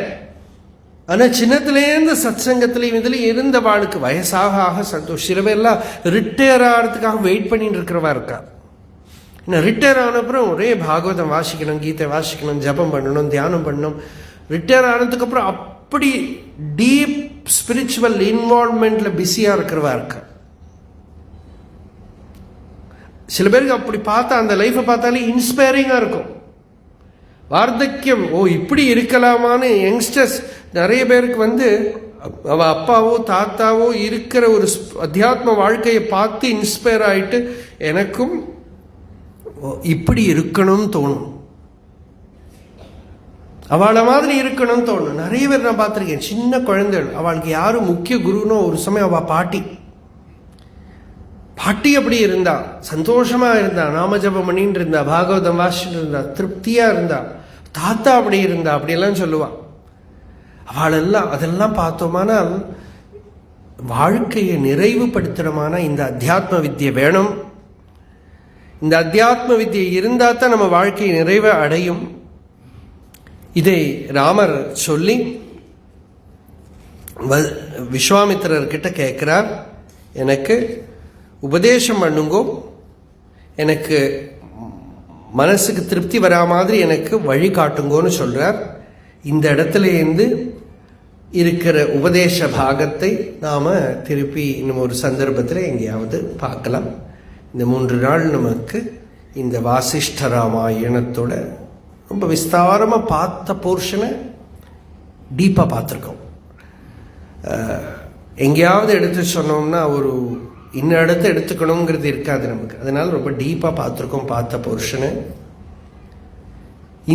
ஆனால் சின்னத்திலேருந்து சத் சங்கத்திலையும் இதில் இருந்த வாழ்க்கை வயசாக ஆக சந்தோஷம். சில பேர்லாம் ரிட்டையர் ஆகிறதுக்காக வெயிட் பண்ணிட்டு இருக்கிறவா இருக்கா. இன்னும் ரிட்டையர் ஆனப்புறம் ஒரே பாகவதம் வாசிக்கணும், கீதை வாசிக்கணும், ஜபம் பண்ணணும், தியானம் பண்ணணும். ரிட்டையர் ஆனதுக்கப்புறம் அப்படி டீப் ஸ்பிரிச்சுவல் இன்வால்வ்மெண்ட்ல பிஸியாக இருக்கிறவா இருக்கா. சில பேருக்கு அப்படி பார்த்தா அந்த லைஃப்பை பார்த்தாலே இன்ஸ்பைரிங்காக இருக்கும். வார்த்தக்கியம் இப்படி இருக்கலாமான்னு யங்ஸ்டர்ஸ் நிறைய பேருக்கு அவ அப்பாவோ தாத்தாவோ இருக்கிற ஒரு அத்தியாத்ம வாழ்க்கையை பார்த்து இன்ஸ்பயர் ஆகிட்டு எனக்கும் இப்படி இருக்கணும்னு தோணும், அவளை மாதிரி இருக்கணும்னு தோணும். நிறைய பேர் நான் பார்த்துருக்கேன், சின்ன குழந்தைகள், அவளுக்கு யாரும் முக்கிய குருனோ ஒரு சமயம் அவள் பாட்டி அப்படி இருந்தா, சந்தோஷமா இருந்தா, நாமஜபம் பண்ணிட்டு இருந்தா, பாகவதம் வாசிட்டு இருந்தா, திருப்தியா இருந்தா. தாத்தா அப்படி இருந்தா, அப்படியெல்லாம் சொல்லுவா. அவளெல்லாம் அதெல்லாம் பார்த்தோமானால் வாழ்க்கையை நிறைவுபடுத்துறமான இந்த அத்தியாத்ம வித்தியை வேணும். இந்த அத்தியாத்ம வித்தியை இருந்தா தான் நம்ம வாழ்க்கை நிறைவை அடையும். இதை ராமர் சொல்லி விஸ்வாமித்திரர்கிட்ட கேட்கிறார், எனக்கு உபதேசம் பண்ணுங்கோ, எனக்கு மனசுக்கு திருப்தி வரா மாதிரி எனக்கு வழி காட்டுங்கோன்னு சொல்றார். இந்த இடத்துல இருந்து இருக்கிற உபதேச பாகத்தை நாம திருப்பி இன்னும் ஒரு சந்தர்ப்பத்தில் எங்கேயாவது பார்க்கலாம். இந்த 3 நாள் நமக்கு இந்த வாசிஷ்ட ராமாயணத்தோட ரொம்ப விஸ்தாரமாக பார்த்த போர்ஷனை டீப்பாக பார்த்துருக்கோம். எங்கேயாவது எடுத்து சொன்னோம்னா ஒரு இன்னும் இடத்த எடுத்துக்கணுங்கிறது இருக்காது நமக்கு. அதனால ரொம்ப டீப்பாக பார்த்துருக்கோம் பார்த்த போர்ஷனை.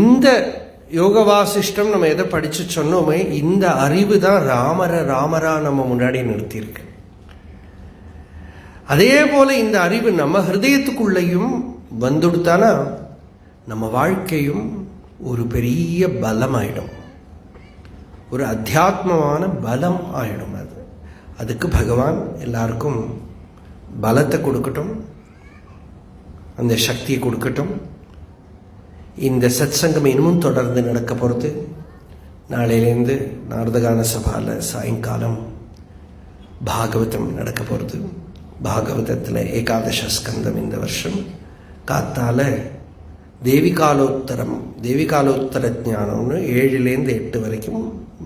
இந்த யோக வாசிஷ்டம் நம்ம எதை படிச்சு சொன்னோமே, இந்த அறிவு தான் ராமரா நம்ம முன்னாடி நிறுத்தியிருக்கு. அதே போல இந்த அறிவு நம்ம ஹிருதயத்துக்குள்ளேயும் வந்துடுத்தானா நம்ம வாழ்க்கையும் ஒரு பெரிய பலம் ஆயிடும், ஒரு அத்தியாத்மமான பலம் ஆயிடும். அதுக்கு பகவான் எல்லாருக்கும் பலத்தை கொடுக்கட்டும், அந்த சக்தியை கொடுக்கட்டும். இந்த சத் சங்கம் இன்னமும் தொடர்ந்து நடக்க போகிறது. நாளையிலேருந்து நாரதகான சபாவில் சாயங்காலம் பாகவதம் நடக்க போகிறது. பாகவதத்தில் ஏகாதச ஸ்கந்தம் இந்த வருஷம் காத்தால தேவிகாலோத்தர ஞானம்னு 7லேருந்து 8 வரைக்கும்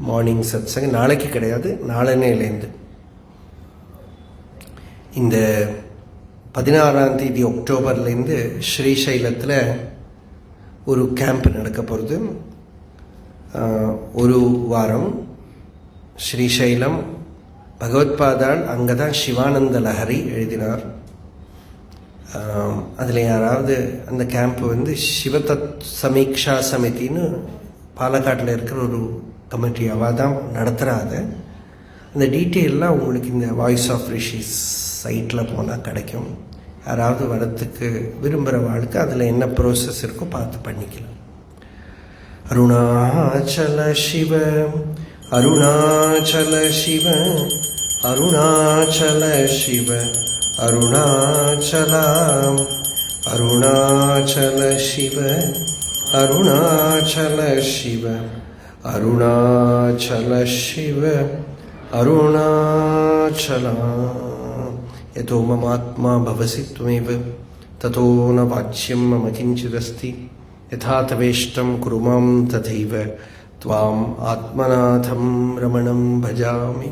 மார்னிங் சத்சங்க. நாளைக்கு கிடையாது, நாளனையிலேருந்து. இந்த 16ஆம் தேதி அக்டோபர்லேருந்து ஸ்ரீசைலத்தில் ஒரு கேம்ப் நடக்க போகிறது. ஒரு வாரம் ஸ்ரீசைலம் பகவத்பாதால் அங்கே தான் சிவானந்த லஹரி எழுதினார். அதில் யாராவது அந்த கேம்ப் வந்து சிவதத் சமீக்ஷா சமிதின்னு பாலக்காட்டில் இருக்கிற ஒரு கமிட்டி அவள் தான் நடத்துகிறாங்க. அந்த டீட்டெயிலெலாம் உங்களுக்கு இந்த வாய்ஸ் ஆஃப் ரிஷிஸ் சைட்டில் போனால் கிடைக்கும். யாராவது வரத்துக்கு விரும்புகிற வாழ்க்கை அதில் என்ன ப்ரோசஸ் இருக்கோ பார்த்து பண்ணிக்கலாம். அருணாச்சல சிவ அருணாச்சல சிவ அருணாச்சல சிவ அருணாச்சலம் அருணாச்சல சிவ அருணாச்சல சிவ அருணாச்சல சிவ அருணாச்சலம். யதோ மமாத்மா பவசி த்வமேவ ததோ ந வாச்யம் மம கிஞ்சிதஸ்தி யதா தவேஷ்டம் குரு மாம் ததைவ த்வாம் ஆத்மநாதம் ரமணம் பஜாமி.